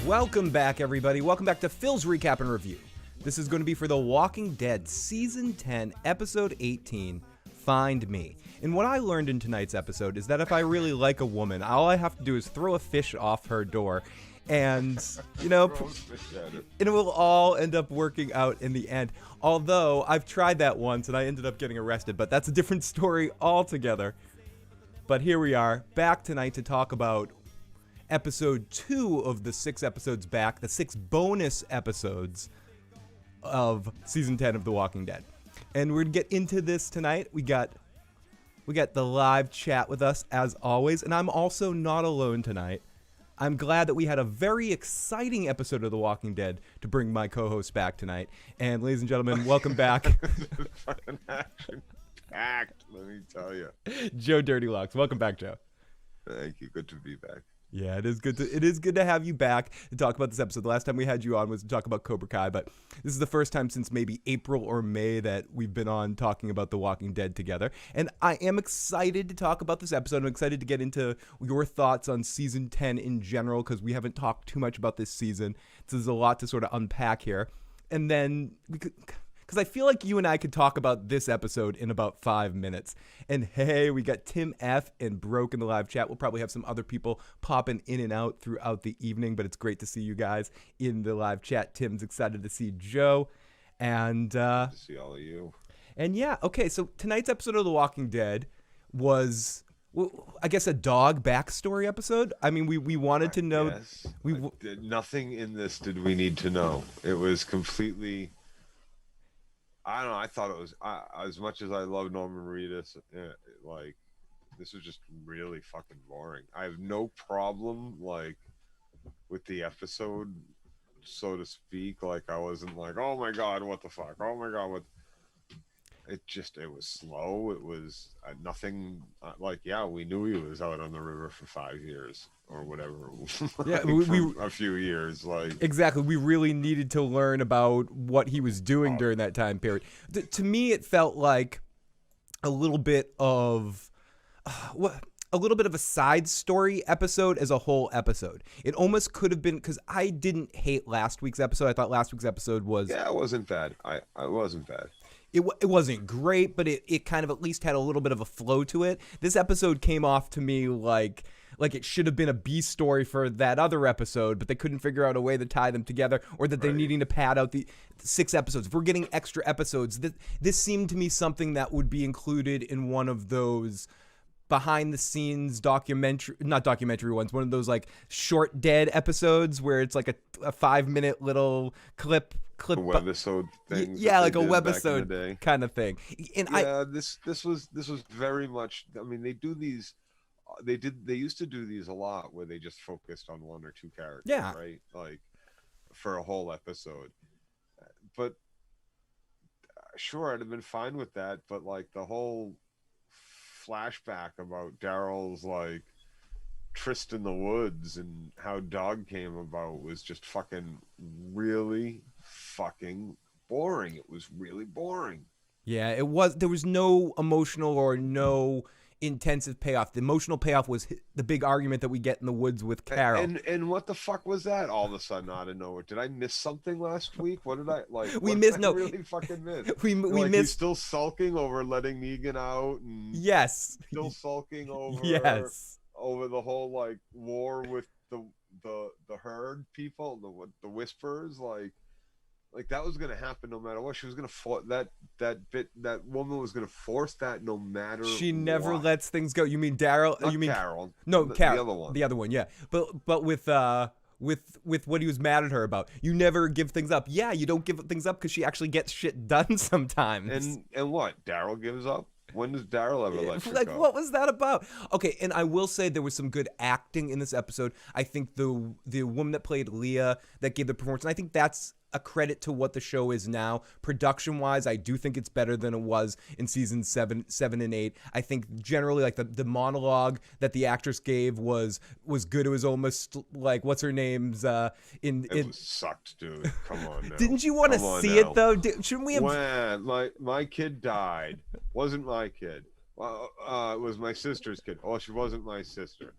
Welcome back, everybody. Welcome back to Phil's Recap and Review. This is going to be for The Walking Dead, Season 10, Episode 18, Find Me. And what I learned in tonight's episode is that if I really like a woman, all I have to do is throw a fish off her door, and, you know, it will all end up working out in the end. Although, I've tried that once, and I ended up getting arrested, but that's a different story altogether. But here we are, back tonight to talk about Episode 2 of the 6 episodes back, the 6 bonus episodes of Season 10 of The Walking Dead. And we're going to get into this tonight. We got the live chat with us, as always, and I'm also not alone tonight. I'm glad that we had a very exciting episode of The Walking Dead to bring my co-host back tonight. And ladies and gentlemen, welcome back. Fucking action-packed, let me tell you. Joe Dirty Locks. Welcome back, Joe. Thank you. Good to be back. Yeah, it is good to have you back to talk about this episode. The last time we had you on was to talk about Cobra Kai, but this is the first time since maybe April or May that we've been on talking about The Walking Dead together. And I am excited to talk about this episode. I'm excited to get into your thoughts on Season 10 in general, because we haven't talked too much about this season. So there's a lot to sort of unpack here. And then because I feel like you and I could talk about this episode in about 5 minutes. And hey, we got Tim F. and Broke in the live chat. We'll probably have some other people popping in and out throughout the evening, but it's great to see you guys in the live chat. Tim's excited to see Joe. And Good to see all of you. And yeah, okay, so tonight's episode of The Walking Dead was, well, I guess, a dog backstory episode. I mean, we wanted to know. Yes. Nothing in this did we need to know. It was completely... I don't know. I thought it was as much as I love Norman Reedus. Like, this was just really fucking boring. I have no problem with the episode, so to speak. Like, I wasn't like, oh my god, what the fuck? Oh my god, what? It was slow. It was nothing. Yeah, we knew he was out on the river for 5 years or whatever. Yeah, a few years. Exactly. We really needed to learn about what he was doing during that time period. To me, it felt like a little bit of a side story episode as a whole episode. It almost could have been, because I didn't hate last week's episode. I thought last week's episode was... Yeah, it wasn't bad. I wasn't bad. It wasn't great, but it kind of at least had a little bit of a flow to it. This episode came off to me like it should have been a B story for that other episode, but they couldn't figure out a way to tie them together, or that they're needing to pad out the 6 episodes. If we're getting extra episodes, this seemed to me something that would be included in one of those behind the scenes not documentary ones, one of those like short dead episodes where it's like a 5-minute little clip a webisode thing. Yeah, like a webisode kind of thing. And this was very much, I mean, they do these, they used to do these a lot where they just focused on 1 or 2 characters, yeah, right? Like for a whole episode. But sure, I'd have been fine with that, but like the whole flashback about Daryl's like tryst in the woods and how Dog came about was just fucking really fucking boring. It was really boring. Yeah, it was. There was no emotional or no intensive payoff. The emotional payoff was the big argument that we get in the woods with Carol. And what the fuck was that all of a sudden out of nowhere? Did I miss something last week? What did I like? We missed. No, really fucking missed. we missed. He's still sulking over letting Negan out, and yes, still sulking over over the whole like war with the herd people, the Whisperers, like that was gonna happen no matter what. She was gonna that woman was gonna force that no matter. She never what. lets things go. You mean Daryl? Not You mean Carol? No, Carol. The other one. The other one, yeah. But with what he was mad at her about, you never give things up. Yeah, you don't give things up because she actually gets shit done sometimes. And what? Daryl gives up? When does Daryl ever let you go? What was that about? Okay, and I will say there was some good acting in this episode. I think the woman that played Leah that gave the performance, and I think that's a credit to what the show is now. Production-wise, I do think it's better than it was in season 7 and 8. I think generally, like the monologue that the actress gave was good. It was almost like what's her name's it sucked, dude. Come on now. Didn't you want to see it though? Shouldn't we have? When my kid died, wasn't my kid. It was my sister's kid. Oh, she wasn't my sister.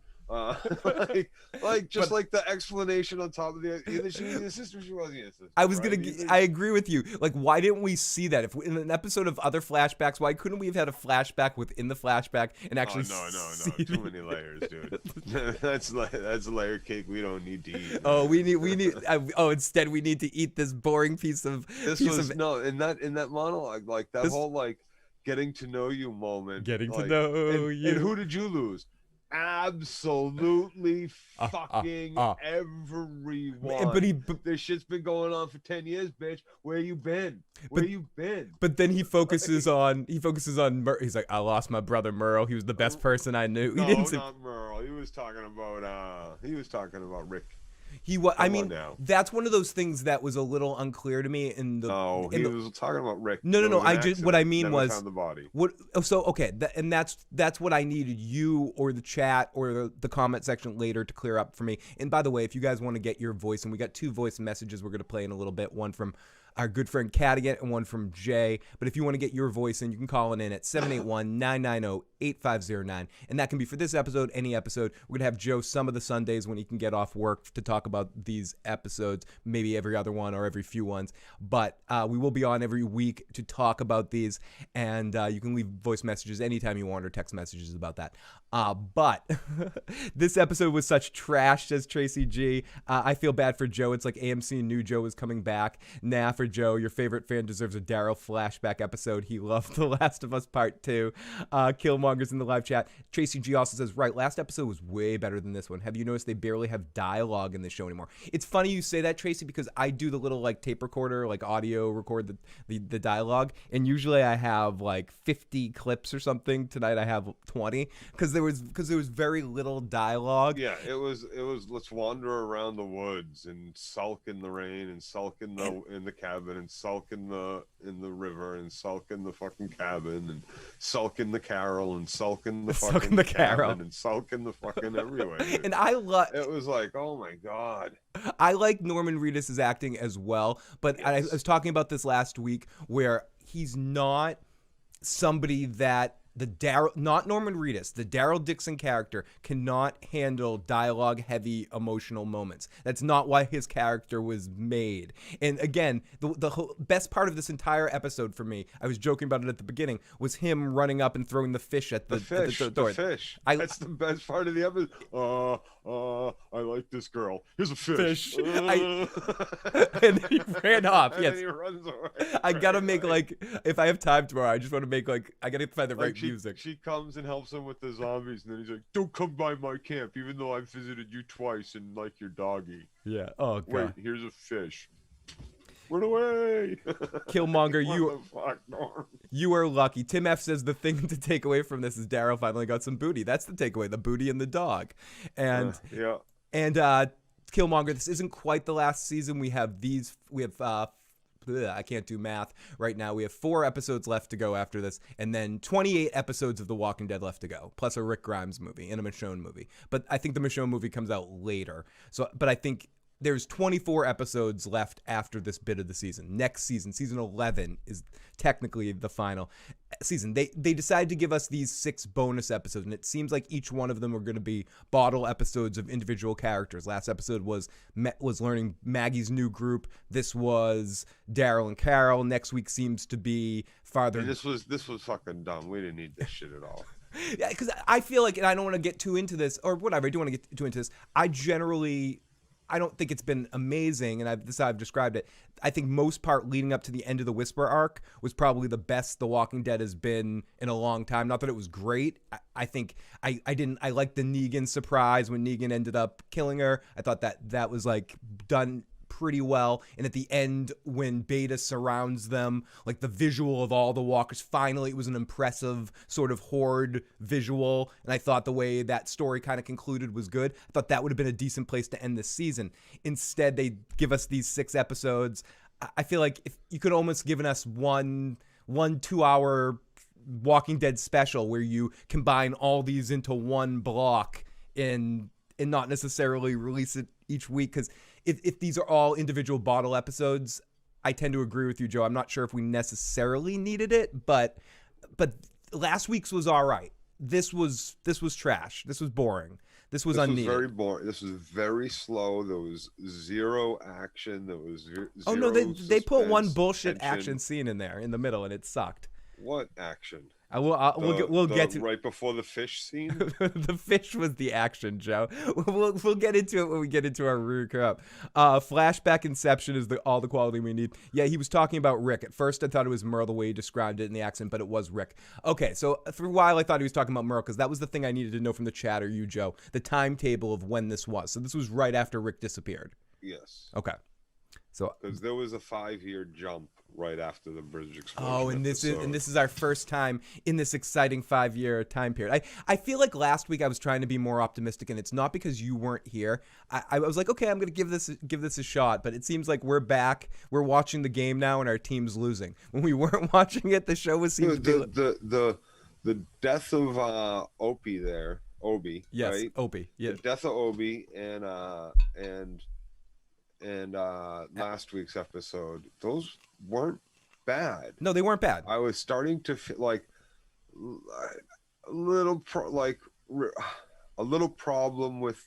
Just like the explanation on top of the either she needed a sister or she wasn't a sister. I was right? I agree with you. Like, why didn't we see that? If in an episode of other flashbacks, why couldn't we have had a flashback within the flashback and actually? No, too many layers, dude. that's layer cake we don't need to eat. Oh, we need. Instead we need to eat this boring piece of. In that monologue, like that whole like getting to know you moment. Getting to know you. And who did you lose? Absolutely fucking everyone. But this shit's been going on for 10 years, bitch. Where you been? But then he focuses on he's like, I lost my brother Merle. He was the best person I knew. No, not Merle. He was talking about Rick. That's one of those things that was a little unclear to me in the. No, he was talking about Rick. No. What I mean was found the body. That's what I needed you or the chat or the comment section later to clear up for me. And by the way, if you guys want to get your voice, and we got 2 voice messages we're gonna play in a little bit. One from our good friend Cadigan and one from Jay. But if you want to get your voice in, you can call it in at 781-990-8509. And that can be for this episode, any episode. We're going to have Joe some of the Sundays when he can get off work to talk about these episodes, maybe every other one or every few ones. But we will be on every week to talk about these. And you can leave voice messages anytime you want or text messages about that. But this episode was such trash, says Tracy G. I feel bad for Joe. It's like AMC knew Joe was coming back. Nah, for Joe, your favorite fan deserves a Daryl flashback episode. He loved The Last of Us Part 2. Killmonger's in the live chat. Tracy G also says, right, last episode was way better than this one. Have you noticed they barely have dialogue in this show anymore? It's funny you say that, Tracy, because I do the little like tape recorder, like audio record the dialogue, and usually I have like 50 clips or something. Tonight I have 20 because there was very little dialogue. Yeah, it was let's wander around the woods and sulk in the rain and sulk in the cabin and sulk in the river and sulk in the fucking cabin and sulk in the Carol and sulk in the fucking cabin and sulk in the fucking everywhere. And it was like, oh my god. I like Norman Reedus' acting as well, but yes. I was talking about this last week where he's not somebody that not Norman Reedus, the Daryl Dixon character cannot handle dialogue-heavy emotional moments. That's not why his character was made. And again, the whole best part of this entire episode for me, I was joking about it at the beginning, was him running up and throwing the fish at the door. The fish. That's the best part of the episode. I like this girl. Here's a fish. And then he ran off. And yes. then he runs away. I gotta make if I have time tomorrow, I just want to make I gotta find the right music. She comes and helps him with the zombies, and then he's like, "Don't come by my camp, even though I've visited you twice and like your doggy." Yeah. Oh god. Wait, here's a fish. Run away. Killmonger, Norm? You are lucky. Tim F says the thing to take away from this is Daryl finally got some booty. That's the takeaway: the booty and the dog. And yeah. And Killmonger, this isn't quite the last season. We have I can't do math right now. We have 4 episodes left to go after this, and then 28 episodes of The Walking Dead left to go, plus a Rick Grimes movie and a Michonne movie. But I think the Michonne movie comes out later. But I think there's 24 episodes left after this bit of the season. Next season, season 11, is technically the final season. They decided to give us these 6 bonus episodes, and it seems like each one of them are going to be bottle episodes of individual characters. Last episode was learning Maggie's new group. This was Daryl and Carol. Next week seems to be farther. And this was fucking dumb. We didn't need this shit at all. Yeah, because I feel like, and I don't want to get too into this, or whatever. I do want to get too into this. I don't think it's been amazing, and this is how I've described it. I think most part leading up to the end of the Whisper arc was probably the best The Walking Dead has been in a long time. Not that it was great. I think I liked the Negan surprise when Negan ended up killing her. I thought that was like done pretty well. And at the end, when Beta surrounds them, like the visual of all the walkers, finally it was an impressive sort of horde visual, and I thought the way that story kind of concluded was good. I thought that would have been a decent place to end this season. Instead, they give us these 6 episodes. I feel like if you could almost given us one 2-hour Walking Dead special where you combine all these into one block and not necessarily release it each week, because if these are all individual bottle episodes, I tend to agree with you, Joe. I'm not sure if we necessarily needed it, but last week's was all right. This was trash. This was boring. This was This was unneeded. very boring. This was very slow. There was zero action. There was Oh no, zero they put one suspense, bullshit tension. action scene in there in the middle, and it sucked. What action? We'll get to Right before the fish scene. the fish was the action, Joe. We'll get into it when we get into our recap. Flashback Inception is all the quality we need. Yeah, he was talking about Rick. At first, I thought it was Merle the way he described it in the accent, but it was Rick. Okay, so for a while I thought he was talking about Merle because that was the thing I needed to know from the chat or you, Joe, the timetable of when this was. So this was right after Rick disappeared. Yes. Okay. So because there was a 5-year jump right after the bridge explosion. Oh, and this is our first time in this exciting 5-year time period. I feel like last week I was trying to be more optimistic, and it's not because you weren't here. I was like, okay, I'm gonna give this a shot, but it seems like we're back. We're watching the game now, and our team's losing. When we weren't watching it, the show was the death of Obi. Yes, right? Opie. Yeah, the death of Obi and last week's episode, those weren't bad. No, they weren't bad. I was starting to feel like a little problem with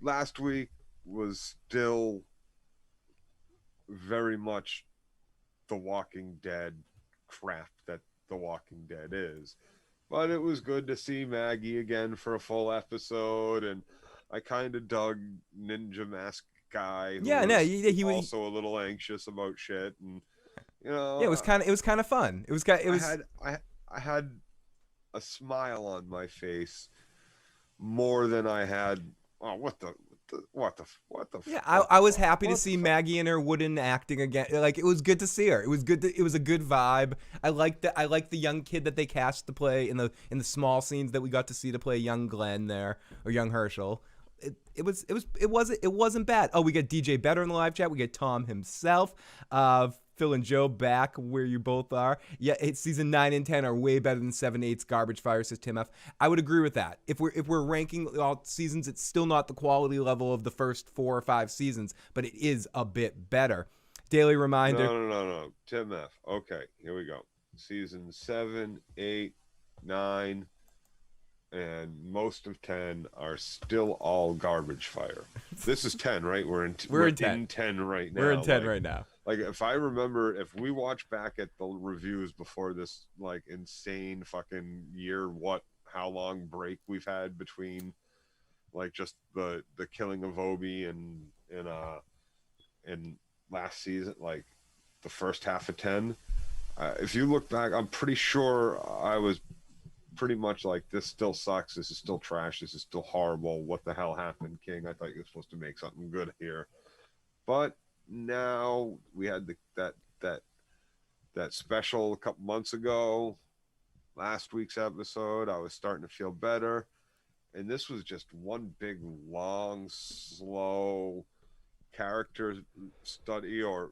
last week was still very much The Walking Dead crap that The Walking Dead is, but it was good to see Maggie again for a full episode, and I kind of dug Ninja Mask Guy. He was also a little anxious about shit, and it was kind of fun. I had a smile on my face more than I had. Oh, what the. Yeah, I was happy to see Maggie in her wooden acting again. Like, it was good to see her. It was good. It was a good vibe. I liked the young kid that they cast to play in the small scenes that we got to see to play young Glenn there, or young Herschel. It wasn't bad. Oh, we got DJ Better in the live chat. We get Tom himself. Phil and Joe back where you both are. Yeah, season 9 and 10 are way better than 7 8's Garbage Fire, says Tim F. I would agree with that. If we're ranking all seasons, it's still not the quality level of the first 4 or 5 seasons, but it is a bit better. Daily reminder. No. Tim F. Okay, here we go. Season 7, 8, 9, and most of 10 are still all Garbage Fire. This is 10, right? We're in 10 right now. We're in 10 right now. Like, if I remember, if we watch back at the reviews before this, like, insane fucking year, how long break we've had between, like, just the killing of Obi and last season, like, the first half of 10, if you look back, I'm pretty sure I was pretty much like, this still sucks, this is still trash, this is still horrible, what the hell happened, King? I thought you were supposed to make something good here. But now we had that special a couple months ago, last week's episode. I was starting to feel better, and this was just one big long slow character study, or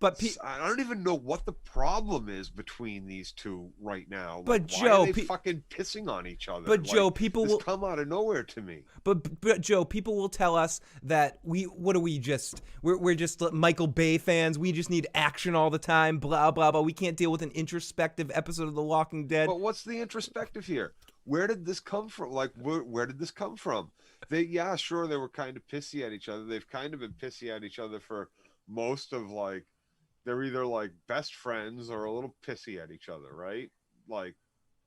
but I don't even know what the problem is between these two right now. But like, Joe, why are they fucking pissing on each other? But Joe, people will come out of nowhere to me. But Joe, people will tell us that we're just Michael Bay fans. We just need action all the time. Blah blah blah. We can't deal with an introspective episode of The Walking Dead. But what's the introspective here? Where did this come from? Like, where did this come from? They were kind of pissy at each other. They've kind of been pissy at each other for most of, like, they're either like best friends or a little pissy at each other, right? Like,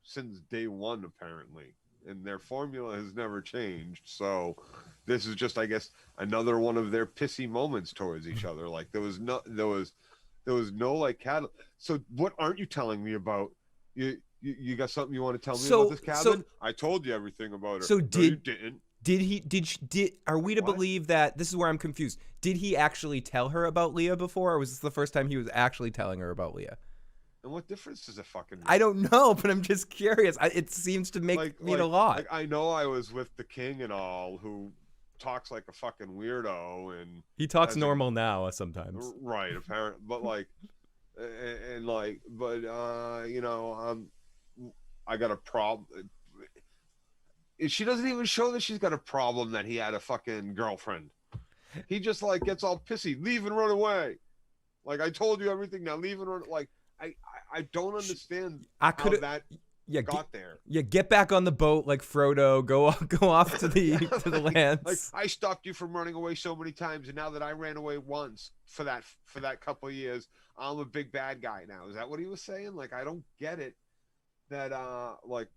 since day one, apparently, and their formula has never changed. So this is just, I guess, another one of their pissy moments towards each other. Like, there was no like cattle. So what aren't you telling me about? You got something you want to tell me about this cabin? I told you everything about her. So no, you didn't. Are we to believe that, this is where I'm confused, did he actually tell her about Leah before, or was this the first time he was actually telling her about Leah? And what difference does it fucking make? I don't know, but I'm just curious. It seems to mean a lot. Like, I know I was with the king and all, who talks like a fucking weirdo, and he talks normal now sometimes. Right, apparently, but like, I got a problem. She doesn't even show that she's got a problem that he had a fucking girlfriend. He just, like, gets all pissy. Leave and run away. Like, I told you everything. Now leave and run. Like, I don't understand how that got there. Yeah, get back on the boat like Frodo. Go off to the to the lands. Like, I stopped you from running away so many times, and now that I ran away once for that couple of years, I'm a big bad guy now. Is that what he was saying? Like, I don't get it. That like.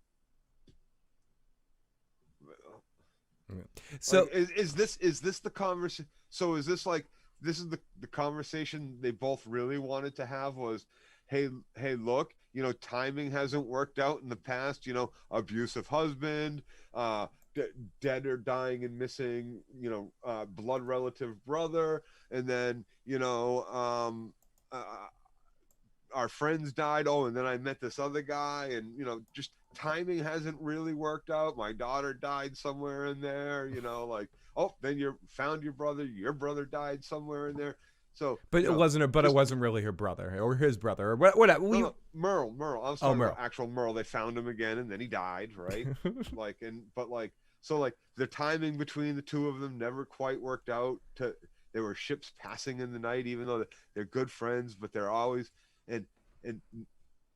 So like, is this the conversation? So is this like this is the conversation they both really wanted to have? Was, hey, look, timing hasn't worked out in the past. Abusive husband, dead or dying and missing, blood relative brother, and then our friends died. Oh, and then I met this other guy, and just timing hasn't really worked out. My daughter died somewhere in there. Like, oh, then you found your brother died somewhere in there. So, but it wasn't. But it wasn't really her brother or his brother or whatever. No, Merle. I was talking Merle. about actual Merle. They found him again, and then he died, right? So the timing between the two of them never quite worked out. There were ships passing in the night, even though they're good friends, but they're always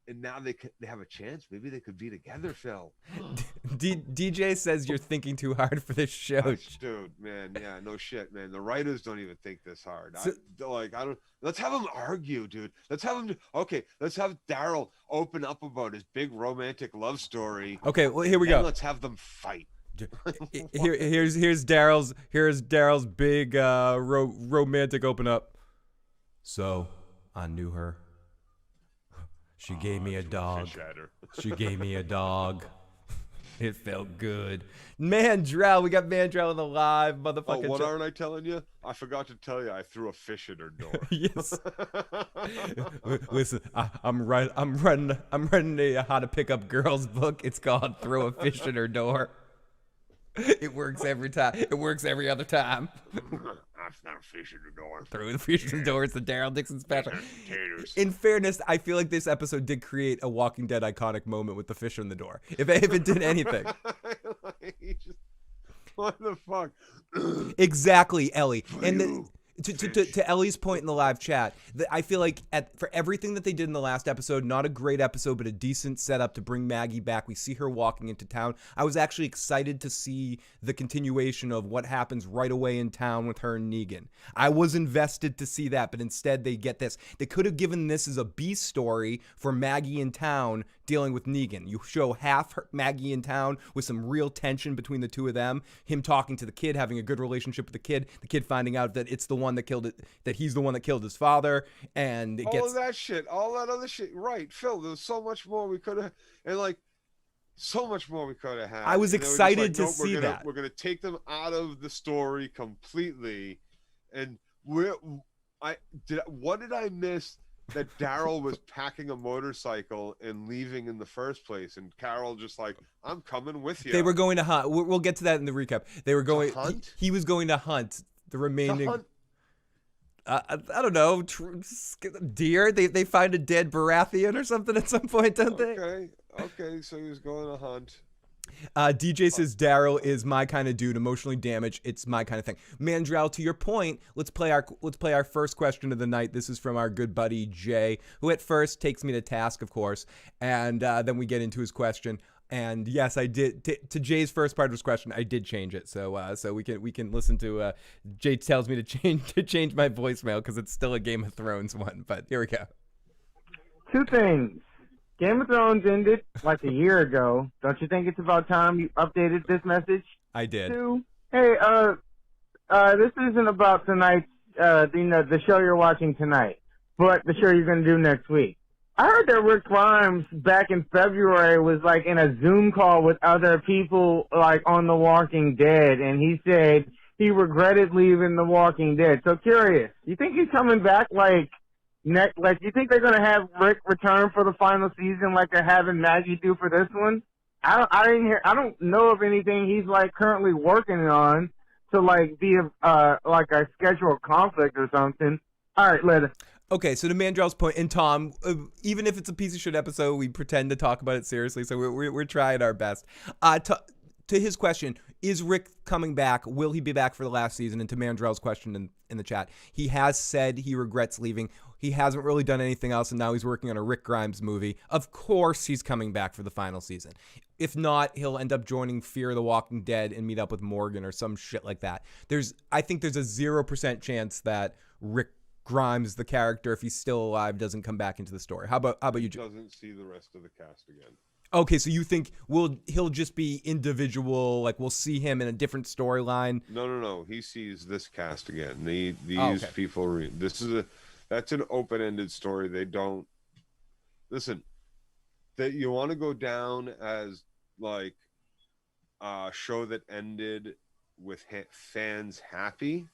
and now they have a chance. Maybe they could be together, Phil. DJ says you're thinking too hard for this show. Gosh, dude, man, yeah, no shit, man. The writers don't even think this hard. Let's have them argue, dude. Let's have Daryl open up about his big romantic love story. Okay, well, here we go. Let's have them fight. Here's Daryl's big romantic open up. So I knew her. She gave me a dog. She gave me a dog. It felt good. Mandrell, we got Mandrell in the live motherfucker. Oh, what aren't I telling you? I forgot to tell you I threw a fish at her door. Yes. Listen, I'm running a how to pick up girls book. It's called Throw a Fish at Her Door. It works every time. It works every other time. I've found a fish in the door. Throw the fish in the door. It's the Daryl Dixon special. In fairness, I feel like this episode did create a Walking Dead iconic moment with the fish in the door. If it did anything. What the fuck? Exactly, Ellie. And to Ellie's point in the live chat, I feel like for everything that they did in the last episode, not a great episode, but a decent setup to bring Maggie back. We see her walking into town. I was actually excited to see the continuation of what happens right away in town with her and Negan. I was invested to see that, but instead they get this. They could have given this as a B story for Maggie in town dealing with Negan. You show half Maggie in town with some real tension between the two of them, him talking to the kid, having a good relationship with the kid finding out that it's the one that killed it, that he's the one that killed his father, and all of that shit, all that other shit. Right, Phil, there was so much more we could have, so much more we could have had. I was excited to see that. We're gonna take them out of the story completely, and what did I miss? That Daryl was packing a motorcycle and leaving in the first place, and Carol just like, I'm coming with you. They were going to hunt. We'll get to that in the recap. They were going. Hunt? He was going to hunt the remaining. I don't know, deer. They find a dead Baratheon or something at some point, don't they? Okay. So he was going to hunt. DJ says Daryl is my kind of dude, emotionally damaged. It's my kind of thing. Mandrell, to your point, let's play our first question of the night. This is from our good buddy Jay, who at first takes me to task, of course, and then we get into his question. And yes, I did. To Jay's first part of his question, I did change it. So we can listen to. Jay tells me to change my voicemail because it's still a Game of Thrones one. But here we go. Two things. Game of Thrones ended like a year ago. Don't you think it's about time you updated this message? I did. Two, hey, this isn't about tonight's, the show you're watching tonight, but the show you're going to do next week. I heard that Rick Grimes back in February was like in a Zoom call with other people like on The Walking Dead, and he said he regretted leaving The Walking Dead. So curious, you think he's coming back you think they're gonna have Rick return for the final season like they're having Maggie do for this one? I don't know of anything he's like currently working on to like be like a scheduled conflict or something. All right, later. Okay, so to Mandrell's point, and Tom, even if it's a piece of shit episode, we pretend to talk about it seriously, so we're trying our best. To his question, is Rick coming back? Will he be back for the last season? And to Mandrell's question in the chat, he has said he regrets leaving. He hasn't really done anything else, and now he's working on a Rick Grimes movie. Of course he's coming back for the final season. If not, he'll end up joining Fear the Walking Dead and meet up with Morgan or some shit like that. I think there's a 0% chance that Rick Grimes, the character, if he's still alive, doesn't come back into the story. How about you? Doesn't see the rest of the cast again. Okay, so you think he'll just be individual, like we'll see him in a different storyline? No. He sees this cast again. These okay. people. That's an open-ended story. They don't listen. That you want to go down as like a show that ended with fans happy,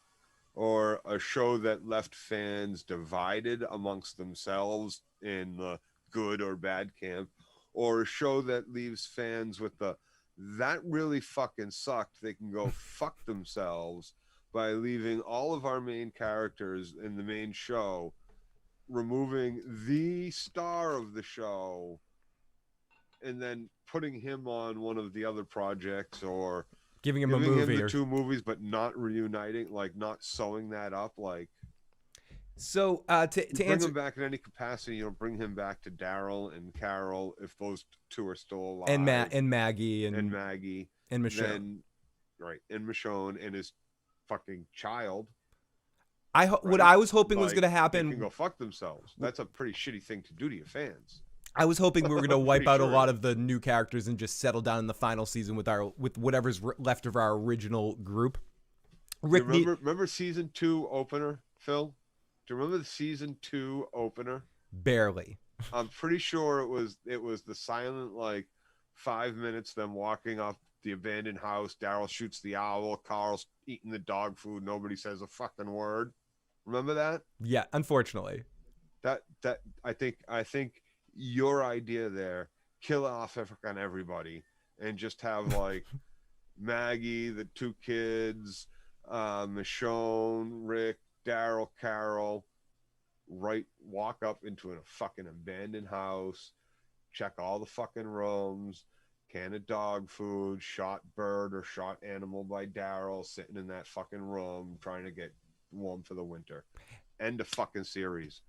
or a show that left fans divided amongst themselves in the good or bad camp, or a show that leaves fans with that really fucking sucked, they can go fuck themselves, by leaving all of our main characters in the main show, removing the star of the show, and then putting him on one of the other projects, or giving him a movie, the two movies, but not reuniting, like not sewing that up, like. So to bring answer him back in any capacity, you don't bring him back to Daryl and Carol if those two are still alive, and Maggie and Maggie and Michonne, then, right, and Michonne and his fucking child. What I was hoping was going to They happen. can go fuck themselves. That's a pretty shitty thing to do to your fans. I was hoping we were going to wipe out a sure. lot of the new characters and just settle down in the final season with whatever's left of our original group. Remember season 2 opener, Phil? Do you remember the season 2 opener? Barely. I'm pretty sure it was the silent, like, 5 minutes, them walking up the abandoned house. Daryl shoots the owl. Carl's eating the dog food. Nobody says a fucking word. Remember that? Yeah, unfortunately. That I think your idea there, kill off on everybody and just have like Maggie, the two kids, Michonne, Rick, Daryl, Carol, walk up into a fucking abandoned house, check all the fucking rooms, can of dog food, shot bird or shot animal by Daryl, sitting in that fucking room trying to get warm for the winter. End of fucking series.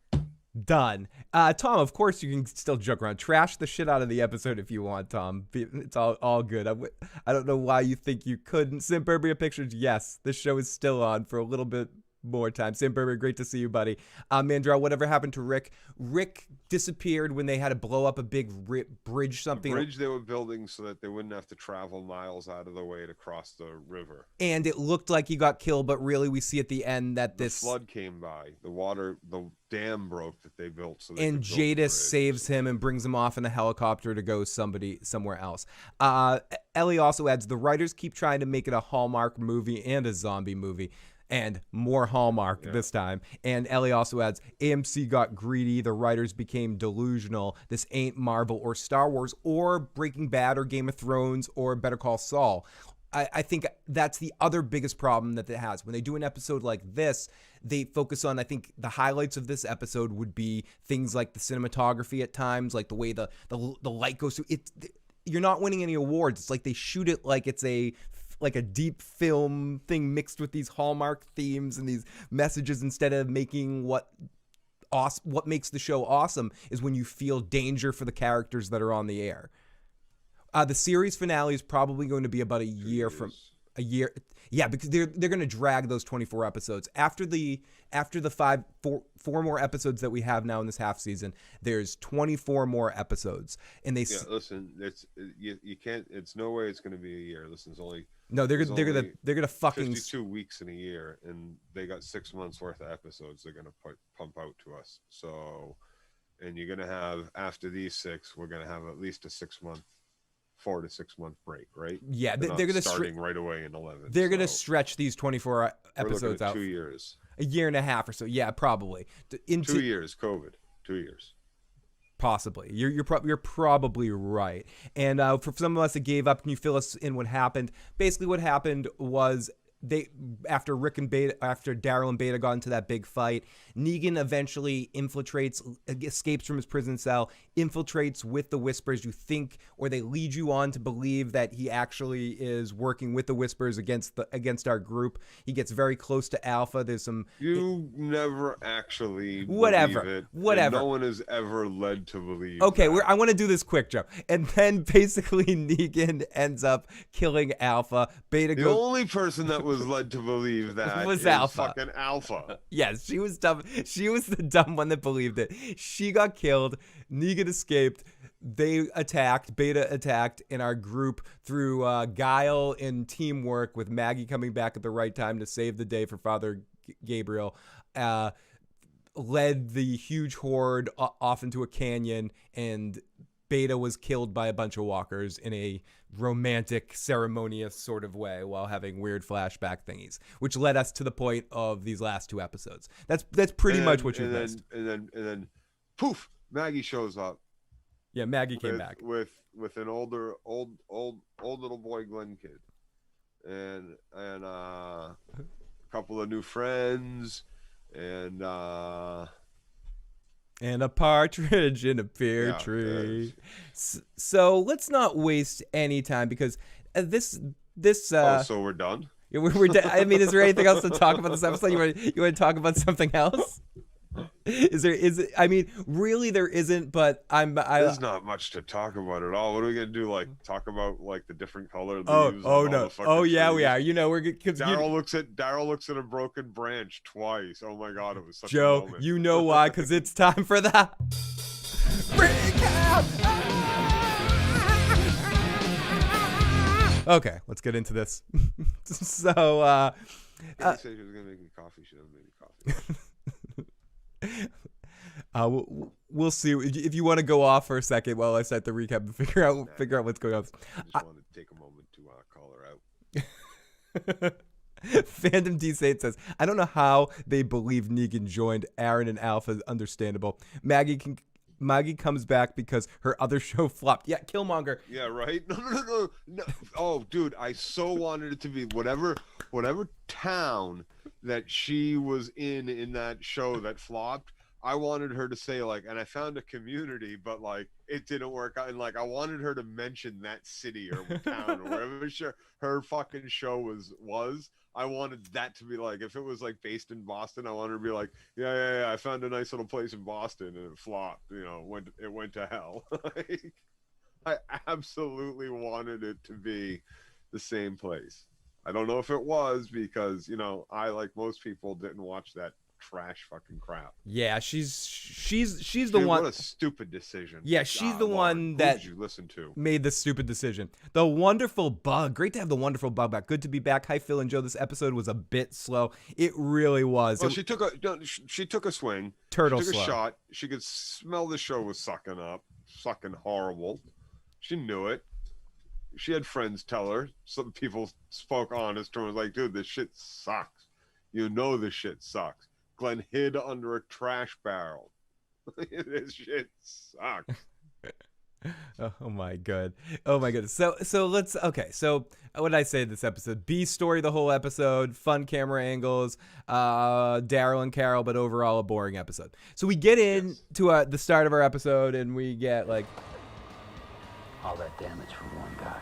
Done. Tom, of course you can still joke around. Trash the shit out of the episode if you want, Tom. It's all good. I don't know why you think you couldn't. Sim Burberry Pictures, yes, this show is still on for a little bit more time. Sim Burberry, great to see you, buddy. Mandrell, whatever happened to Rick? Rick disappeared when they had to blow up a big bridge, something. The bridge they were building so that they wouldn't have to travel miles out of the way to cross the river. And it looked like he got killed, but really we see at the end that the flood came by. The dam broke that they built. And Jadis saves him and brings him off in a helicopter to go somewhere else. Ellie also adds, the writers keep trying to make it a Hallmark movie and a zombie movie. And more Hallmark this time. And Ellie also adds, AMC got greedy. The writers became delusional. This ain't Marvel or Star Wars or Breaking Bad or Game of Thrones or Better Call Saul. I think that's the other biggest problem that it has. When they do an episode like this, they focus on, I think, the highlights of this episode would be things like the cinematography at times, like the way the light goes through. You're not winning any awards. It's like they shoot it like it's a deep film thing mixed with these Hallmark themes and these messages, instead of making what makes the show awesome is when you feel danger for the characters that are on the air. The series finale is probably going to be about a year. Yeah, because they're going to drag those 24 episodes. After the four more episodes that we have now in this half season, there's 24 more episodes, and listen, you can't. It's no way it's going to be a year. Listen, it's only. No, they're gonna fucking 52 weeks in a year, and they got 6 months worth of episodes they're gonna pump out to us. So, and you're gonna have, after these 6, we're gonna have at least a 4 to 6 month break, right? Yeah, they're gonna starting right away in 11. They're gonna stretch these 24 episodes out. 2 years, a year and a half or so. Yeah, probably. 2 years, COVID, 2 years. Possibly. You're probably right. And for some of us that gave up, can you fill us in what happened? Basically what happened was after Daryl and Beta got into that big fight, Negan eventually escapes from his prison cell, infiltrates with the Whispers. You think, or they lead you on to believe that he actually is working with the Whispers against our group. He gets very close to Alpha. There's some never actually whatever believe it, whatever. No one is ever led to believe. Okay, that. I want to do this quick, Joe. And then basically Negan ends up killing Alpha. Beta The only person that was led to believe that was is Alpha. fucking Alpha. Yes, she was dumb. She was the dumb one that believed it. She got killed. Negan escaped. Beta attacked, and our group, through guile and teamwork, with Maggie coming back at the right time to save the day for Father Gabriel, led the huge horde off into a canyon, and Beta was killed by a bunch of walkers in a romantic, ceremonious sort of way while having weird flashback thingies, which led us to the point of these last 2 episodes. That's pretty much what you missed. And then, poof! Maggie shows up. Yeah, Maggie came back with an old little boy Glenn kid, and a couple of new friends, and a partridge in a pear tree. So let's not waste any time, because this. So we're done. Yeah, we're done. I mean, is there anything else to talk about this episode? You want to talk about something else? I mean, really, there isn't. But there's not much to talk about at all. What are we gonna do? Like talk about like the different color leaves? Oh yeah, we are. You know, we're because Daryl looks at a broken branch twice. Oh my god, it was such Joe. a moment. You know why? Because it's time for the recap. Okay, let's get into this. So, she said she was gonna make me coffee. She doesn't make me coffee. We'll see if you want to go off for a second while I set the recap and figure out what's going on. I just want to take a moment to call her out. Fandom D Saint says, I don't know how they believe Negan joined Aaron and Alpha. Understandable. Maggie comes back because her other show flopped. Yeah, Killmonger. Yeah, right. No. Oh, dude, I so wanted it to be whatever town that she was in that show that flopped. I wanted her to say like, and I found a community, but like it didn't work out. And like I wanted her to mention that city or town or wherever her fucking show was. I wanted that to be like, if it was like based in Boston, I wanted her to be like, yeah. I found a nice little place in Boston and it flopped. You know, it went to hell. Like, I absolutely wanted it to be the same place. I don't know if it was because, you know, I, like most people, didn't watch that trash fucking crap. Yeah, she's the one. What a stupid decision. Yeah, she's the one that you listen to made the stupid decision. The Wonderful Bug. Great to have the Wonderful Bug back. Good to be back. Hi, Phil and Joe. This episode was a bit slow. It really was. Well, she took a swing. Turtle she took slow. A shot. She could smell the show was sucking horrible. She knew it. She had friends tell her. Some people spoke honest and was like, dude, this shit sucks. You know this shit sucks. Glenn hid under a trash barrel. This shit sucks. Oh my god. So let's So what did I say this episode? B story the whole episode, fun camera angles, Daryl and Carol, but overall a boring episode. So we get in to the start of our episode and we get like all that damage from one guy.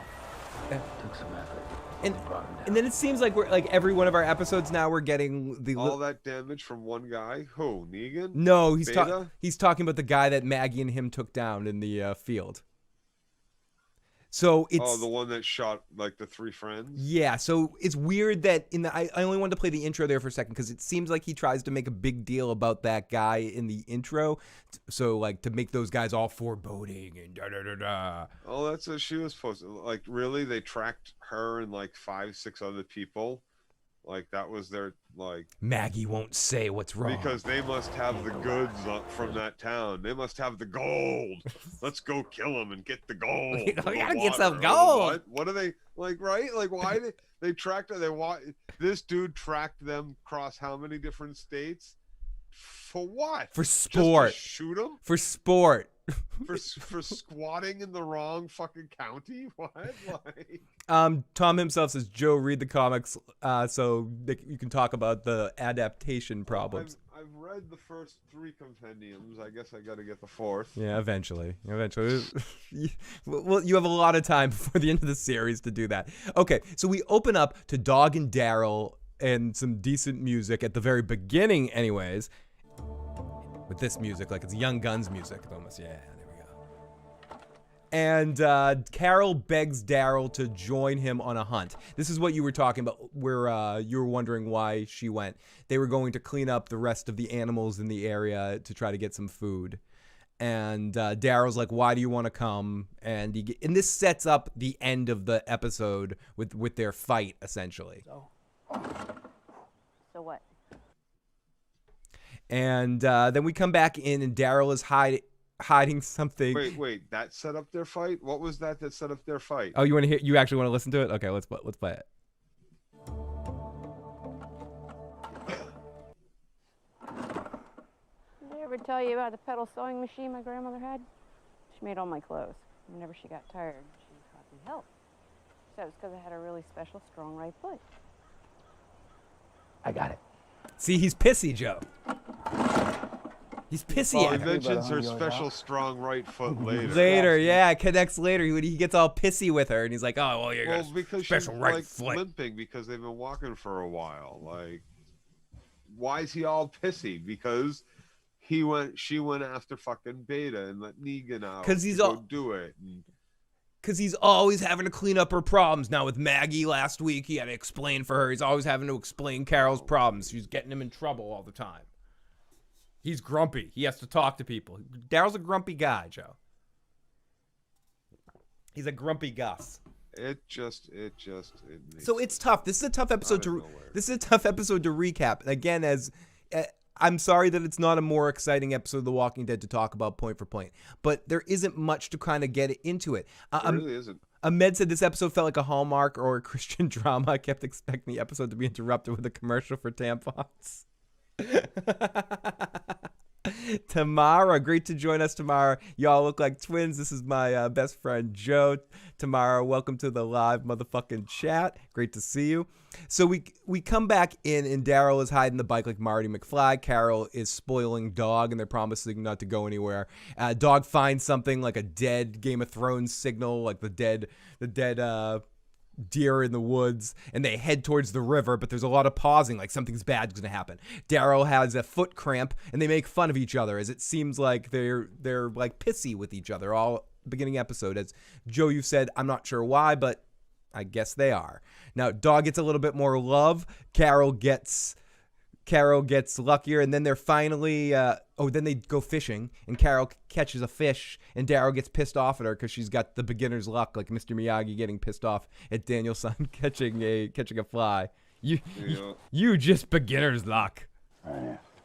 Took some effort. And then it seems like we're like every one of our episodes now we're getting all that damage from one guy. Who? Negan? No, he's talking about the guy that Maggie and him took down in the field. So it's the one that shot like the 3 friends. Yeah, so it's weird that I only wanted to play the intro there for a second because it seems like he tries to make a big deal about that guy in the intro, so like to make those guys all foreboding and da da da da. Oh, that's what she was supposed to. Like, really, they tracked her and like 5-6 other people. Like that was their like. Maggie won't say what's wrong because they must have the goods from that town. They must have the gold. Let's go kill them and get the gold. We gotta get some gold. What are they like? Right? Like why they tracked her? This dude tracked them across how many different states? For what? For sport. Just to shoot them? For sport. for squatting in the wrong fucking county. What? Like, Tom himself says, Joe, read the comics so you can talk about the adaptation problems. I've read the first 3 compendiums. I guess I got to get the 4th. Yeah, eventually. Well, you have a lot of time before the end of the series to do that. Okay, so we open up to Dog and Daryl and some decent music at the very beginning, anyways. With this music, like it's Young Guns music, almost. Yeah, there we go. And Carol begs Daryl to join him on a hunt. This is what you were talking about, where you were wondering why she went. They were going to clean up the rest of the animals in the area to try to get some food. And Daryl's like, "Why do you want to come?" And this sets up the end of the episode with their fight, essentially. So what? And then we come back in, and Daryl is hiding something. Wait, that set up their fight? What was that set up their fight? Oh, you want to hear? You actually want to listen to it? Okay, let's play it. Did I ever tell you about the pedal sewing machine my grandmother had? She made all my clothes. Whenever she got tired, she taught me help. She said it was because I had a really special, strong right foot. I got it. See, he's pissy, Joe. He's pissy Well, at he her. mentions her special strong right foot later. Later, yeah, it connects later. He gets all pissy with her, and he's like, "Oh, well, you're Well, because special she's right like foot." limping because they've been walking for a while. Like, why is he all pissy? Because she went after fucking Beta and let Negan out. Because he's go do it. Because he's always having to clean up her problems. Now with Maggie last week, he had to explain for her. He's always having to explain Carol's problems. She's getting him in trouble all the time. He's grumpy. He has to talk to people. Daryl's a grumpy guy, Joe. He's a grumpy Gus. So it's tough. This is a tough episode to recap. And again, I'm sorry that it's not a more exciting episode of The Walking Dead to talk about point for point, but there isn't much to kind of get into it. There really isn't. Ahmed said this episode felt like a Hallmark or a Christian drama. I kept expecting the episode to be interrupted with a commercial for tampons. Tamara, great to join us, Tamara. Y'all look like twins. This is my best friend Joe. Tamara, welcome to the live motherfucking chat. Great to see you. So we come back in, and Daryl is hiding the bike like Marty McFly. Carol is spoiling Dog, and they're promising not to go anywhere. Dog finds something like a dead Game of Thrones signal, like the dead deer in the woods, and they head towards the river, but there's a lot of pausing, like something's bad's gonna happen. Daryl has a foot cramp, and they make fun of each other as it seems like they're like pissy with each other all beginning episode. As Joe, you said, I'm not sure why, but I guess they are. Now Dog gets a little bit more love. Carol gets luckier, and then they're finally then they go fishing, and Carol catches a fish, and Daryl gets pissed off at her because she's got the beginner's luck, like Mr. Miyagi getting pissed off at Danielson catching a fly. You just beginner's luck.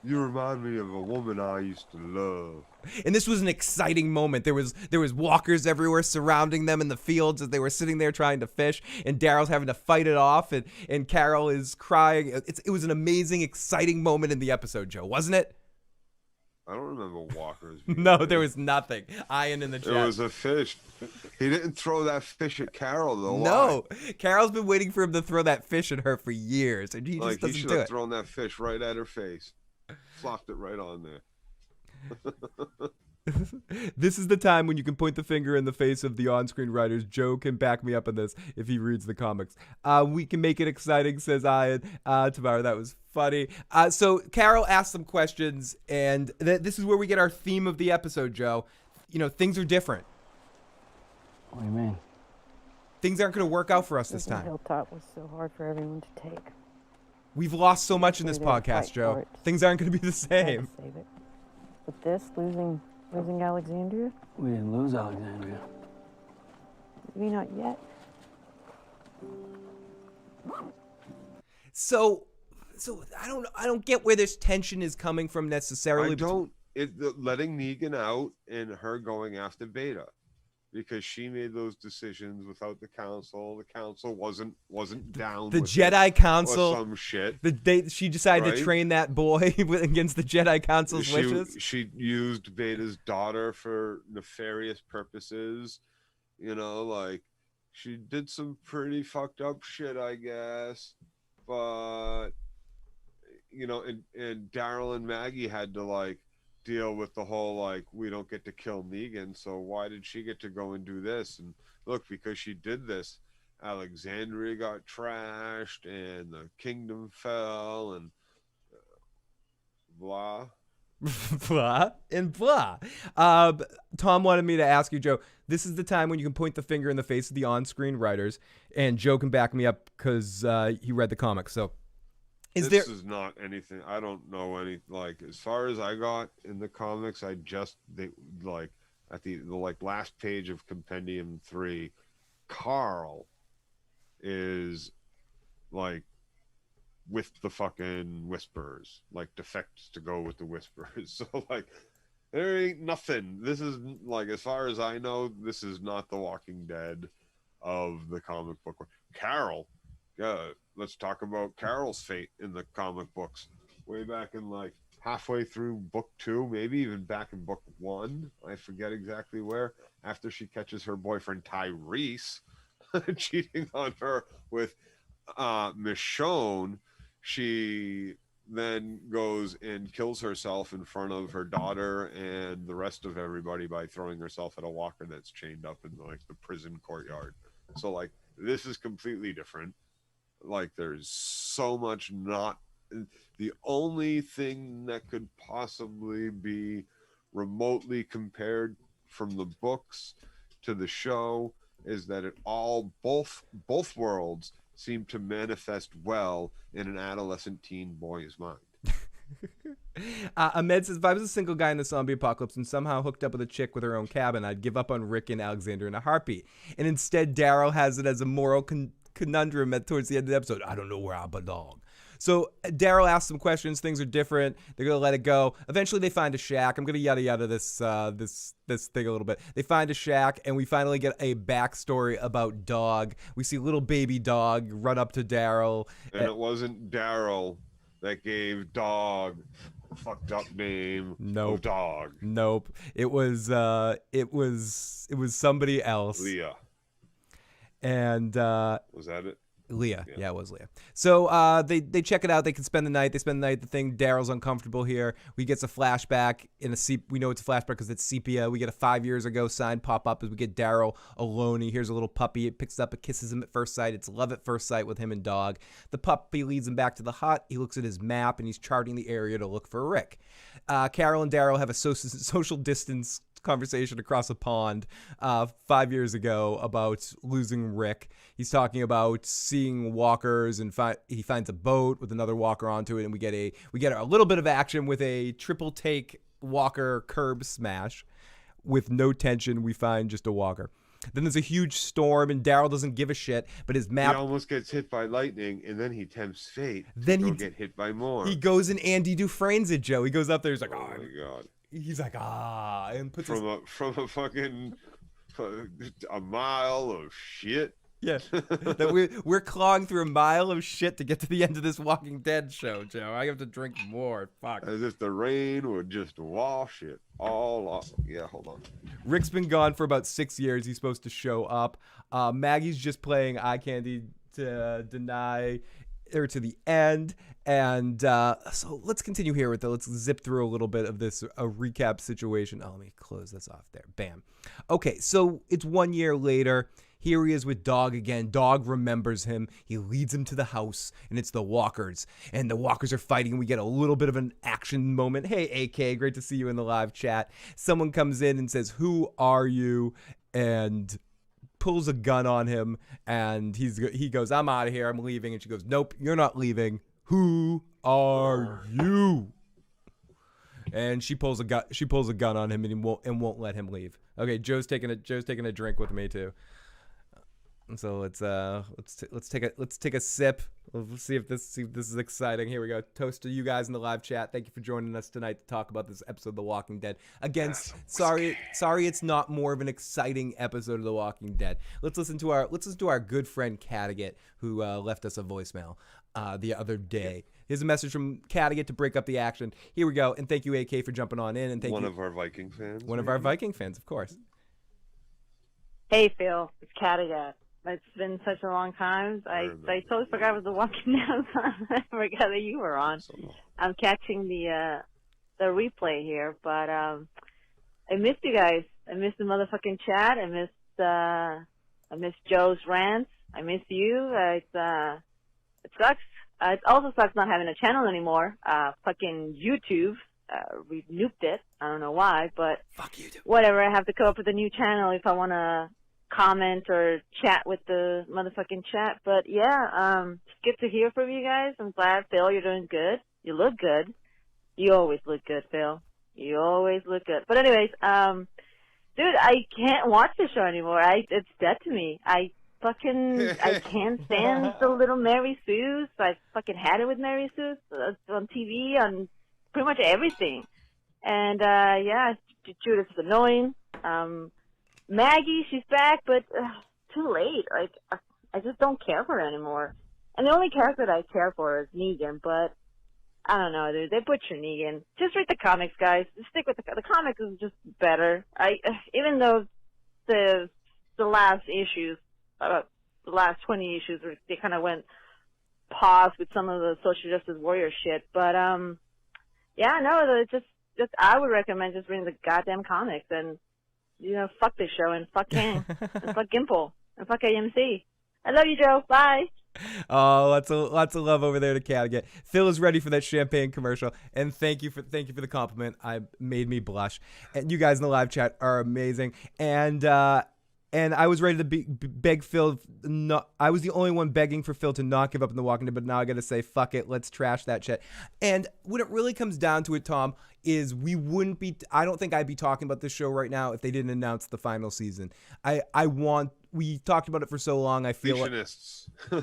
You remind me of a woman I used to love. And this was an exciting moment. There was walkers everywhere surrounding them in the fields as they were sitting there trying to fish, and Daryl's having to fight it off, and Carol is crying. It was an amazing, exciting moment in the episode, Joe, wasn't it? I don't remember walkers. No, there was nothing. Ian in the chat. It was a fish. He didn't throw that fish at Carol, though. No. Why? Carol's been waiting for him to throw that fish at her for years, and he just doesn't do it. He should have thrown that fish right at her face. Flopped it right on there. This is the time when you can point the finger in the face of the on-screen writers. Joe can back me up on this if he reads the comics. We can make it exciting, says Ian. Tamara, that was funny. So Carol asked some questions, and this is where we get our theme of the episode, Joe. You know, things are different. What do you mean? Things aren't going to work out for us this time. Hilltop was so hard for everyone to take. We've lost so much in this podcast, Joe. Things aren't going to be the same. Save it. But this, losing Alexandria? We didn't lose Alexandria. Maybe not yet. So I don't get where this tension is coming from necessarily. Letting Negan out and her going after Beta. because she made those decisions without the council. The council wasn't down The with Jedi it Council. or some shit. She decided to Right? train that boy against the Jedi Council's wishes. She used Beta's daughter for nefarious purposes. Like she did some pretty fucked up shit, I guess. But and Daryl and Maggie had to like deal with the whole like we don't get to kill Negan, so why did she get to go and do this? And look, because she did this, Alexandria got trashed and the kingdom fell and blah. Blah and blah. Tom wanted me to ask you, Joe, this is the time when you can point the finger in the face of the on-screen writers, and Joe can back me up because he read the comics. So This is not anything. I don't know any, like, as far as I got in the comics, at the like last page of Compendium 3, Carl is like with the fucking Whisperers, like defects to go with the Whisperers. So like there ain't nothing. This is like, as far as I know, this is not the Walking Dead of the comic book. Carol, let's talk about Carol's fate in the comic books. Way back in like halfway through book 2, maybe even back in book 1, I forget exactly where, after she catches her boyfriend Tyrese cheating on her with Michonne, she then goes and kills herself in front of her daughter and the rest of everybody by throwing herself at a walker that's chained up in like the prison courtyard. So like this is completely different. Like there's so much not. The only thing that could possibly be remotely compared from the books to the show is that both worlds seem to manifest well in an adolescent teen boy's mind. Ahmed says, if I was a single guy in the zombie apocalypse and somehow hooked up with a chick with her own cabin, I'd give up on Rick and Alexander in a heartbeat. And instead, Daryl has it as a moral conundrum towards the end of the episode. I don't know where I belong. So Daryl asks some questions. Things are different. They're going to let it go. Eventually, they find a shack. I'm going to yada yada this thing a little bit. They find a shack, and we finally get a backstory about Dog. We see little baby Dog run up to Daryl. And it wasn't Daryl that gave Dog a fucked up name of Dog. Nope. It was somebody else. Leah. And was that it? Leah. Yeah, it was Leah. So they check it out. They can spend the night. They spend the night. The thing, Daryl's uncomfortable here. We get a flashback we know it's a flashback because it's sepia. We get a 5 years ago sign pop up as we get Daryl alone. He hears a little puppy. It picks up. It kisses him at first sight. It's love at first sight with him and Dog. The puppy leads him back to the hut. He looks at his map and he's charting the area to look for Rick. Carol and Daryl have a social distance conversation across a pond 5 years ago about losing Rick. He's talking about seeing walkers, and he finds a boat with another walker onto it, and we get a little bit of action with a triple take walker curb smash with no tension. We find just a walker. Then there's a huge storm, and Daryl doesn't give a shit, but his map... He almost gets hit by lightning, and then he tempts fate to get hit by more. He goes and Andy Dufresne's it, Joe. He goes up there, he's like, oh my God. He's like, and puts from a fucking a mile of shit. Yeah, that we're clawing through a mile of shit to get to the end of this Walking Dead show, Joe. I have to drink more. Fuck. As if the rain would just wash it all off. Yeah, hold on. Rick's been gone for about 6 years. He's supposed to show up. Maggie's just playing eye candy to deny or to the end. And so let's continue here with let's zip through a little bit of this recap situation. Oh, let me close this off there. Bam. Okay, so it's 1 year later. Here he is with Dog again. Dog remembers him. He leads him to the house, and it's the walkers. And the walkers are fighting. We get a little bit of an action moment. Hey, AK, great to see you in the live chat. Someone comes in and says, "Who are you?" and pulls a gun on him. And he goes, "I'm out of here. I'm leaving." And she goes, "Nope, you're not leaving. Who are you?" And she pulls a gun on him and won't let him leave. Okay, Joe's taking a drink with me too. So let's take a sip. Let's see if this is exciting. Here we go. Toast to you guys in the live chat. Thank you for joining us tonight to talk about this episode of The Walking Dead. Again, sorry it's not more of an exciting episode of The Walking Dead. Let's listen to our good friend Cattigat, who left us a voicemail the other day. Here's a message from Cattigat to break up the action. Here we go. And thank you, AK, for jumping on in. And thank you. One of our Viking fans. One of our Viking fans, of course. Hey, Phil. It's Cattigat. It's been such a long time. I totally forgot I was the Walking Dead. I forgot that you were on. I'm catching the replay here, but I missed you guys. I missed the motherfucking chat. I missed Joe's rants. I miss you. It sucks. It also sucks not having a channel anymore. Fucking YouTube. We nuked it. I don't know why, but fuck YouTube. Whatever. I have to come up with a new channel if I want to comment or chat with the motherfucking chat. But yeah, it's good to hear from you guys. I'm glad, Phil, you're doing good. You look good. You always look good, Phil. You always look good. But anyways, dude, I can't watch the show anymore. It's dead to me. I can't stand the little Mary Sue's. I fucking had it with Mary Sue's on TV, on pretty much everything. And yeah, Judith is annoying. Maggie, she's back, but too late. Like, I just don't care for her anymore. And the only character that I care for is Negan, but I don't know, dude. They butcher Negan. Just read the comics, guys. Just stick with the comics is just better. Even though the last issues, the last 20 issues, they kind of went pause with some of the social justice warrior shit. But yeah, no, just I would recommend just reading the goddamn comics and. Fuck this show and fuck Kang and fuck Gimple and fuck AMC. I love you, Joe. Bye. Oh, lots of love over there to Cattigat. Phil is ready for that champagne commercial, and thank you for the compliment. I made me blush. And you guys in the live chat are amazing. And I was ready to beg Phil. I was the only one begging for Phil to not give up on The Walking Dead, but now I got to say, fuck it, let's trash that shit. And when it really comes down to it, Tom, is I don't think I'd be talking about this show right now if they didn't announce the final season. We talked about it for so long. I feel like,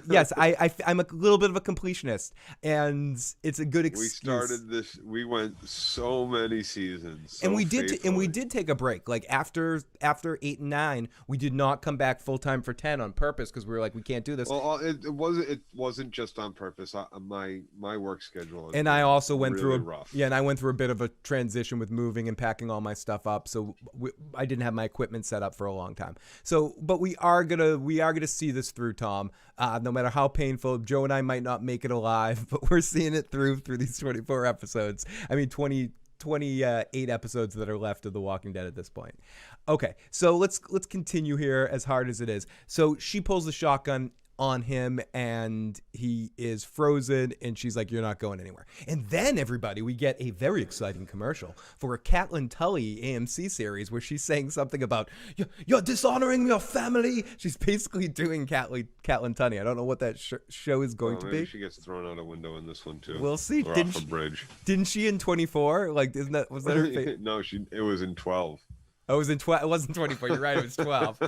yes, I'm a little bit of a completionist, and it's a good excuse. We started this. We went so many seasons, and we did take a break. Like after 8 and 9, we did not come back full time for 10 on purpose because we were like, we can't do this. Well, it wasn't just on purpose. My work schedule. And I also went really through rough. Yeah, and I went through a bit of a transition with moving and packing all my stuff up, so I didn't have my equipment set up for a long time. So, but we are gonna see this through, Tom. No matter how painful, Joe and I might not make it alive, but we're seeing it through these 24 episodes. I mean, 28 episodes that are left of The Walking Dead at this point. Okay, so let's continue here as hard as it is. So she pulls the shotgun on him and he is frozen and she's like, you're not going anywhere. And then everybody, we get a very exciting commercial for a Catelyn Tully AMC series where she's saying something about you're dishonoring your family. She's basically doing Catelyn Tully. I don't know what that show is going to be. Maybe she gets thrown out a window in this one too. We'll see. Or off a bridge. Didn't she in 24? Like, was that her fate? No, it was in 12. Oh, it was in 12. It wasn't 24. You're right. It was 12.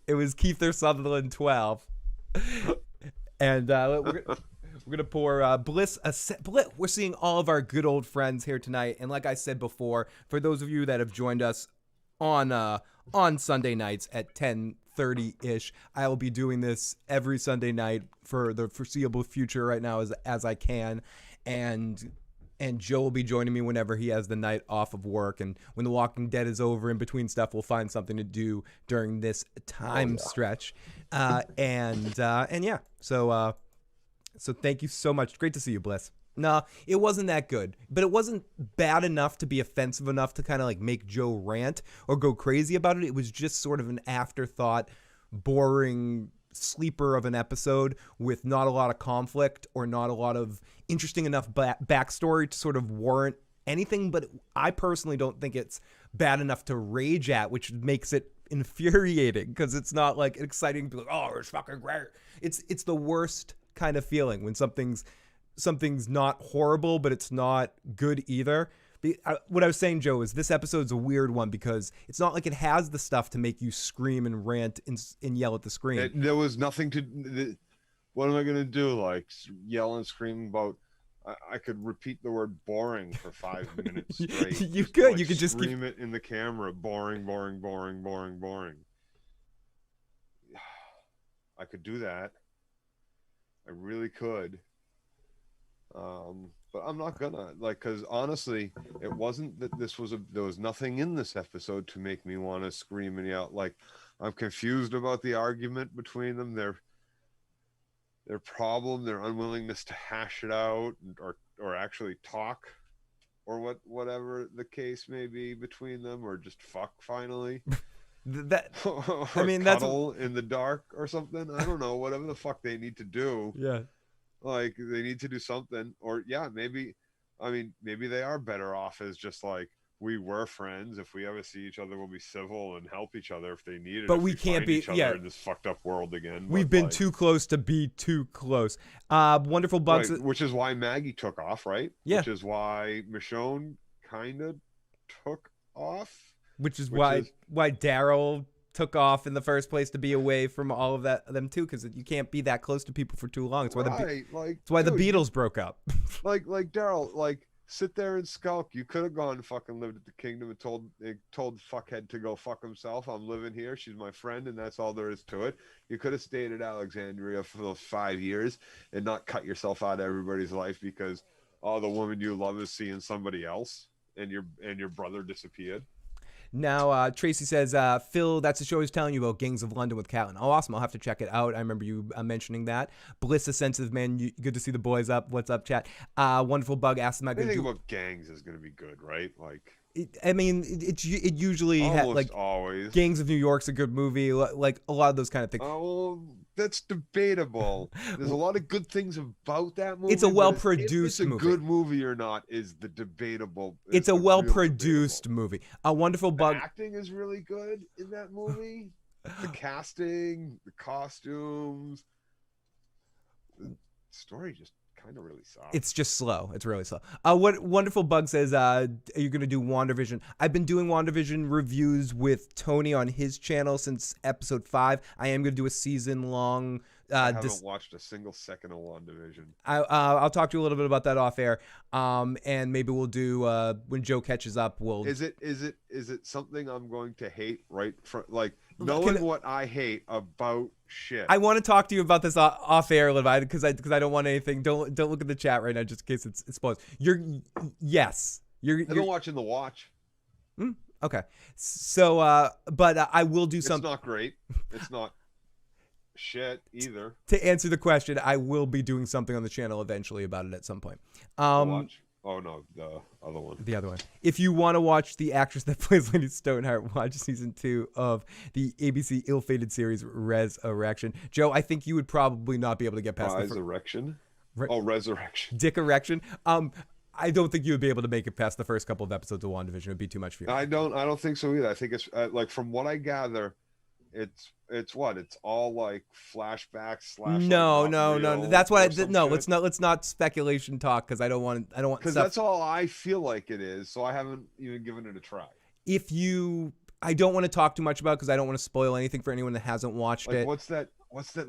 It was Kiefer Sutherland 12. And we're gonna pour Bliss. We're seeing all of our good old friends here tonight, and like I said before, for those of you that have joined us on Sunday nights at 10:30-ish, I will be doing this every Sunday night for the foreseeable future. Right now, as I can, and Joe will be joining me whenever he has the night off of work. And when The Walking Dead is over, in between stuff, we'll find something to do during this time stretch. And yeah, so thank you so much. Great to see you, Bliss. No, it wasn't that good, but it wasn't bad enough to be offensive enough to kind of like make Joe rant or go crazy about it. It was just sort of an afterthought, boring sleeper of an episode with not a lot of conflict or not a lot of interesting enough backstory to sort of warrant anything. But I personally don't think it's bad enough to rage at, which makes it infuriating because it's not like exciting to be like, oh, it's fucking great. It's the worst kind of feeling when something's not horrible, but it's not good either. What I was saying, Joe, is this episode's a weird one because it's not like it has the stuff to make you scream and rant and yell at the screen. There was nothing to. What am I gonna do? Like yell and scream about? I could repeat the word boring for 5 minutes straight. You could. Like, you could just scream it in the camera. Boring, boring, boring, boring, boring. I could do that. I really could. But I'm not gonna, like, because honestly, it wasn't that there was nothing in this episode to make me want to scream and yell. Like, I'm confused about the argument between them. Their problem, their unwillingness to hash it out or actually talk, or whatever the case may be between them, or just fuck finally. I mean, cuddle in the dark or something. I don't know, whatever the fuck they need to do. Yeah. Like, they need to do something, or maybe they are better off as just like, we were friends. If we ever see each other, we'll be civil and help each other if they need it. But we can't be in this fucked up world again. We've been too close to be too close. Wonderful Bugs, right, which is why Maggie took off, right? Yeah. Which is why Michonne kind of took off. Which is why Daryl took off in the first place, to be away from all of them too, because you can't be that close to people for too long. It's why the Beatles broke up. like Daryl, like, sit there and skulk. You could have gone and fucking lived at the kingdom and told fuckhead to go fuck himself. I'm living here. She's my friend, and that's all there is to it. You could have stayed at Alexandria for those 5 years and not cut yourself out of everybody's life because the woman you love is seeing somebody else, and your brother disappeared. Now, Tracy says, Phil, that's the show I was telling you about, Gangs of London with Catelyn. Oh, awesome. I'll have to check it out. I remember you mentioning that. Bliss, a sensitive man. Good to see the boys up. What's up, chat? Wonderful Bug asks, anything about gangs is going to be good, right? Like, it usually always. Gangs of New York's a good movie. Like, a lot of those kind of things. Oh, that's debatable. There's a lot of good things about that movie. It's a well-produced movie. If it's a good movie or not is the debatable. It's a well-produced movie. A Wonderful Bug. The acting is really good in that movie. The casting, the costumes, the story just kind of really sucks. It's just slow. It's really slow. What Wonderful Bug says, are you going to do WandaVision? I've been doing WandaVision reviews with Tony on his channel since episode 5. I am going to do a season-long... I haven't watched a single second of WandaVision. I'll talk to you a little bit about that off air, and maybe we'll do when Joe catches up. Is it something I'm going to hate right from, like, knowing what I hate about shit? I want to talk to you about this off air a little bit because I don't want anything. Don't look at the chat right now just in case it's spoiled. You're I've been watching The Watch. Okay, so but I will do something. It's not great. It's not shit either. To answer the question, I will be doing something on the channel eventually about it at some point. Watch. Oh no, the other one. The other one. If you want to watch the actress that plays Lady Stoneheart, watch season 2 of the ABC ill-fated series Resurrection. Joe, I think you would probably not be able to get past Resurrection. Resurrection. Dick Erection. I don't think you would be able to make it past the first couple of episodes of WandaVision. It would be too much for you. I don't think so either. I think it's like, from what I gather, it's all like flashbacks / No. That's what let's not speculation talk, because I don't want because that's all I feel like it is. So I haven't even given it a try. I don't want to talk too much about, because I don't want to spoil anything for anyone that hasn't watched it. What's that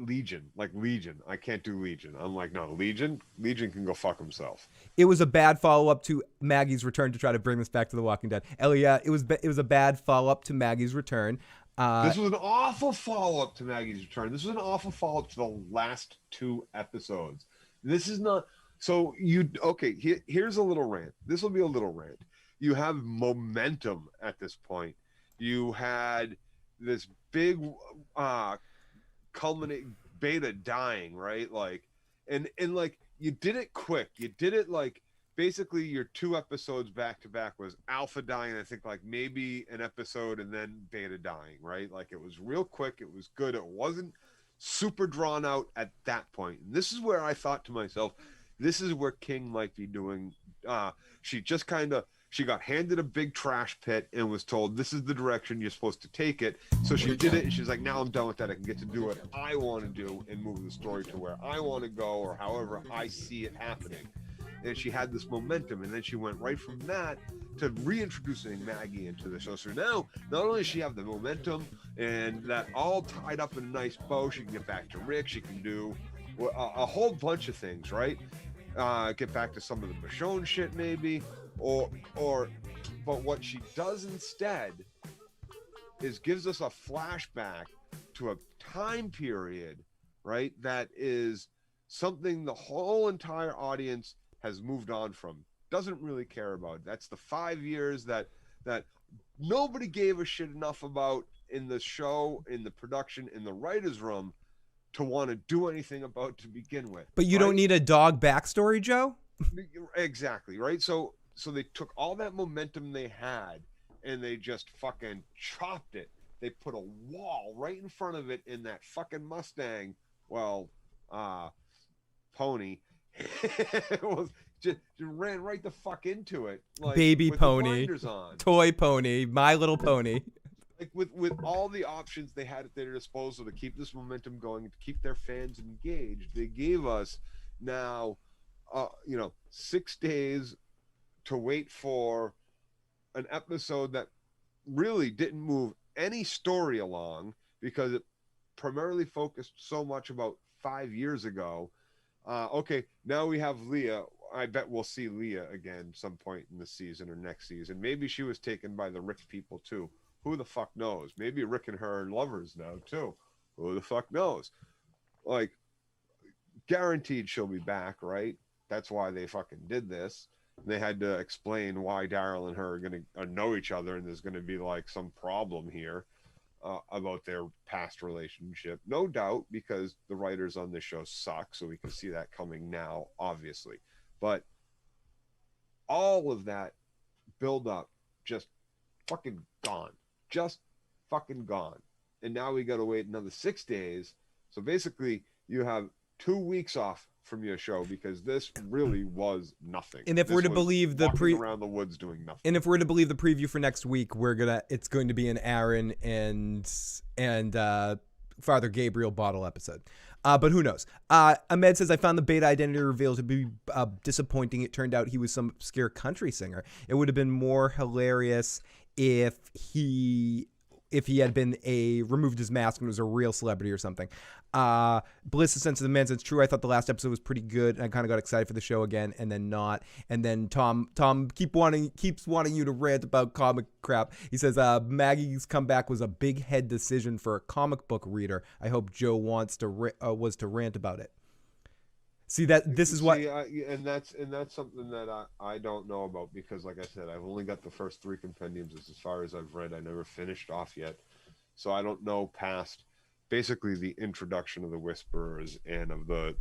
Legion? Like, Legion. I can't do Legion. I'm like, no, Legion can go fuck himself. It was a bad follow-up to Maggie's return, to try to bring this back to The Walking Dead. Ellie, it was a bad follow-up to Maggie's return. This was an awful follow-up to Maggie's return. This was an awful follow-up to the last 2 episodes. This is not... So, here's a little rant. This will be a little rant. You have momentum at this point. You had this big culminate Beta dying, right? Like, and like, you did it quick. You did it like... Basically, your 2 episodes back to back was Alpha dying, I think, like maybe an episode, and then Beta dying, right? Like, it was real quick. It was good. It wasn't super drawn out at that point. And this is where I thought to myself, this is where King might be doing. She got handed a big trash pit and was told, this is the direction you're supposed to take it. So she did it, and she's like, now I'm done with that. I can get to do what I want to do and move the story to where I want to go, or however I see it happening. And she had this momentum, and then she went right from that to reintroducing Maggie into the show. So now, not only does she have the momentum and that all tied up in a nice bow, she can get back to Rick. She can do a whole bunch of things, right? Get back to some of the Michonne shit, maybe, but what she does instead is gives us a flashback to a time period, right? That is something the whole entire audience has moved on from, doesn't really care about. That's the 5 years that nobody gave a shit enough about in the show, in the production, in the writer's room to want to do anything about to begin with. But you don't need a dog backstory, Joe? Exactly, right? So they took all that momentum they had and they just fucking chopped it. They put a wall right in front of it in that fucking Mustang. Well, pony. just ran right the fuck into it. Like, baby with pony. The blinders on. Toy pony. My Little Pony. Like with all the options they had at their disposal to keep this momentum going, to keep their fans engaged, they gave us now, 6 days to wait for an episode that really didn't move any story along because it primarily focused so much about 5 years ago. Okay, now we have Leah. I bet we'll see Leah again some point in the season or next season. Maybe she was taken by the Rick people too. Who the fuck knows? Maybe Rick and her are lovers now too. Who the fuck knows? Like, guaranteed she'll be back, right? That's why they fucking did this. They had to explain why Daryl and her are going to know each other, and there's going to be like some problem here about their past relationship. No doubt, because the writers on this show suck, so we can see that coming now, obviously. But all of that build up just fucking gone. Just fucking gone. And now we got to wait another 6 days. So basically, you have 2 weeks off from your show because this really was nothing. And if we're to believe the around the woods doing nothing. And if we're to believe the preview for next week, it's going to be an Aaron and Father Gabriel bottle episode. But who knows? Ahmed says, I found the beta identity reveal to be disappointing. It turned out he was some obscure country singer. It would have been more hilarious if he had been removed his mask and was a real celebrity or something. Bliss, the sense of the man, says, true. I thought the last episode was pretty good, and I kind of got excited for the show again, and then not. And then Tom keeps wanting you to rant about comic crap. He says, Maggie's comeback was a big head decision for a comic book reader. I hope Joe was to rant about it. See that this is what, and that's something that I don't know about because, like I said, I've only got the first 3 compendiums as far as I've read. I never finished off yet, so I don't know past basically the introduction of the Whisperers and of the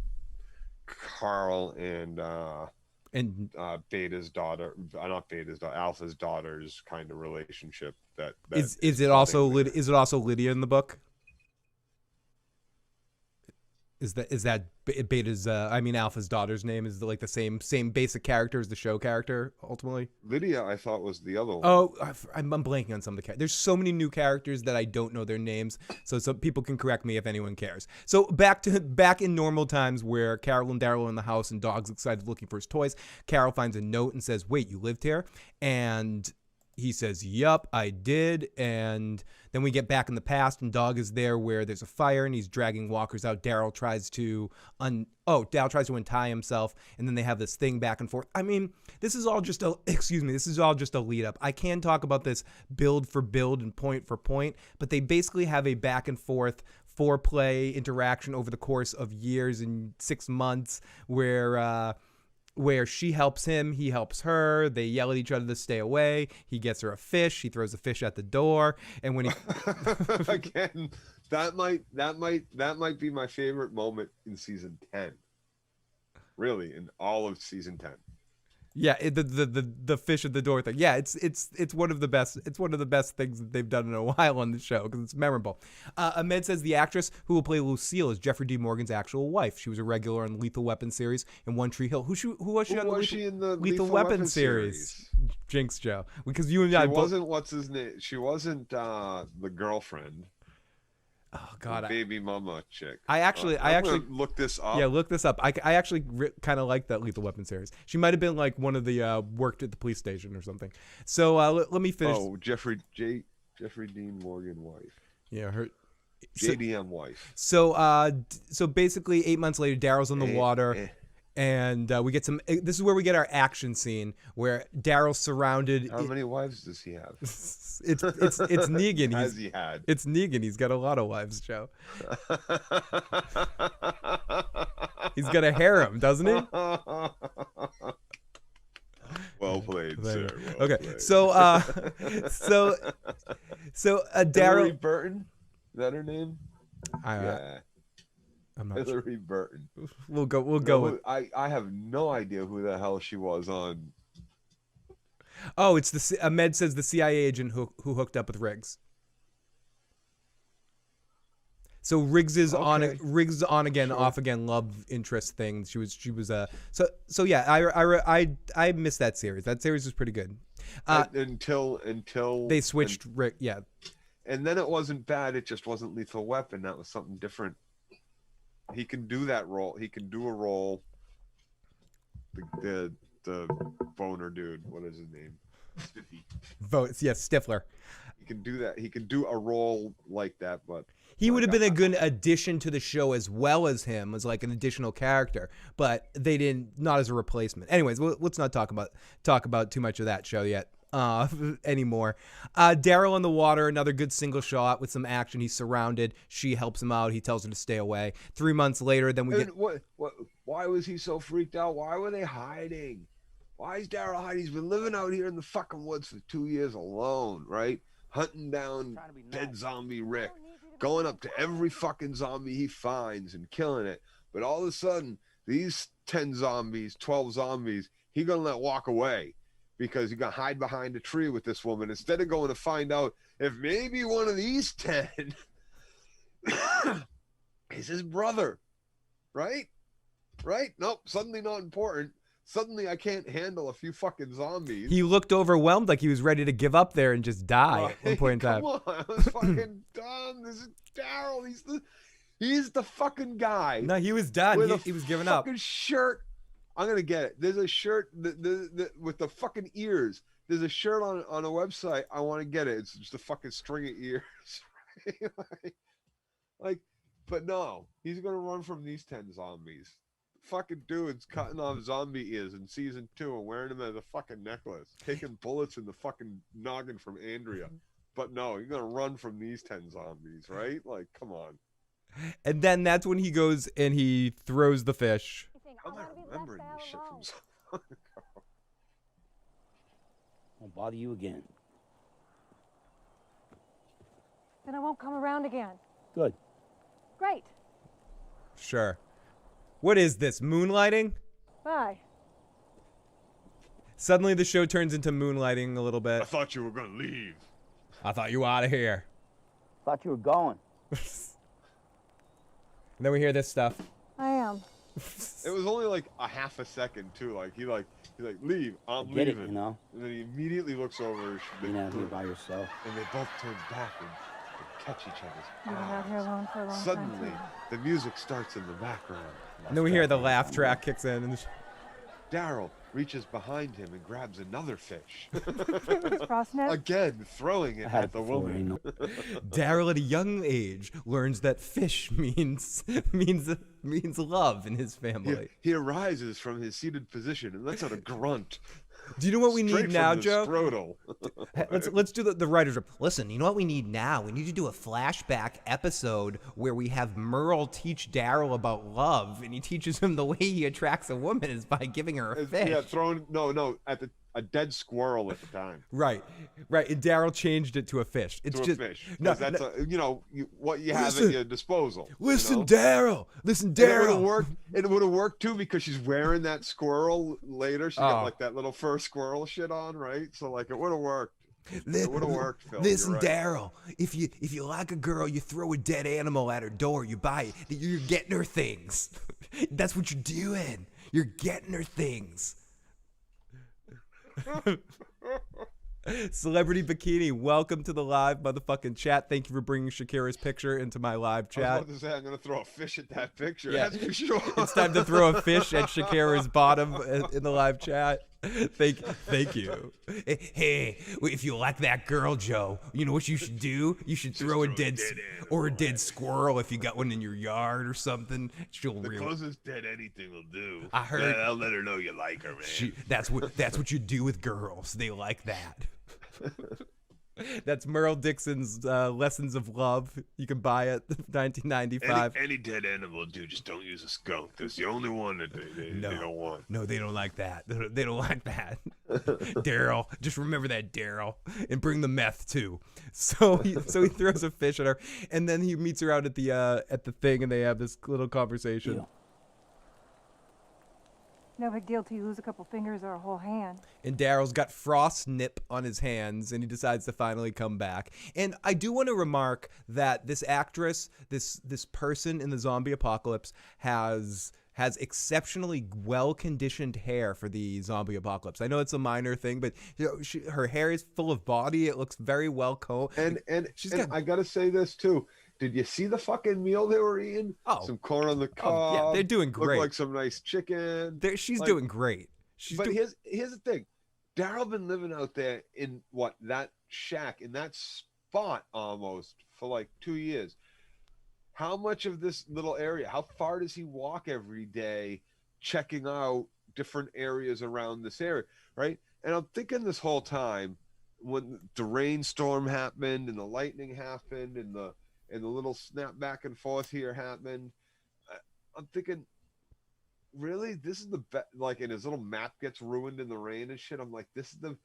Carl and Beta's daughter, not Beta's daughter, Alpha's daughter's kind of relationship. Is it also Lydia in the book? Is that Beta's? Alpha's daughter's name is like the same basic character as the show character ultimately. Lydia, I thought was the other one. Oh, I'm blanking on some of the characters. There's so many new characters that I don't know their names, so some people can correct me if anyone cares. So back in normal times where Carol and Daryl are in the house and Dog's excited looking for his toys. Carol finds a note and says, "Wait, you lived here?" And he says, "Yup, I did." And then we get back in the past, and Dog is there where there's a fire, and he's dragging walkers out. Daryl tries to untie himself, and then they have this thing back and forth. I mean, this is all just a lead up. I can talk about this build for build and point for point, but they basically have a back and forth foreplay interaction over the course of years and 6 months where she helps him, he helps her, they yell at each other to stay away, he gets her a fish, he throws a fish at the door, and when he again, that might be my favorite moment in season 10. Really, in all of season 10. Yeah, the fish at the door thing. Yeah, it's one of the best. It's one of the best things that they've done in a while on the show because it's memorable. Ahmed says the actress who will play Lucille is Jeffrey D. Morgan's actual wife. She was a regular on Lethal Weapon series in One Tree Hill. Who was she in the Lethal Weapon series? Jinx, Joe. Because you and I wasn't what's his name. She wasn't the girlfriend. Oh God, baby mama chick. I actually look this up. Yeah, look this up. I actually kind of like that Lethal Weapon series. She might have been like one of the worked at the police station or something. So let me finish. Oh, Jeffrey Dean Morgan wife. Yeah, her JDM wife. So basically 8 months later, Daryl's on the water. And we get some. This is where we get our action scene where Daryl's surrounded. How many wives does he have? It's Negan. Has he had? It's Negan. He's got a lot of wives, Joe. He's got a harem, doesn't he? Well played, sir. Well Okay, played. so Daryl. Hillary Burton. Is that her name? Yeah. I'm not sure. Hillary Burton. We'll go with. I have no idea who the hell she was on. Oh, it's Ahmed says the CIA agent who hooked up with Riggs. So Riggs is on again, sure. Off again, love interest thing. She was so yeah. I missed that series. That series was pretty good. Until they switched Rick. Yeah. And then it wasn't bad. It just wasn't Lethal Weapon. That was something different. He can do that role. He can do a role. The boner dude. What is his name? Stiffy. Yes, Stifler. He can do that. He can do a role like that, but he would have been a good addition to the show as well as him as like an additional character. But they didn't, not as a replacement. Anyways, let's not talk about too much of that show yet. Anymore. Daryl in the water, another good single shot with some action. He's surrounded. She helps him out. He tells her to stay away. 3 months later, then we get. What? Why was he so freaked out? Why were they hiding? Why is Daryl hiding? He's been living out here in the fucking woods for 2 years alone, right? Hunting down dead zombie Rick, going up to every fucking zombie he finds and killing it. But all of a sudden, these 10 zombies, 12 zombies, he gonna let walk away. Because you're going to hide behind a tree with this woman instead of going to find out if maybe one of these 10 is his brother. Right? Nope. Suddenly not important. Suddenly I can't handle a few fucking zombies. He looked overwhelmed like he was ready to give up there and just die at one point in time. Come on. I was fucking done. This is Daryl. He's the fucking guy. No, he was done. He was giving up. Fucking shirt. I'm gonna get it. There's a shirt with the fucking ears. There's a shirt on a website. I want to get it. It's just a fucking string of ears. like, but no, he's gonna run from these 10 zombies. Fucking dude's cutting off zombie ears in season 2 and wearing them as a fucking necklace, taking bullets in the fucking noggin from Andrea. But no, you're gonna run from these 10 zombies, right? Like, come on. And then that's when he goes and he throws the fish. I'm not remembering this shit from so long ago. Won't bother you again. Then I won't come around again. Good. Great. Sure. What is this, moonlighting? Bye. Suddenly the show turns into moonlighting a little bit. I thought you were gonna leave. I thought you were out of here. Thought you were going. And then we hear this stuff. I am. It was only like a half a second too. Like he's like leave. I'm Get leaving. it, you know. And then he immediately looks over. You're not here by yourself. And they both turn back and catch each other's You've been out here eyes. alone for a long time. Suddenly, the music starts in the background. And then we hear the laugh track kicks in. And Daryl reaches behind him and grabs another fish. Frostnet? Again, throwing it at the woman. Daryl at a young age learns that fish means love in his family. He arises from his seated position and lets out a grunt. Do you know what we Straight need now, from the Joe? Scrotal. Let's do the writer's room. Listen, you know what we need now? We need to do a flashback episode where we have Merle teach Daryl about love, and he teaches him the way he attracts a woman is by giving her a fish. Yeah, at a dead squirrel at the time. Right. And Daryl changed it to a fish. It's To just a fish. no, That's what you have Listen. at your disposal. Listen, you know? Daryl. Listen, And it would have Daryl. worked. It would have worked too because she's wearing that squirrel later. She got like that little fur squirrel shit on, right? So like it would have worked. It would have worked, Phil. Listen, you're right. Daryl. If you like a girl, you throw a dead animal at her door. You buy it. You're getting her things. That's what you're doing. You're getting her things. Celebrity Bikini, welcome to the live motherfucking chat. Thank you for bringing Shakira's picture into my live I chat. was about to say I'm gonna throw a fish at that picture. Yeah. That's for sure. It's time to throw a fish at Shakira's bottom in the live chat. Thank you. Hey, if you like that girl, Joe, you know what you should do? You should throw a dead squirrel if you got one in your yard or something. She'll The closest dead anything will do. I heard. I'll let her know you like her, man. That's what you do with girls. They like that. That's Merle Dixon's Lessons of Love. You can buy it, 1995. Any dead animal, dude, just don't use a skunk. That's the only one that they don't want. No, they don't like that. They don't like that. Daryl, just remember that, Daryl, and bring the meth too. So he throws a fish at her, and then he meets her out at the thing, and they have this little conversation. Deal. No big deal till you lose a couple fingers or a whole hand. And Daryl's got frost nip on his hands, and he decides to finally come back. And I do want to remark that this actress, this person in the zombie apocalypse, has exceptionally well-conditioned hair for the zombie apocalypse. I know it's a minor thing, but her hair is full of body. It looks very well combed. And I gotta say this too. Did you see the fucking meal they were eating? Oh, some corn on the cob. Yeah, they're doing great. Looked like some nice chicken. She's doing great. Here's the thing. Daryl been living out there in that shack in that spot almost for like 2 years. How much of this little area? How far does he walk every day, checking out different areas around this area, right? And I'm thinking this whole time when the rainstorm happened and the lightning happened and the little snap back and forth here happened. I'm thinking, really, this is the best. Like, and his little map gets ruined in the rain and shit. I'm like, and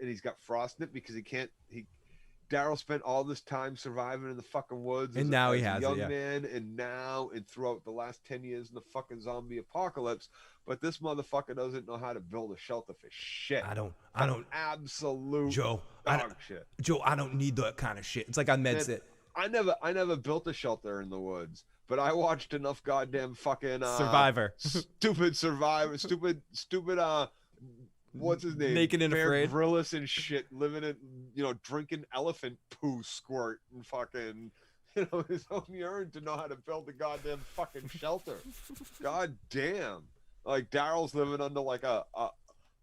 he's got frostnip because Daryl spent all this time surviving in the fucking woods, and now he has a young man, and throughout the last 10 years in the fucking zombie apocalypse. But this motherfucker doesn't know how to build a shelter for shit. I don't. Absolute Joe, dog shit. Joe, I don't need that kind of shit. It's like on MedSit. I never built a shelter in the woods, but I watched enough goddamn fucking Survivor. Stupid Survivor, stupid what's his name? Naked and Bear Afraid. Grylls and shit, living in, drinking elephant poo squirt and fucking, his own urine to know how to build a goddamn fucking shelter. God damn. Like Daryl's living under like a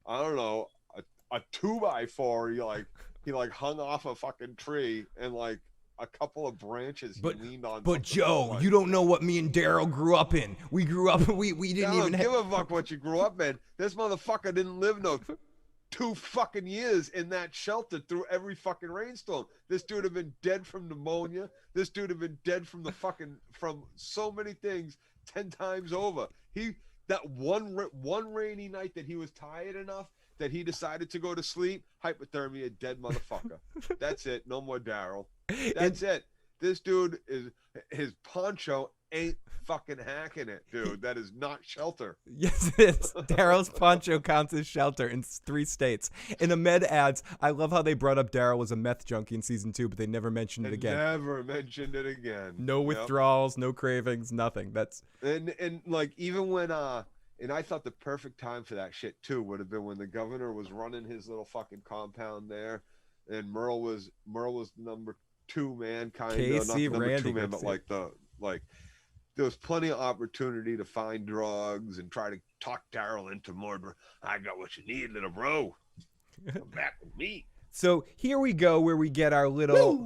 2x4. He hung off a fucking tree and like a couple of branches he leaned on. But Joe, you don't know what me and Daryl grew up in. We grew up, we didn't even give a fuck what you grew up in. This motherfucker didn't live no 2 fucking years in that shelter through every fucking rainstorm. This dude have been dead from pneumonia. This dude have been dead from from so many things 10 times over. That one rainy night that he was tired enough that he decided to go to sleep, hypothermia, dead motherfucker. That's it. No more Daryl. That's it. This dude his poncho ain't fucking hacking it, dude. That is not shelter. Yes, it is. Daryl's poncho counts as shelter in 3 states. In the med ads, I love how they brought up Daryl as a meth junkie in season 2, but they never mentioned it again. Never mentioned it again. No withdrawals, no cravings, nothing. That's and like even when and I thought the perfect time for that shit too would have been when the governor was running his little fucking compound there, and Merle was number 2 man, kind of not the number Randy 2 man, but there was plenty of opportunity to find drugs and try to talk Daryl into more. I got what you need, little bro. Come back with me. So here we go, where we get our little,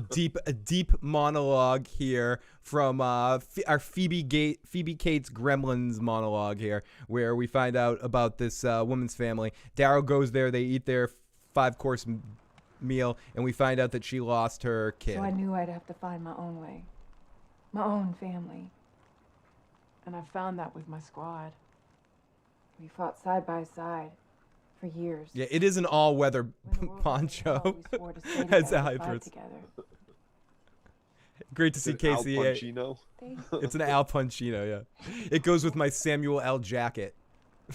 deep monologue here from our Phoebe Cates Gremlins monologue here, where we find out about this woman's family. Daryl goes there, they eat their 5-course meal, and we find out that she lost her kid. So I knew I'd have to find my own way, my own family. And I found that with my squad. We fought side by side for years. Yeah, it is an all-weather poncho. As a hybrids. Great to see Casey. Al Pacino. It's an Al Pacino, yeah. It goes with my Samuel L. jacket. I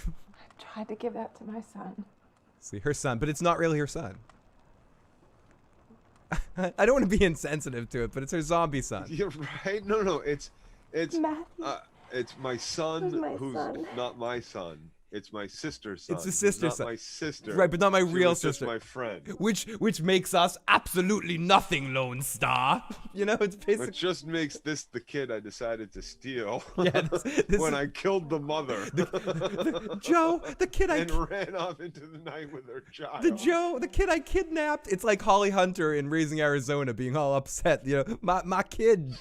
tried to give that to my son. See, her son, but it's not really her son. I don't want to be insensitive to it, but it's her zombie son. You're right. No, it's Matthew. it's my son Who's my who's son? not my son. It's my sister's son. It's a sister's not son. my sister. Right, but not my She real was sister. Just my friend. Which makes us absolutely nothing, Lone Star. You know, it's basically. It just makes this the kid I decided to steal. Yeah, this when is... I killed the mother. Joe, the kid I... And ran off into the night with her child. The kid I kidnapped. It's like Holly Hunter in Raising Arizona being all upset. You know, my kid.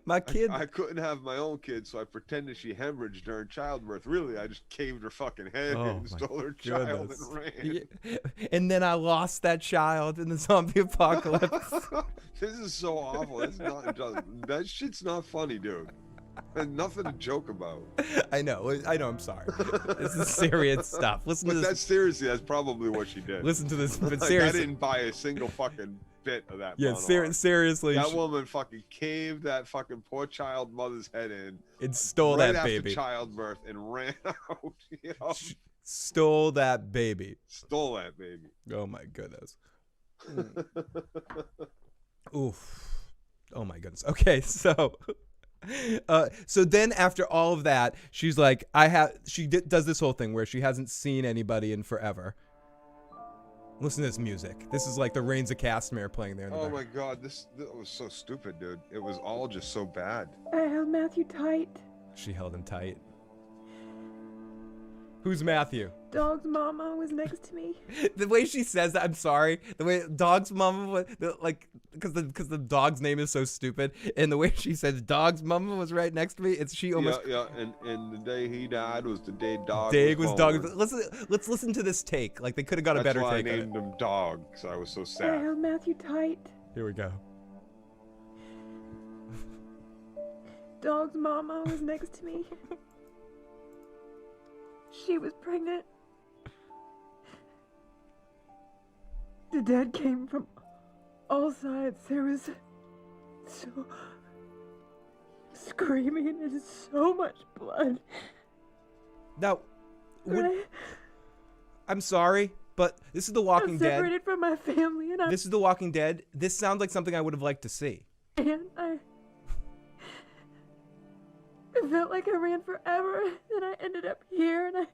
I couldn't have my own kid, so I pretended she hemorrhaged during childbirth. Really, I just caved her fucking head and stole her child and ran. Yeah. And then I lost that child in the zombie apocalypse. This is so awful. That shit's not funny, dude. And nothing to joke about. I know. I'm sorry. This is serious stuff. Listen to this. But seriously, that's probably what she did. Listen to this. But like, seriously, I didn't buy a single fucking bit of that. Yeah, seriously. That woman fucking caved that fucking poor child mother's head in. And stole that baby. Right after childbirth and ran out. You know? Stole that baby. Stole that baby. Oh my goodness. Oof. Oh my goodness. Okay, so then after all of that, she's like, does this whole thing where she hasn't seen anybody in forever. Listen to this music. This is like the Reigns of Castamere playing there in the back. My god, this was so stupid, dude. It was all just so bad. I held Matthew tight. She held him tight. Who's Matthew? Dog's mama was next to me. The way she says that, I'm sorry. The way Dog's mama was, because the dog's name is so stupid, and the way she says Dog's mama was right next to me, she almost. Yeah. And the day he died was the day Dog. Dog. Let's listen to this take. Like they could have got a better take. That's why I named him Dog, because I was so sad. I held Matthew tight. Here we go. Dog's mama was next to me. She was pregnant. The dead came from all sides. There was so screaming and so much blood. Now, I'm sorry, but this is The Walking Dead. I'm separated from my family, and this is The Walking Dead. This sounds like something I would have liked to see. And I felt like I ran forever, and I ended up here, and I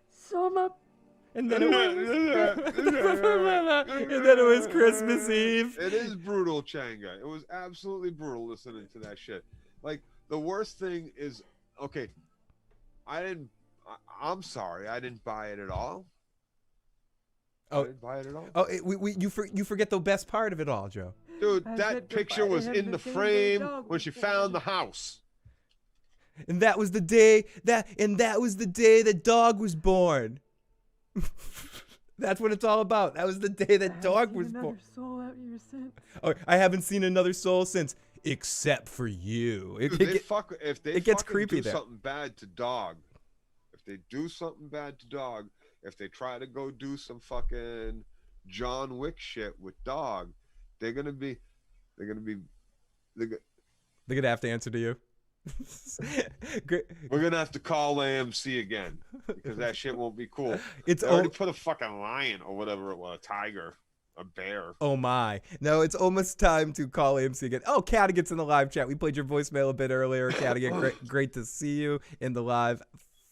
saw my. And then it was Christmas Eve. It is brutal, Changa. It was absolutely brutal listening to that shit. Like, the worst thing is, okay, I'm sorry, I didn't buy it at all. I didn't buy it at all. Oh, you forget the best part of it all, Joe. Dude, that picture was in the frame when she found the house. And that was the day that Dog was born. That's what it's all about. That was the day that Dog was born. Soul out here since. Oh, I haven't seen another soul since, except for you. If they gets creepy do there. Something bad to Dog, if they do something bad to Dog, if they try to go do some fucking John Wick shit with Dog, they're gonna have to answer to you. We're gonna have to call AMC again because that shit won't be cool. It's already put a fucking lion or whatever it was, a tiger, a bear. Oh my! No, it's almost time to call AMC again. Oh, Cadigan's in the live chat. We played your voicemail a bit earlier. Cadigan, great to see you in the live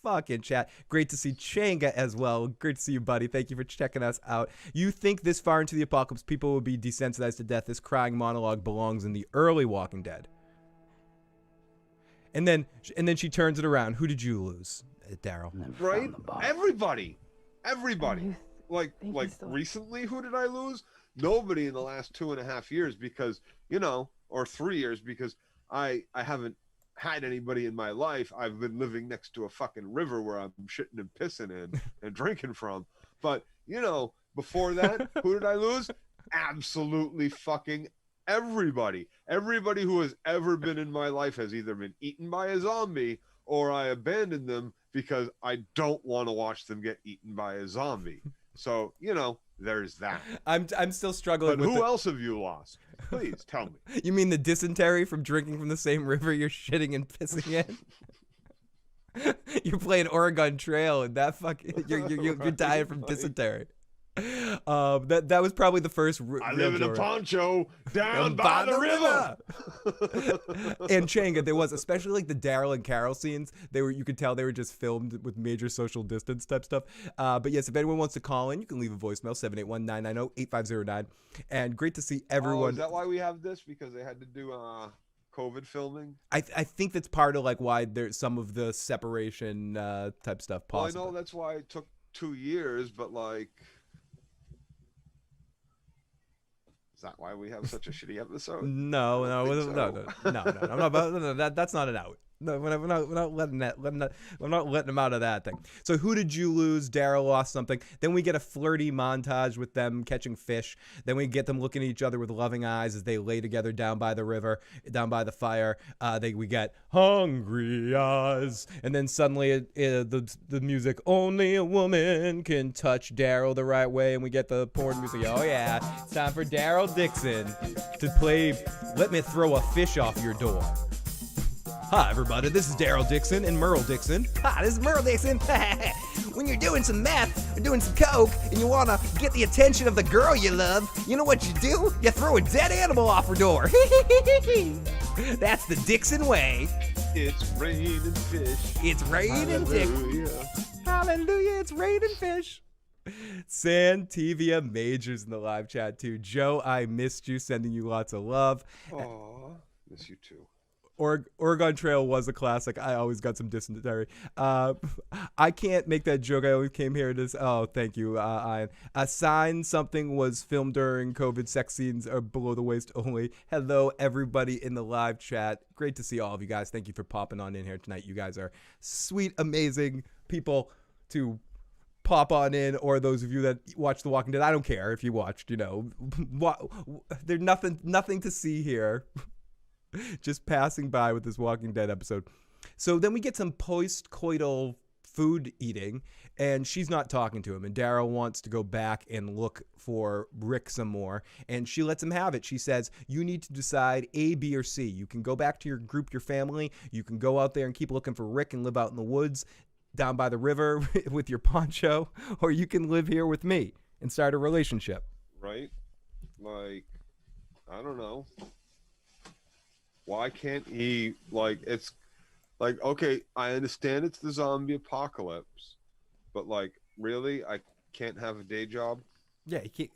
fucking chat. Great to see Changa as well. Great to see you, buddy. Thank you for checking us out. You think this far into the apocalypse, people will be desensitized to death? This crying monologue belongs in the early Walking Dead. And then she turns it around. Who did you lose, Daryl? Right? Everybody. Like recently, who did I lose? Nobody in the last 2.5 years because, or 3 years because I haven't had anybody in my life. I've been living next to a fucking river where I'm shitting and pissing in and drinking from. But, before that, who did I lose? Absolutely fucking everybody who has ever been in my life has either been eaten by a zombie or I abandoned them because I don't want to watch them get eaten by a zombie. So, there's that. I'm still struggling but with who else have you lost? Please tell me. You mean the dysentery from drinking from the same river you're shitting and pissing in? You're playing Oregon Trail and that fucking you're dying from dysentery. That was probably the first. I live in a poncho down by the river. And Changa, there was, especially like the Daryl and Carol scenes. You could tell they were just filmed with major social distance type stuff. But yes, if anyone wants to call in, you can leave a voicemail 781-990-8509. And great to see everyone. Oh, is that why we have this? Because they had to do COVID filming? I think that's part of like why there's some of the separation type stuff possible. Well, I know that's why it took 2 years, but like, is that why we have such a shitty episode? No. I'm not about that's not an out. No, we're not letting them out of that thing. So who did you lose? Daryl lost something. Then we get a flirty montage with them catching fish. Then we get them looking at each other with loving eyes as they lay together down by the river, down by the fire. We get hungry eyes, and then suddenly the music, only a woman can touch Daryl the right way, and we get the porn music. Oh yeah, it's time for Daryl Dixon to play Let Me Throw a Fish Off Your Door. Hi, everybody. This is Daryl Dixon and Merle Dixon. Hi, this is Merle Dixon. When you're doing some meth or doing some coke and you want to get the attention of the girl you love, you know what you do? You throw a dead animal off her door. That's the Dixon way. It's raining fish. It's raining fish. Hallelujah, it's raining fish. Santivia Majors in the live chat, too. Joe, I missed you. Sending you lots of love. Aw, miss you, too. Oregon Trail was a classic. I always got some dysentery. I can't make that joke. I only came here to. Oh, thank you, Ian. A sign something was filmed during COVID. Sex scenes are below the waist only. Hello, everybody in the live chat. Great to see all of you guys. Thank you for popping on in here tonight. You guys are sweet, amazing people to pop on in, or those of you that watch The Walking Dead. I don't care if you watched. There's nothing to see here. Just passing by with this Walking Dead episode. So then we get some post-coital food eating, and she's not talking to him. And Daryl wants to go back and look for Rick some more, and she lets him have it. She says, you need to decide A, B, or C. You can go back to your group, your family. You can go out there and keep looking for Rick and live out in the woods down by the river with your poncho, or you can live here with me and start a relationship. Right? Like, I don't know. Why can't he, like, it's, like, okay, I understand it's the zombie apocalypse, but, like, really, I can't have a day job? Yeah, you can't.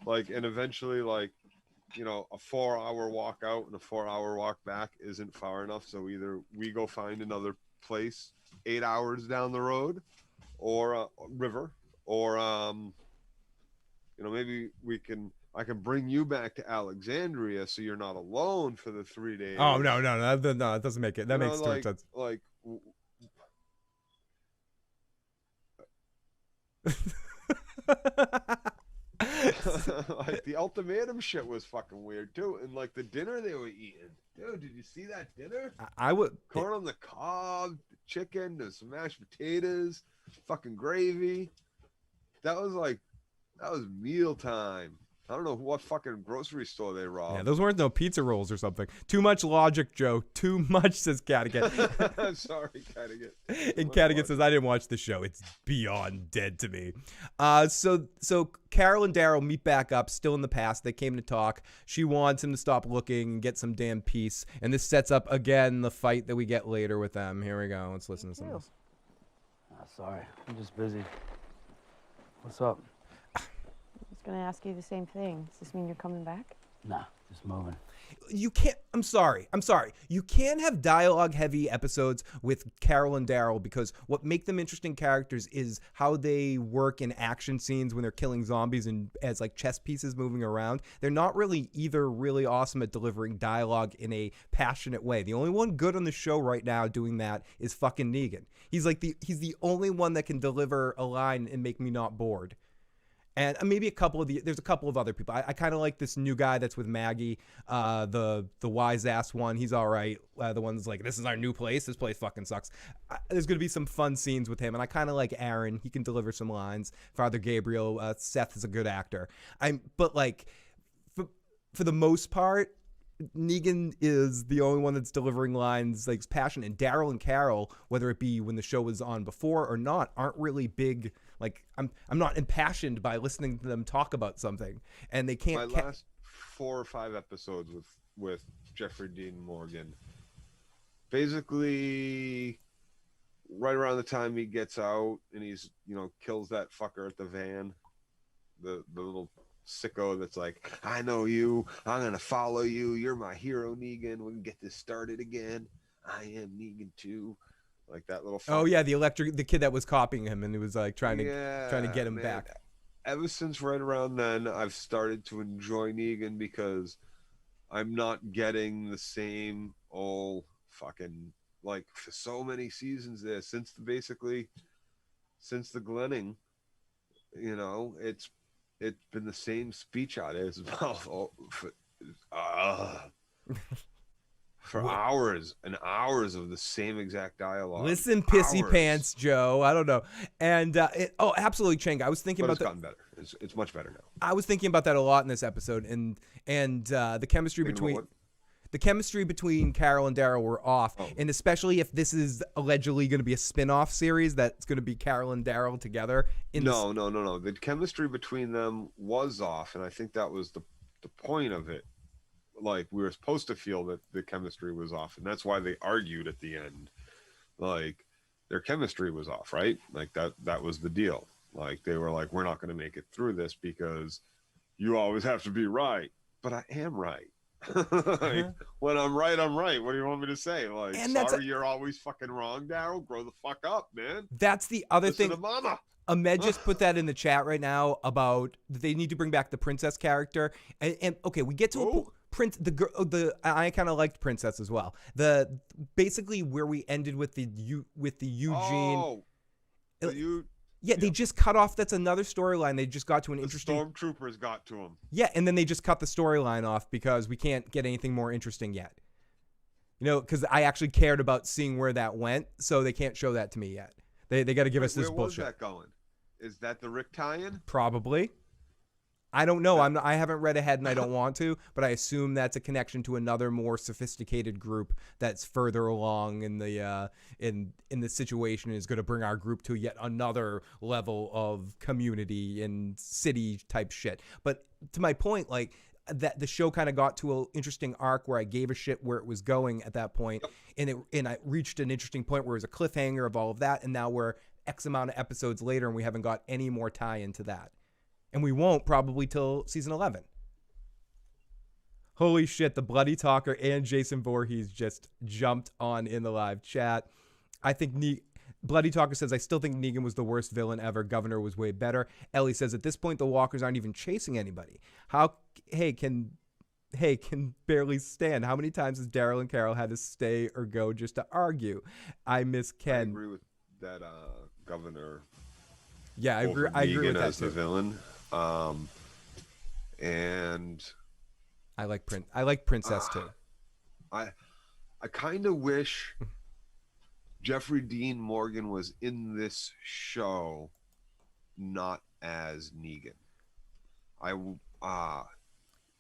Like, and eventually, like, a 4-hour walk out and a 4-hour walk back isn't far enough, so either we go find another place 8 hours down the road, or a river, or, maybe I can bring you back to Alexandria so you're not alone for the 3 days. Oh, no, that doesn't make it. That makes too much sense. Like, like, the ultimatum shit was fucking weird, too. And, like, the dinner they were eating. Dude, did you see that dinner? I would. Corn on the cob, chicken, there's some mashed potatoes, fucking gravy. That was mealtime. I don't know what fucking grocery store they robbed. Yeah, those weren't no pizza rolls or something. Too much logic, Joe. Too much, says Cattigat. I'm sorry, Cattigat. And Cattigat says, I didn't watch the show. It's beyond dead to me. So Carol and Daryl meet back up, still in the past. They came to talk. She wants him to stop looking and get some damn peace. And this sets up, again, the fight that we get later with them. Here we go. Let's listen to some of this. Sorry, I'm just busy. What's up? I was going to ask you the same thing. Does this mean you're coming back? Nah, just moving. You can't. I'm sorry. You can't have dialogue-heavy episodes with Carol and Daryl, because what make them interesting characters is how they work in action scenes when they're killing zombies and as like chess pieces moving around. They're not really either really awesome at delivering dialogue in a passionate way. The only one good on the show right now doing that is fucking Negan. He's the only one that can deliver a line and make me not bored. And maybe there's a couple of other people. I kind of like this new guy that's with Maggie, the wise ass one. He's all right. The one's like, this is our new place. This place fucking sucks. There's going to be some fun scenes with him. And I kind of like Aaron. He can deliver some lines. Father Gabriel, Seth is a good actor. But like, for the most part, Negan is the only one that's delivering lines like passion. And Daryl and Carol, whether it be when the show was on before or not, aren't really big Like I'm not impassioned by listening to them talk about something, and they can't. My last 4 or 5 episodes with Jeffrey Dean Morgan, basically, right around the time he gets out and he's kills that fucker at the van, the little sicko that's like, I know you, I'm gonna follow you, you're my hero, Negan, we can get this started again, I am Negan too, like that little fuck. Oh yeah, the kid that was copying him, and he was like trying to get him back. Ever since right around then, I've started to enjoy Negan because I'm not getting the same old fucking, like, for so many seasons there since the Glenning, it's been the same speech out of his mouth for hours and hours of the same exact dialogue. Listen, pissy pants, Joe. I don't know. And absolutely, Chang. I was thinking about that. It's gotten better. It's much better now. I was thinking about that a lot in this episode, and the chemistry between Carol and Daryl were off, and especially if this is allegedly going to be a spin-off series that's going to be Carol and Daryl together. No. The chemistry between them was off, and I think that was the point of it. Like, we were supposed to feel that the chemistry was off, and that's why they argued at the end. Like, their chemistry was off, right? Like, that was the deal. Like, they were like, we're not going to make it through this because you always have to be right. But I am right. When I'm right, I'm right. What do you want me to say? Like, sorry, you're always fucking wrong, Daryl. Grow the fuck up, man. That's the other Listen thing. to mama. Ahmed just put that in the chat right now about they need to bring back the princess character. And okay, we get to I kind of liked Princess as well. Basically where we ended with the Eugene. They just cut off. That's another storyline. They just got to an interesting. Stormtroopers got to him. Yeah, and then they just cut the storyline off because we can't get anything more interesting yet. Because I actually cared about seeing where that went, so they can't show that to me yet. They got to give us this bullshit. Where was that going? Is that the Rick tie-in? Probably. I don't know. I haven't read ahead and I don't want to, but I assume that's a connection to another more sophisticated group that's further along in the situation and is going to bring our group to yet another level of community and city type shit. But to my point, like that the show kind of got to an interesting arc where I gave a shit where it was going at that point, and I reached an interesting point where it was a cliffhanger of all of that, and now we're X amount of episodes later and we haven't got any more tie into that. And we won't probably till season 11. Holy shit, the Bloody Talker and Jason Voorhees just jumped on in the live chat. I think Bloody Talker says, I still think Negan was the worst villain ever. Governor was way better. Ellie says, at this point, the walkers aren't even chasing anybody. Can barely stand. How many times has Daryl and Carol had to stay or go just to argue? I miss Ken. I agree with that, Governor. Yeah, I agree with that as too. The villain. And I like Princess too. I kind of wish Jeffrey Dean Morgan was in this show, not as Negan.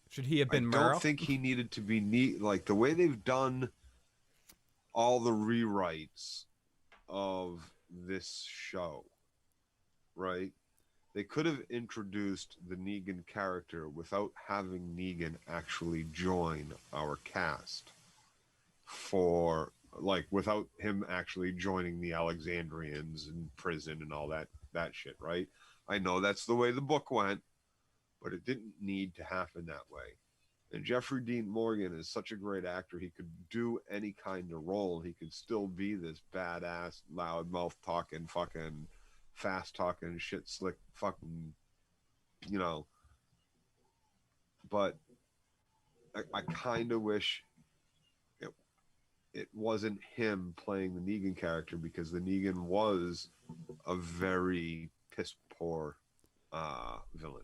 Should he have been Merle? I don't think he needed to be like the way they've done all the rewrites of this show, right? They could have introduced the Negan character without having Negan actually join our cast without him actually joining the Alexandrians in prison and all that shit, right? I know that's the way the book went, but it didn't need to happen that way. And Jeffrey Dean Morgan is such a great actor. He could do any kind of role. He could still be this badass, loudmouth talking, fucking fast talking, shit slick, fucking, But I kind of wish it wasn't him playing the Negan character, because the Negan was a very piss poor villain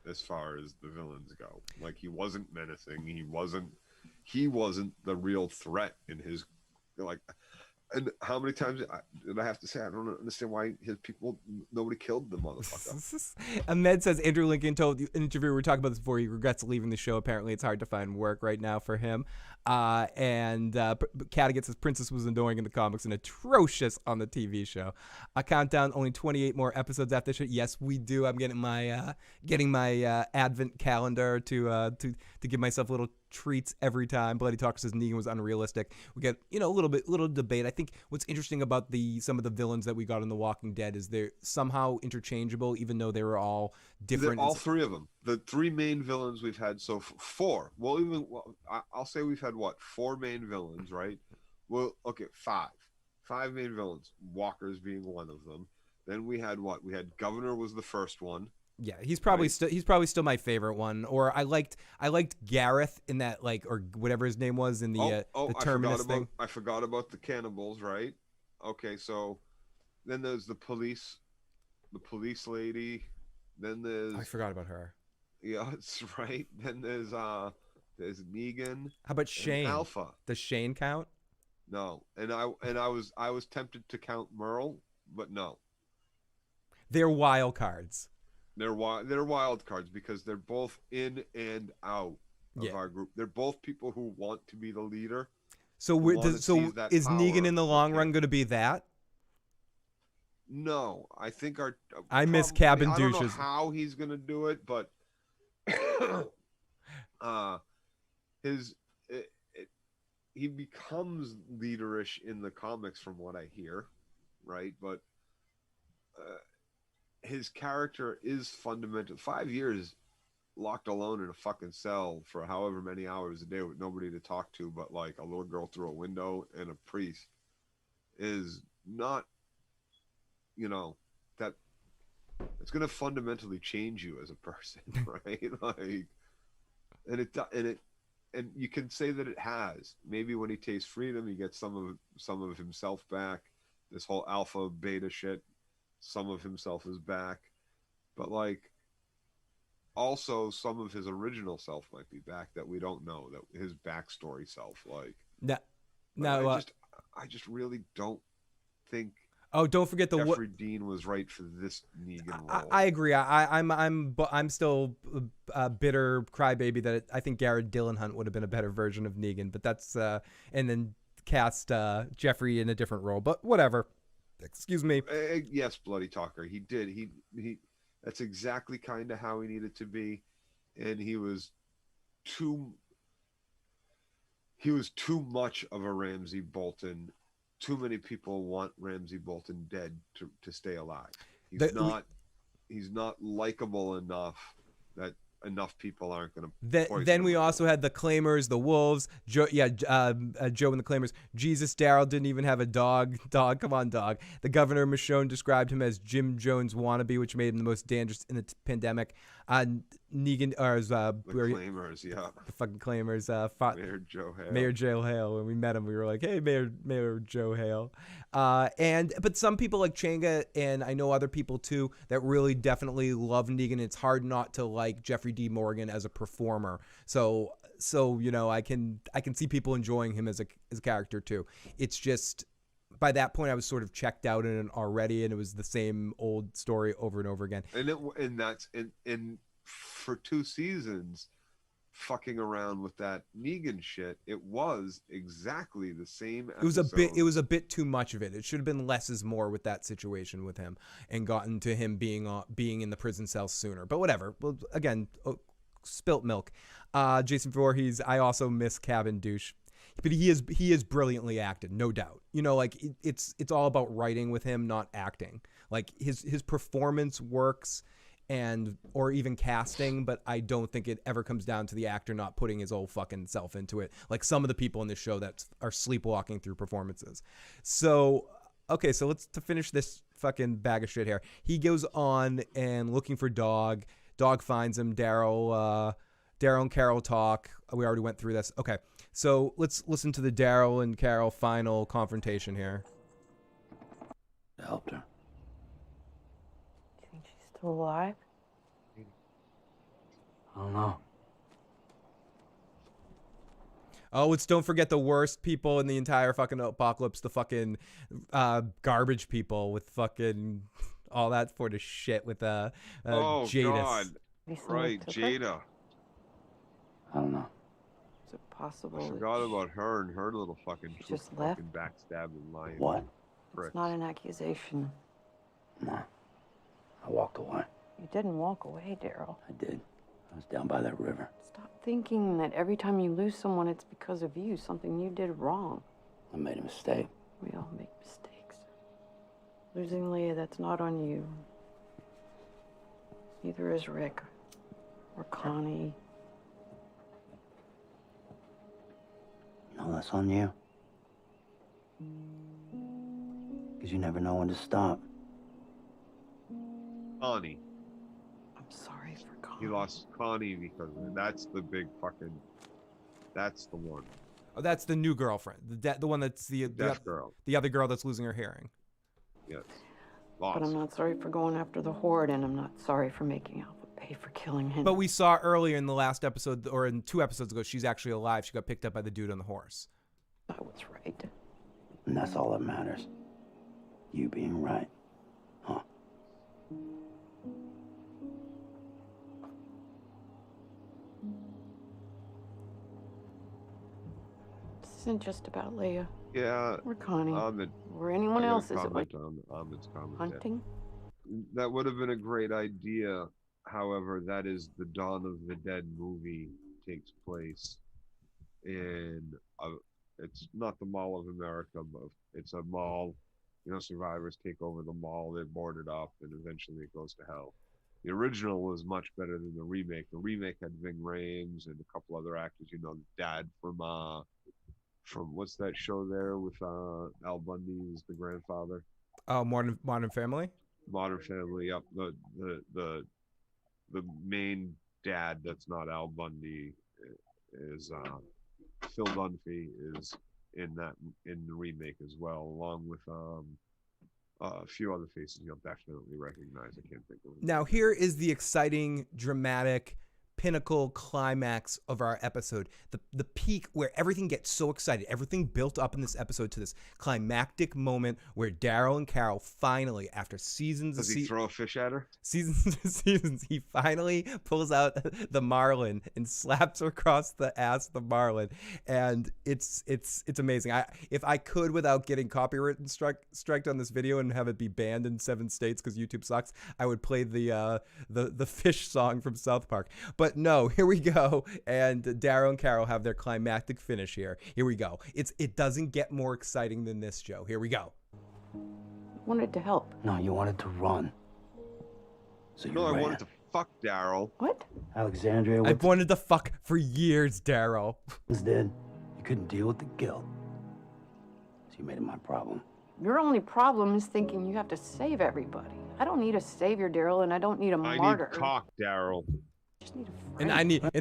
as far as the villains go. Like, he wasn't menacing. He wasn't the real threat in his, like, And how many times did I have to say I don't understand why his people nobody killed the motherfucker? Ahmed says Andrew Lincoln told you in an interview, we were talking about this before, he regrets leaving the show. Apparently it's hard to find work right now for him. Caddigan says Princess was annoying in the comics and atrocious on the TV show. A countdown, only 28 more episodes after this show. Yes, we do. I'm getting my advent calendar to give myself little treats every time. Bloody Talker says Negan was unrealistic. We get a little debate. I think what's interesting about some of the villains that we got in The Walking Dead is they're somehow interchangeable, even though they were all different. All three of them. The three main villains we've had four. I'll say we've had what, 4 main villains, right? Well, okay, 5 main villains. Walker's being one of them. Then we had what? We had Governor was the first one. Yeah, he's probably still my favorite one. Or I liked Gareth in that, or whatever his name was in the Terminus thing. I forgot about the cannibals, right? Okay, so then there's the police lady. Then there's I forgot about her. Yeah, that's right. Then there's Negan. How about Shane? Alpha. Does Shane count? No, and I was tempted to count Merle, but no. They're wild cards. They're wild cards because they're both in and out of our group. They're both people who want to be the leader. So is Negan in the long run going to be that? No, I think I miss cabin douches. I don't know how he's going to do it, but he becomes leaderish in the comics from what I hear, right? But his character is fundamental. 5 years locked alone in a fucking cell for however many hours a day with nobody to talk to but like a little girl through a window and a priest is not, that it's going to fundamentally change you as a person, right? And you can say that it has. Maybe when he tastes freedom, he gets some of himself back. This whole alpha beta shit, some of himself is back, but also some of his original self might be back that we don't know, that his backstory self, I just really don't think. Oh, don't forget Jeffrey Dean was right for this Negan role. I agree. I'm still a bitter crybaby that I think Garrett Dillahunt would have been a better version of Negan, but that's and then cast Jeffrey in a different role. But whatever. Excuse me. Yes, Bloody Talker. He did. He. That's exactly kind of how he needed to be, and he was too much of a Ramsay Bolton. Too many people want Ramsay Bolton dead to stay alive. He's not likable enough that enough people aren't going to. Then we also had the Claimers, the Wolves. Joe and the Claimers. Jesus, Daryl didn't even have a dog. Dog, come on, dog. The Governor Michonne described him as Jim Jones wannabe, which made him the most dangerous in the pandemic. Negan, the Claimers, yeah. The fucking Claimers. Mayor Joe Hale. Mayor Joe Hale. When we met him, we were like, hey, Mayor Joe Hale. But some people like Changa, and I know other people too, that really definitely love Negan. It's hard not to like Jeffrey D. Morgan as a performer. So I can see people enjoying him as a character too. It's just by that point I was sort of checked out in it already, and it was the same old story over and over again. And that's for 2 seasons, fucking around with that Negan shit. It was exactly the same episode. It was a bit too much of it. It should have been less is more with that situation with him, and gotten to him being in the prison cell sooner. But whatever. Well, again, spilt milk. Jason Voorhees. I also miss Cabin Douche, but he is brilliantly acted, no doubt. It's all about writing with him, not acting. Like his performance works. Or even casting, but I don't think it ever comes down to the actor not putting his whole fucking self into it, like some of the people in this show that are sleepwalking through performances. So, okay, so to finish this fucking bag of shit here. He goes on and looking for Dog. Dog finds him. Daryl and Carol talk. We already went through this. Okay, so let's listen to the Daryl and Carol final confrontation here. I helped her. Do you think she's still alive? I don't know. Oh, let's don't forget the worst people in the entire fucking apocalypse, the fucking garbage people with fucking all that sort of shit with Oh Jadis. God! Maybe someone Right, took her? Jada. I don't know. Is it possible? I that forgot about her and her little fucking She just left? fucking backstabbing lying. What? It's not an accusation. Nah. I walked away. You didn't walk away, Daryl. I did. I was down by that river. Stop thinking that every time you lose someone, it's because of you, something you did wrong. I made a mistake. We all make mistakes. Losing Leah, that's not on you. Neither is Rick or Connie. No, that's on you. Because you never know when to stop. Connie. I'm sorry for Connie. He lost Connie because of it. That's the big fucking. That's the one. Oh, that's the new girlfriend. The one that's Deaf girl. the other girl that's losing her hearing. Yes. Lost. But I'm not sorry for going after the Horde, and I'm not sorry for making Alpha pay for killing him. But we saw earlier in the last episode, or in 2 episodes ago, she's actually alive. She got picked up by the dude on the horse. I was right. And that's all that matters. You being right. Huh? This isn't just about Leah Yeah. or Connie Ahmed. or anyone I gotta else. Is it like comment on Ahmed's comment. hunting? That would have been a great idea. However, that is the Dawn of the Dead movie takes place in it's not the Mall of America, but it's a mall. You know, survivors take over the mall, they board it up, and eventually it goes to hell. The original was much better than the remake. The remake had Ving Rhames and a couple other actors. You know, the dad from what's that show there with Al Bundy is the grandfather. Oh, Modern Family. Modern Family. Yep. The main dad that's not Al Bundy is Phil Dunphy is in the remake as well, along with a few other faces you'll definitely recognize. I can't think of them. Now here is the exciting, dramatic pinnacle climax of our episode, the peak where everything gets so excited, everything built up in this episode to this climactic moment where Daryl and Carol finally, after seasons Does he throw a fish at her? seasons, he finally pulls out the marlin and slaps her across the ass of the marlin, and it's amazing. If I could, without getting copyright striked on this video and have it be banned in 7 states because YouTube sucks, I would play the fish song from South Park. But no, here we go, and Daryl and Carol have their climactic finish here. Here we go. It doesn't get more exciting than this, Joe. Here we go. Wanted to help. No, you wanted to run. So you No, ran. I wanted to fuck Daryl. What? Alexandria I've wanted to fuck for years, Daryl. was dead. You couldn't deal with the guilt. So you made it my problem. Your only problem is thinking you have to save everybody. I don't need a savior, Daryl, and I don't need a martyr. I need cock, Daryl. I just need a friend. And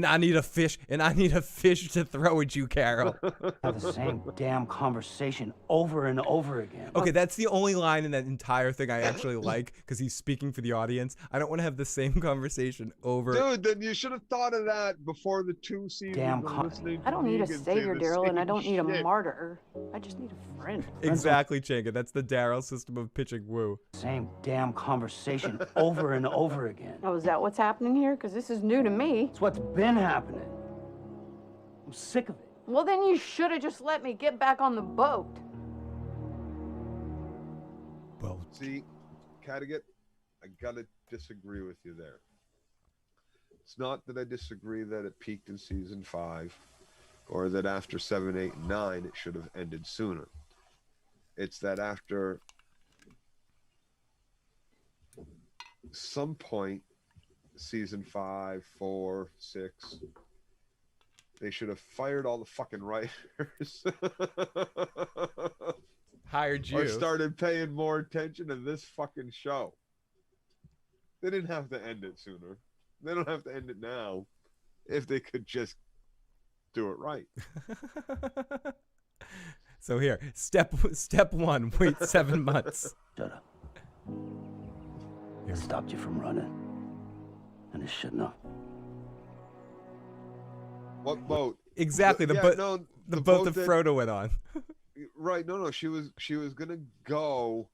I need a fish, to throw at you, Carol. Have the same damn conversation over and over again. Okay, that's the only line in that entire thing I actually like, because he's speaking for the audience. I don't want to have the same conversation over. Dude, then you should have thought of that before the 2 seasons. Damn of listening to I don't need a Negan say savior, the Daryl, and I same don't need a shit. martyr. I just need a friend. Exactly, Chenga. That's the Daryl system of pitching woo. Same damn conversation over and over again. Oh, is that what's happening here? Because this is new to me. It's what's been happening. I'm sick of it. Well, then you should have just let me get back on the boat. Well, See, Cattigat, I gotta disagree with you there. It's not that I disagree that it peaked in season 5, or that after 7, 8, and 9 it should have ended sooner. It's that after some point, season 5, 4, 6, they should have fired all the fucking writers. hired you. Or started paying more attention to this fucking show. They didn't have to end it sooner. They don't have to end it now. If they could just do it right. So here, step 1, wait 7 months. Shut up. It stopped you from running. And it shouldn't have. What boat? Exactly. Yeah, The The boat that Frodo went on. Right? No. She was gonna go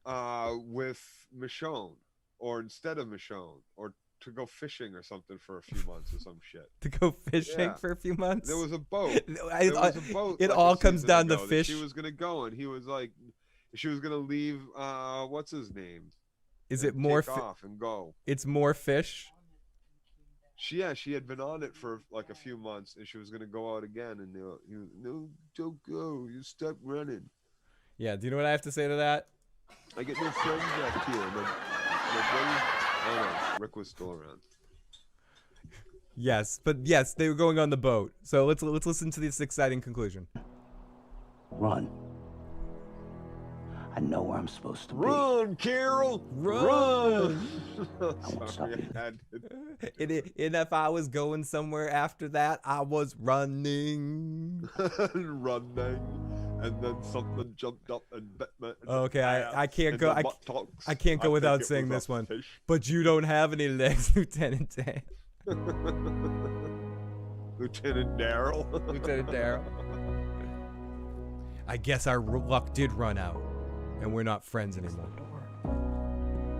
with Michonne, or instead of Michonne, or to go fishing or something for a few months or some shit. To go fishing for a few months? There was a boat. There was a boat. It like all comes down to fish. She was gonna go, and he was like, she was gonna leave. What's his name? Is it more off and go? It's more fish. She had been on it for like a few months, and she was gonna go out again, and no, don't go. You stop running. Yeah. Do you know what I have to say to that? I get no friends back here. My buddy, oh no, Rick was still around. Yes, but yes, they were going on the boat. So let's listen to this exciting conclusion. Run. I know where I'm supposed to be. Run, Carol! Run! I won't stop you. And if I was going somewhere after that, I was running. Running. And then something jumped up and bit me. Okay, I can't go. I can't go without saying this one. Fish. But you don't have any legs, Lieutenant Dan. Lieutenant Daryl. Lieutenant Daryl. I guess our luck did run out, and we're not friends anymore.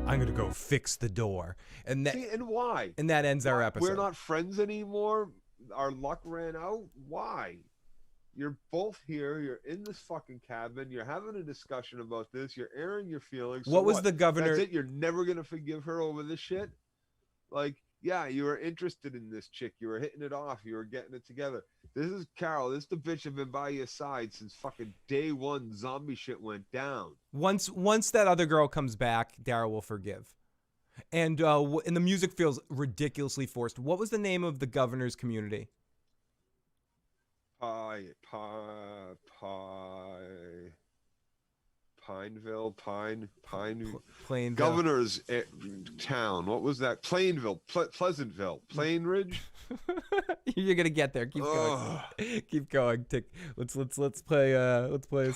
I'm gonna go fix the door, and that. See, and why? And that ends our episode. We're not friends anymore. Our luck ran out. Why? You're both here. You're in this fucking cabin. You're having a discussion about this. You're airing your feelings. What was the governor? That's it. You're never gonna forgive her over this shit. Like, yeah, you were interested in this chick. You were hitting it off. You were getting it together. This is Carol. This is the bitch have been by your side since fucking day one. Zombie shit went down. Once that other girl comes back, Daryl will forgive. And the music feels ridiculously forced. What was the name of the governor's community? Pineville, Plainville. Governor's town. What was that? Plainville, Pleasantville, Plainridge. You're gonna get there. Keep going. Keep going. Let's play. Let's play.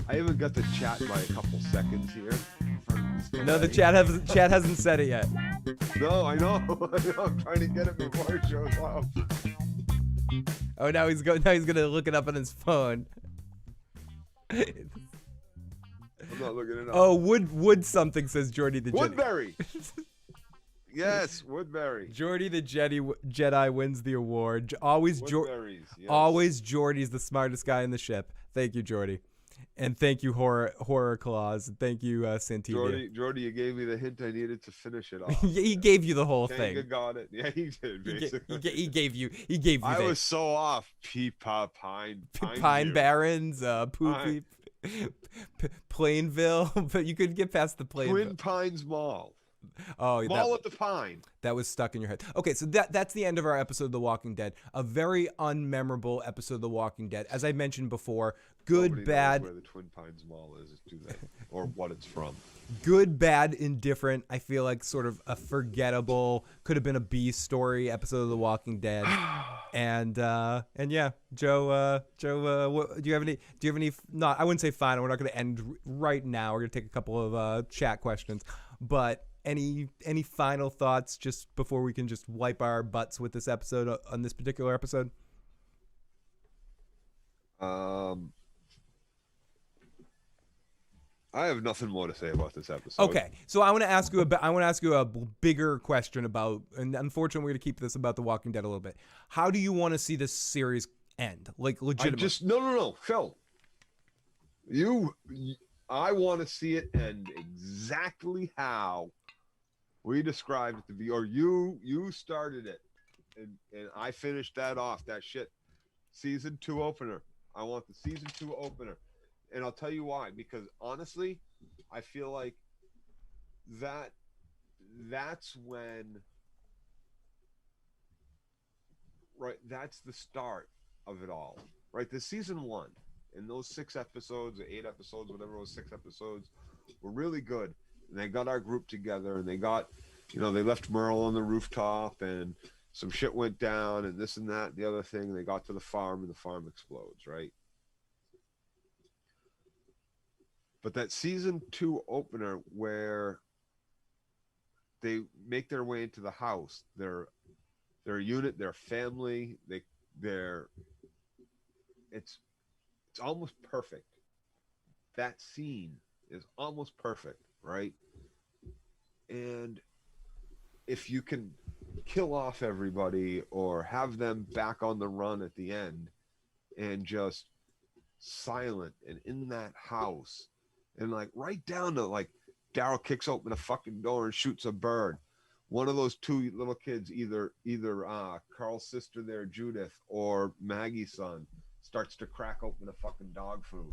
I even got the chat by a couple seconds here. No, the chat hasn't said it yet. No, I know. I'm trying to get it before it shows up. Oh, now he's gonna look it up on his phone. I'm not looking it up. Oh, Wood something says Jordy the Woodbury. Yes, Woodbury. Jordy the Jedi wins the award. Always Jordy's the smartest guy in the ship. Thank you, Jordy. And thank you, Horror Claus. And thank you, Santivia. Jordy, you gave me the hint I needed to finish it off. He gave you the whole thing. Kanga got it. Yeah, he did, basically. He gave you. I was so off. Peepaw Pine Barrens, Poopy, Plainville. But you couldn't get past the Plainville. Twin Pines Mall. Oh, Mall at the Pine. That was stuck in your head. Okay, so that's the end of our episode of The Walking Dead. A very unmemorable episode of The Walking Dead. As I mentioned before, Nobody bad. knows where the Twin Pines Mall is, do they? Or what it's from. Good, bad, indifferent. I feel like sort of a forgettable, could have been a B story episode of The Walking Dead. and yeah, Joe, what, do you have any? Not, I wouldn't say final. We're not going to end right now. We're going to take a couple of chat questions, but. Any final thoughts just before we can just wipe our butts with this episode on this particular episode? I have nothing more to say about this episode. Okay, so I want to ask you a bigger question about, and unfortunately we're going to keep this about The Walking Dead a little bit. How do you want to see this series end? Like legitimately? No, Phil. I want to see it end exactly how we described it to be, or you started it, and I finished that off. That shit, season 2 opener. I want the season 2 opener, and I'll tell you why. Because honestly, I feel like that's when, right? That's the start of it all, right? The season 1. And those 6 episodes, or 8 episodes, whatever it was, 6 episodes, were really good. And they got our group together, and they got they left Merle on the rooftop and some shit went down and this and that and the other thing. And they got to the farm and the farm explodes, right? But that season 2 opener where they make their way into the house, their unit, their family, it's almost perfect. That scene is almost perfect, right? And if you can kill off everybody or have them back on the run at the end and just silent and in that house and like right down to like Daryl kicks open a fucking door and shoots a bird. One of those 2 little kids, either Carl's sister there, Judith, or Maggie's son, starts to crack open a fucking dog food,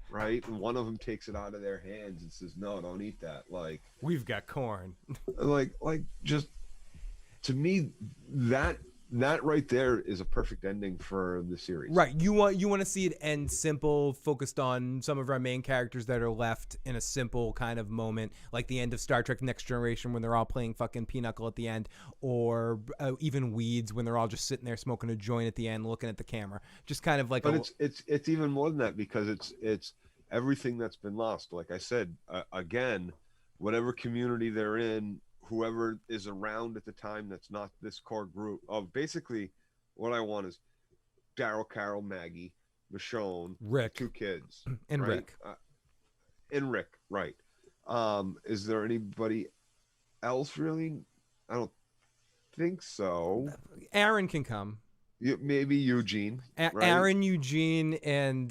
right? And one of them takes it out of their hands and says, "No, don't eat that." Like, we've got corn. like just to me, that right there is a perfect ending for the series. Right. You want to see it end simple, focused on some of our main characters that are left in a simple kind of moment, like the end of Star Trek Next Generation when they're all playing fucking Pinochle at the end, or even Weeds when they're all just sitting there smoking a joint at the end, looking at the camera. Just kind of like. But it's even more than that because it's everything that's been lost. Like I said, again, whatever community they're in, whoever is around at the time that's not this core group of basically what I want is Daryl, Carol, Maggie, Michonne, Rick, 2 kids, and right? Rick. And Rick, right. Is there anybody else really? I don't think so. Aaron can come. Maybe Eugene. Right? Aaron, Eugene, and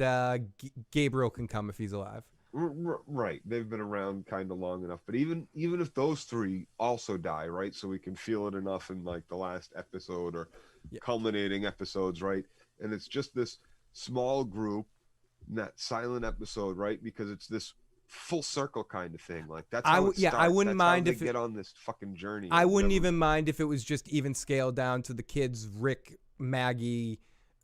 Gabriel can come if he's alive. Right, they've been around kind of long enough, but even if those 3 also die, right, so we can feel it enough in like the last episode or culminating episodes, right, and it's just this small group in that silent episode, right, because it's this full circle kind of thing. Like that's how it starts. I wouldn't mind if they get on this fucking journey. I wouldn't even mind if it was just even scaled down to the kids, Rick, Maggie,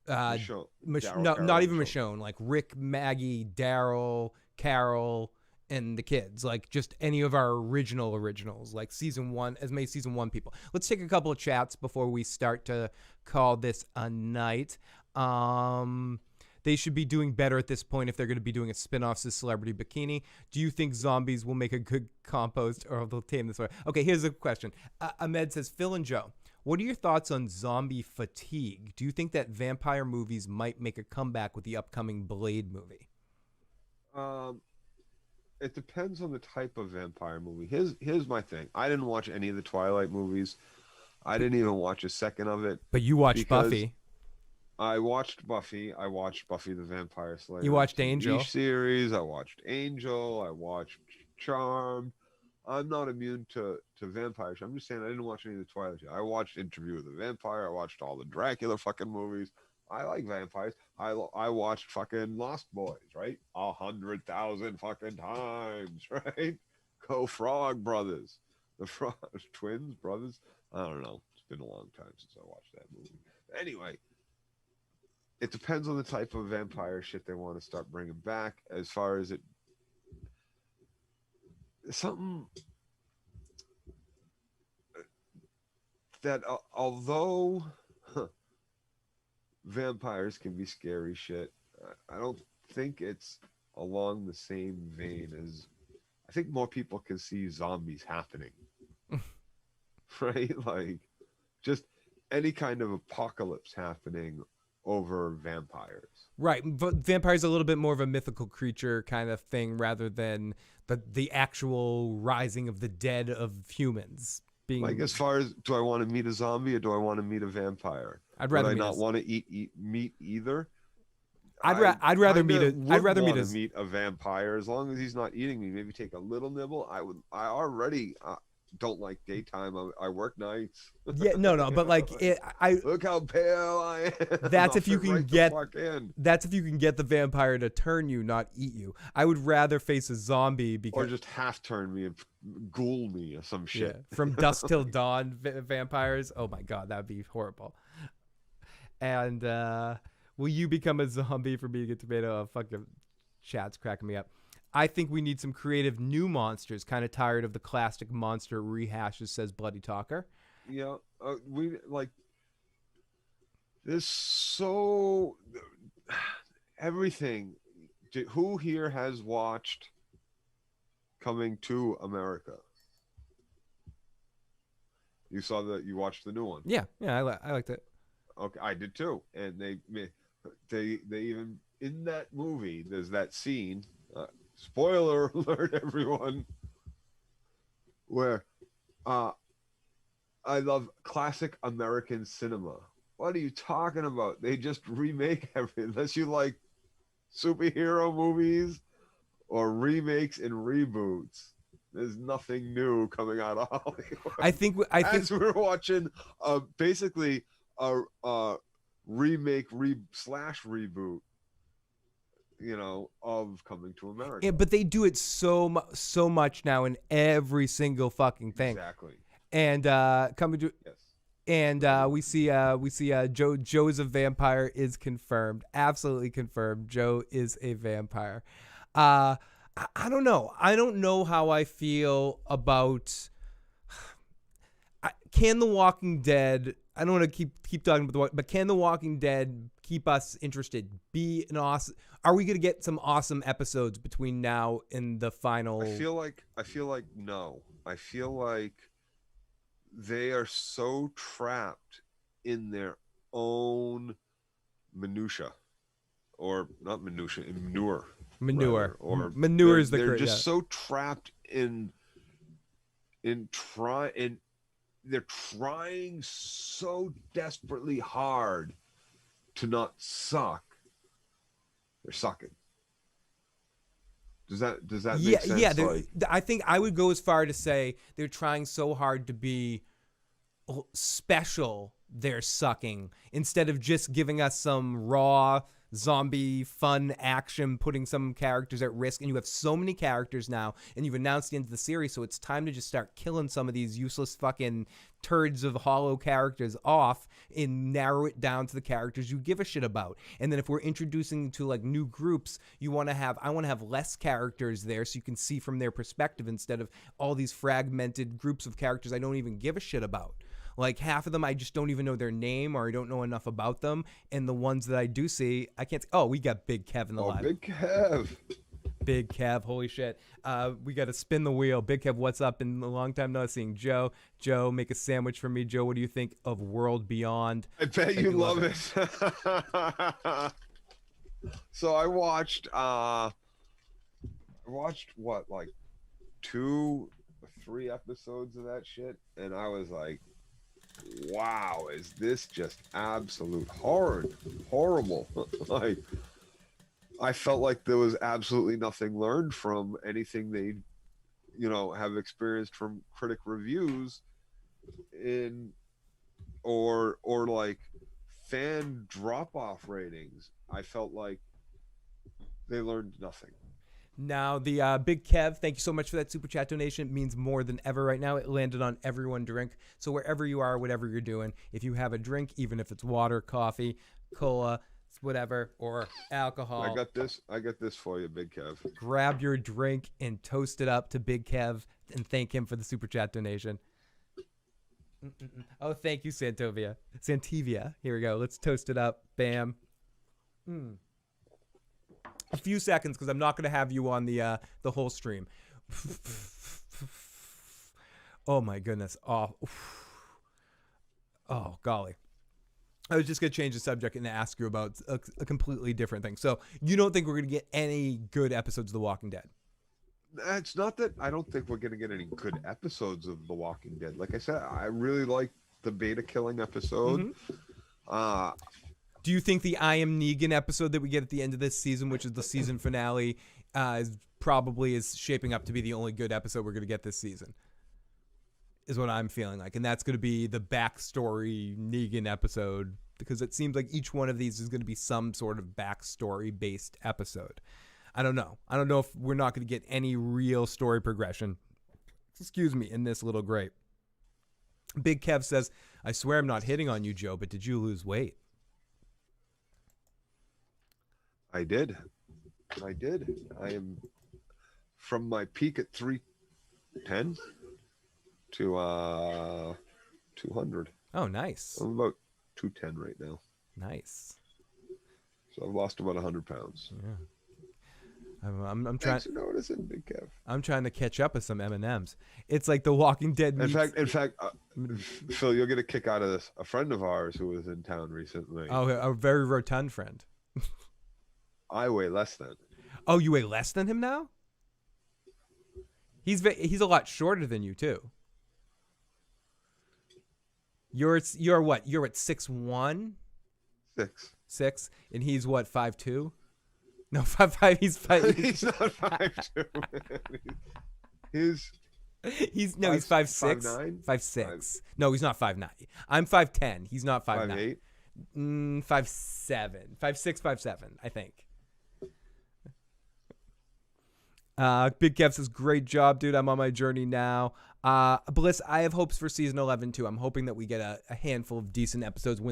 Michonne, not even Michonne, like Rick, Maggie, Daryl, Carol, and the kids, like just any of our originals, like season 1, as many season 1 people. Let's take a couple of chats before we start to call this a night. They should be doing better at this point if they're going to be doing a spin-off to Celebrity Bikini. Do you think zombies will make a good compost or they'll tame this way? Okay, here's a question. Ahmed says, Phil and Joe, what are your thoughts on zombie fatigue? Do you think that vampire movies might make a comeback with the upcoming Blade movie? It depends on the type of vampire movie. Here's my thing. I didn't watch any of the Twilight movies. I didn't even watch a second of it. But you watched Buffy. I watched Buffy. I watched Buffy the Vampire Slayer. You watched Angel series. I watched Angel. I watched Charmed. I'm not immune to vampires. I'm just saying I didn't watch any of the Twilight. I watched Interview with the Vampire. I watched all the Dracula fucking movies. I like vampires. I watched fucking Lost Boys, right? 100,000 fucking times, right? Go Frog Brothers. The Frog Twins, brothers? I don't know. It's been a long time since I watched that movie. Anyway, it depends on the type of vampire shit they want to start bringing back. As far as it... Something that, although... vampires can be scary shit, I don't think it's along the same vein as... I think more people can see zombies happening. Right? Like, just any kind of apocalypse happening over vampires. Right, but vampires are a little bit more of a mythical creature kind of thing rather than the actual rising of the dead of humans. Being... Like, as far as, do I want to meet a zombie or do I want to meet a vampire? I'd rather not want to eat meat either. I'd rather meet a vampire as long as he's not eating me. Maybe take a little nibble. I already don't like daytime. I work nights. Yeah, no, but like look how pale I am. That's if you can That's if you can get the vampire to turn you, not eat you. I would rather face a zombie or just half turn me and ghoul me or some shit. Yeah, from dusk till dawn vampires. Oh my god, that'd be horrible. And will you become a zombie for being a tomato? Oh, fucking chat's cracking me up. I think we need some creative new monsters. Kind of tired of the classic monster rehashes, says Bloody Talker. Yeah, we like this so everything. Who here has watched Coming to America? You saw that? You watched the new one? Yeah, I liked it. Okay, I did too. And they even in that movie there's that scene. Spoiler alert, everyone. Where, I love classic American cinema. What are you talking about? They just remake everything. Unless you like superhero movies or remakes and reboots, there's nothing new coming out of Hollywood. I think we're watching basically a remake slash reboot, of Coming to America. Yeah, but they do it so much now in every single fucking thing. Exactly. And coming to Yes. And we see Joe's a vampire is confirmed. Absolutely confirmed. Joe is a vampire. I don't know. I don't know how I feel about can The Walking Dead. I don't want to keep talking about but can The Walking Dead keep us interested? Be an awesome. Are we going to get some awesome episodes between now and the final? I feel like no. I feel like they are so trapped in their own minutia, or not minutia, manure. Manure. Or manure is the they're correct. just so trapped in they're trying so desperately hard to not suck. They're sucking. Does that make sense? Yeah. I think I would go as far to say they're trying so hard to be special. They're sucking instead of just giving us some raw zombie fun action, putting some characters at risk. And you have so many characters now, and you've announced the end of the series, so it's time to just start killing some of these useless fucking turds of hollow characters off and narrow it down to the characters you give a shit about. And then if we're introducing to like new groups, I want to have less characters there so you can see from their perspective instead of all these fragmented groups of characters I don't even give a shit about. Like half of them, I just don't even know their name or I don't know enough about them. And the ones that I do see, I can't. Oh, we got Big Kev in the live. Big Kev. Big Kev, holy shit. We got to spin the wheel. Big Kev, what's up? In a long time not seeing Joe. Joe, make a sandwich for me. Joe, what do you think of World Beyond? I bet you love it. So I watched what, like 2 or 3 episodes of that shit, and I was like, wow, is this just absolute horrible? Like, I felt like there was absolutely nothing learned from anything they, have experienced from critic reviews or like fan drop-off ratings. I felt like they learned nothing. Now, the Big Kev, thank you so much for that super chat donation. It means more than ever right now. It landed on everyone drink. So wherever you are, whatever you're doing, if you have a drink, even if it's water, coffee, cola, whatever, or alcohol. I got this for you, Big Kev. Grab your drink and toast it up to Big Kev and thank him for the super chat donation. Oh, thank you, Santivia. Here we go. Let's toast it up. Bam. A few seconds because I'm not going to have you on the whole stream. Oh my goodness. Oh golly. I was just going to change the subject and ask you about a completely different thing. So you don't think we're going to get any good episodes of The Walking Dead? It's not that I don't think we're going to get any good episodes of The Walking Dead. Like I said, I really like the beta killing episode. Mm-hmm. Do you think the I Am Negan episode that we get at the end of this season, which is the season finale, is shaping up to be the only good episode we're going to get this season? Is what I'm feeling like. And that's going to be the backstory Negan episode, because it seems like each one of these is going to be some sort of backstory-based episode. I don't know. I don't know if we're not going to get any real story progression, in this little grape. Big Kev says, I swear I'm not hitting on you, Joe, but did you lose weight? I did. I am. from my peak at 310 to 200. Oh, nice. I'm about 210 right now. Nice. So I've lost about 100 pounds. Yeah. I'm trying. Thanks for noticing, Big Kev. I'm trying to catch up with some M&Ms. It's like The Walking Dead. In fact, Phil, you'll get a kick out of this. A friend of ours who was in town recently. Oh, a very rotund friend. I weigh less than. Oh, you weigh less than him now? He's a lot shorter than you too. You're what? You're at 6'1"? 6, and he's what, 5'2"? No, 5'5". He's 5. He's not 5'2". He's 5'6". 5'9". 5'6". No, he's not 5'9". I'm 5'10". He's not 5'9". 5'8". 5'7". 5'6", 5'7", I think. Big Kev says, great job, dude. I'm on my journey now. Bliss, I have hopes for season 11 too. I'm hoping that we get a handful of decent episodes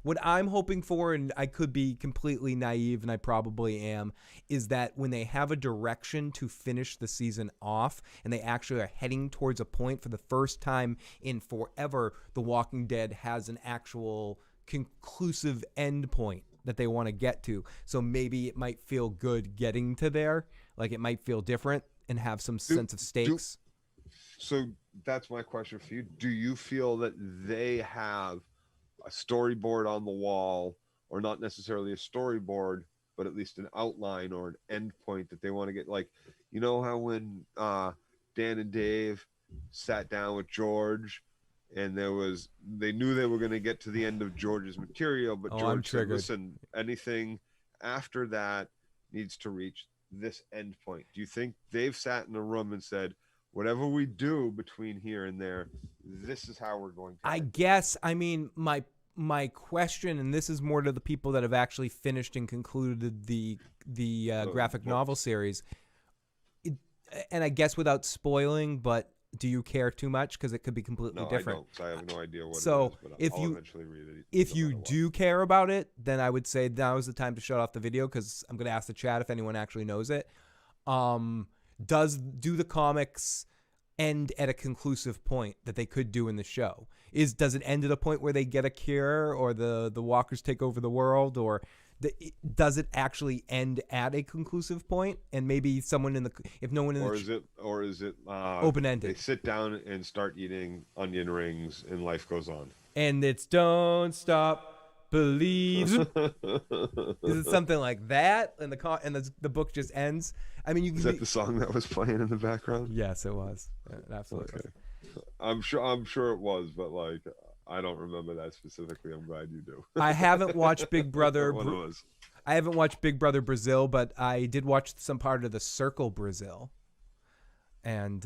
what I'm hoping for, and I could be completely naive, and I probably am, is that when they have a direction to finish the season off, and they actually are heading towards a point for the first time in forever, The Walking Dead has an actual conclusive end point that they want to get to. So maybe it might feel good getting to there. Like it might feel different and have some sense of stakes. So that's my question for you. Do you feel that they have a storyboard on the wall, or not necessarily a storyboard, but at least an outline or an end point that they want to get? Like, you know how when Dan and Dave sat down with George, and they knew they were going to get to the end of George's material, but George said, listen, anything after that needs to reach this end point. Do you think they've sat in a room and said, whatever we do between here and there, this is how we're going to I end? guess, I mean, my question, and this is more to the people that have actually finished and concluded the graphic novel series, and I guess without spoiling, but do you care too much? Because it could be completely different. I don't. I have no idea what so it is, but if I'll you eventually read it. If you do care about it, then I would say now is the time to shut off the video, because I'm going to ask the chat if anyone actually knows it. Do the comics end at a conclusive point that they could do in the show? Does it end at a point where they get a cure, or the walkers take over the world, or does it actually end at a conclusive point? And maybe someone if no one in or is it open-ended? They sit down and start eating onion rings, and life goes on. And it's don't stop, believe. Is it something like that? And the book just ends. I mean, Is that the song that was playing in the background? Yes, it was. Absolutely. Okay. I'm sure it was, but like, I don't remember that specifically. I'm glad you do. I haven't watched Big Brother. What it was. I haven't watched Big Brother Brazil, but I did watch some part of The Circle Brazil. And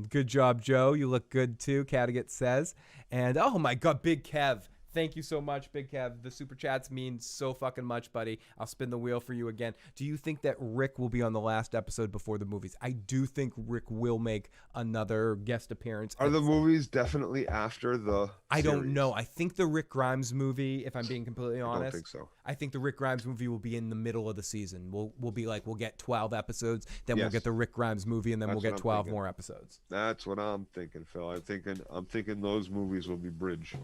good job, Joe. You look good too, Cattigat says. And oh my God, Big Kev. Thank you so much, Big Kev. The super chats mean so fucking much, buddy. I'll spin the wheel for you again. Do you think that Rick will be on the last episode before the movies? I do think Rick will make another guest appearance. Are the movies definitely after the I don't series? know. I think the Rick Grimes movie, if I'm being completely honest, I don't think so. I think the Rick Grimes movie will be in the middle of the season. We'll be like, we'll get 12 episodes, then we'll get the Rick Grimes movie, and then we'll get 12 more episodes. That's what I'm thinking, Phil. I'm thinking those movies will be bridge.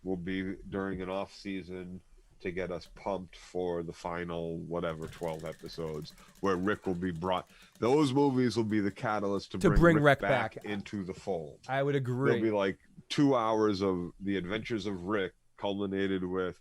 Will be during an off season to get us pumped for the final 12 episodes where Rick will be brought. Those movies will be the catalyst to bring Rick back into the fold. I would agree. There'll be like 2 hours of the adventures of Rick culminated with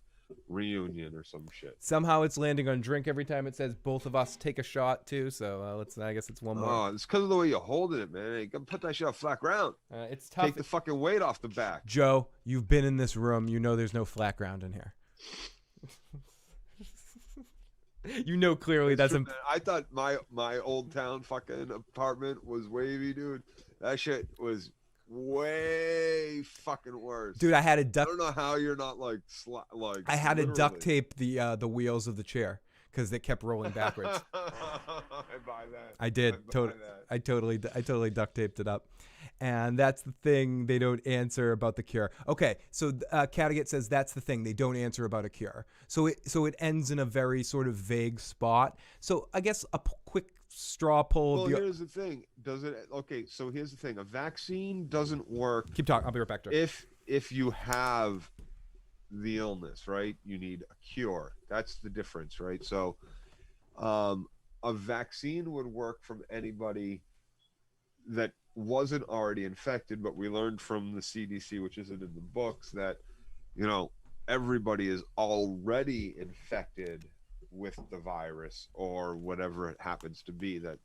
reunion or some shit. Somehow it's landing on drink every time it says both of us take a shot too. So I guess it's one more. Oh, it's because of the way you're holding it, man. You gotta put that shit on flat ground. It's tough. Take the fucking weight off the back. Joe, you've been in this room. You know there's no flat ground in here. You know clearly that's. I thought my old town fucking apartment was wavy, dude. That shit was way fucking worse, dude. I had a duct. I don't know how you're not like I had to duct tape the wheels of the chair because they kept rolling backwards. I buy that. I did. I totally duct taped it up. And that's the thing they don't answer about the cure. Okay, so Cattigat says that's the thing they don't answer about a cure. So it ends in a very sort of vague spot. So I guess a quick straw poll. Well, here's the thing. Does it? Okay, so here's the thing. A vaccine doesn't work. Keep talking. I'll be right back. If you have the illness, right? You need a cure. That's the difference, right? So, a vaccine would work from anybody that wasn't already infected, but we learned from the CDC, which isn't in the books, that everybody is already infected with the virus or whatever it happens to be that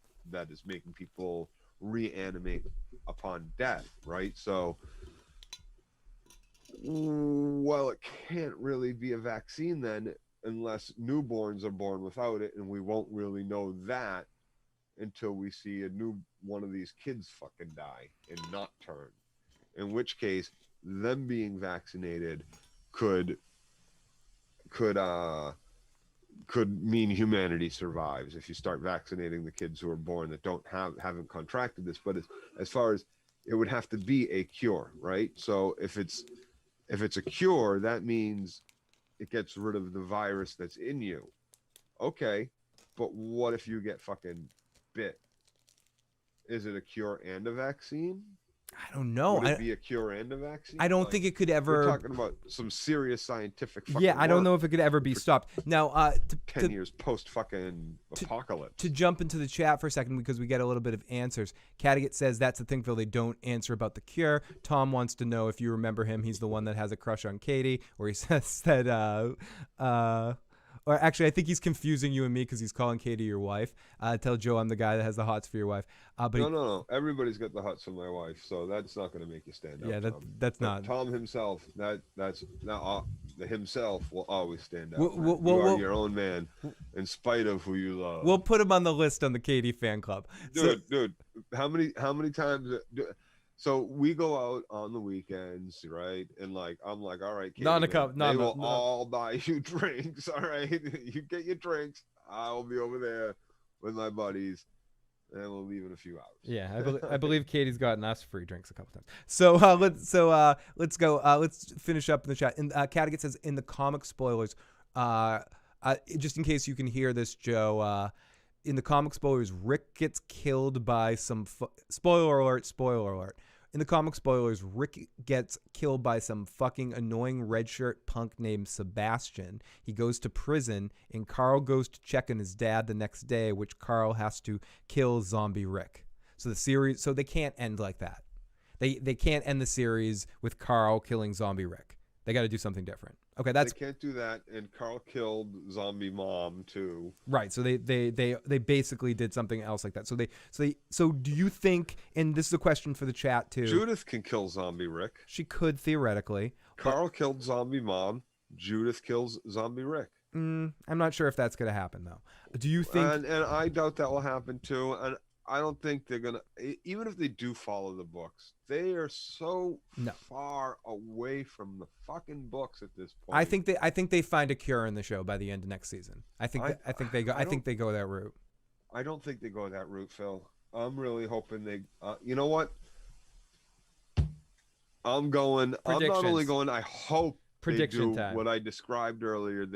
is making people reanimate upon death, right? So, well, it can't really be a vaccine then, unless newborns are born without it, and we won't really know that until we see a new one of these kids fucking die and not turn. In which case, them being vaccinated could mean humanity survives if you start vaccinating the kids who are born that haven't contracted this. But as far as it would have to be a cure, right? So if it's a cure, that means it gets rid of the virus that's in you. Okay, but what if you get fucking bit? Is it a cure and a vaccine? I don't know. Would it be a cure and a vaccine? I don't think it could ever. We're talking about some serious scientific fucking Yeah, I don't work know if it could ever be stopped. Now, 10 years post fucking apocalypse. To jump into the chat for a second, because we get a little bit of answers. Cattigat says that's the thing, Phil. They don't answer about the cure. Tom wants to know if you remember him. He's the one that has a crush on Katie, or he says that. Or actually, I think he's confusing you and me because he's calling Katie your wife. Tell Joe I'm the guy that has the hots for your wife. But no. Everybody's got the hots for my wife, so that's not going to make you stand out. Yeah, that's not. Tom himself, himself will always stand out. You are your own man, in spite of who you love. We'll put him on the list on the Katie fan club. Dude, how many times? So we go out on the weekends, right? And I'm like, all right, Katie, they will all buy you drinks, all right? You get your drinks. I will be over there with my buddies, and we'll leave in a few hours. Yeah, I believe Katie's gotten us free drinks a couple times. So let's go. Let's finish up in the chat. And Cattigat says in the comic spoilers, just in case you can hear this, Joe. In the comic spoilers, Rick gets killed by some spoiler alert. In the comic spoilers, Rick gets killed by some fucking annoying red shirt punk named Sebastian. He goes to prison, and Carl goes to check on his dad the next day, which Carl has to kill zombie Rick. So they can't end like that. They can't end the series with Carl killing zombie Rick. They got to do something different. Okay, they can't do that. And Carl killed zombie mom too. Right. So they basically did something else like that. So do you think? And this is a question for the chat too. Judith can kill zombie Rick. She could theoretically. Carl killed zombie mom. Judith kills zombie Rick. I'm not sure if that's going to happen though. Do you think? And I doubt that will happen too. And I don't think they're gonna. Even if they do follow the books, they are so far away from the fucking books at this point. I think they find a cure in the show by the end of next season. I think they go that route. I don't think they go that route, Phil. I'm really hoping they. You know what? I'm going. I'm not only going. I hope they do what I described earlier,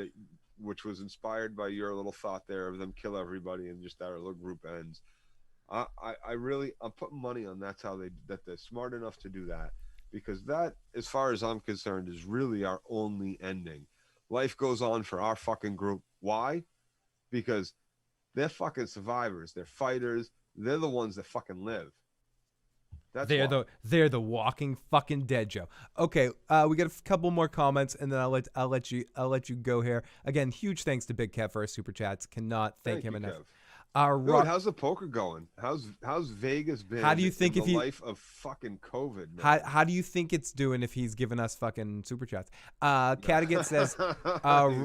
which was inspired by your little thought there of them kill everybody and just our little group ends. I'm putting money on that they're smart enough to do that, because that, as far as I'm concerned, is really our only ending. Life goes on for our fucking group. Why? Because they're fucking survivors. They're fighters. They're the ones that fucking live. They're the walking fucking dead, Joe. Okay, we got a couple more comments, and then I'll let you go here. Again, huge thanks to Big Kev for our super chats. Cannot thank him enough. Kev. How's the poker going? How's Vegas been? How do you think in the life of fucking COVID? How do you think it's doing if he's giving us fucking super chats? Cattigat says,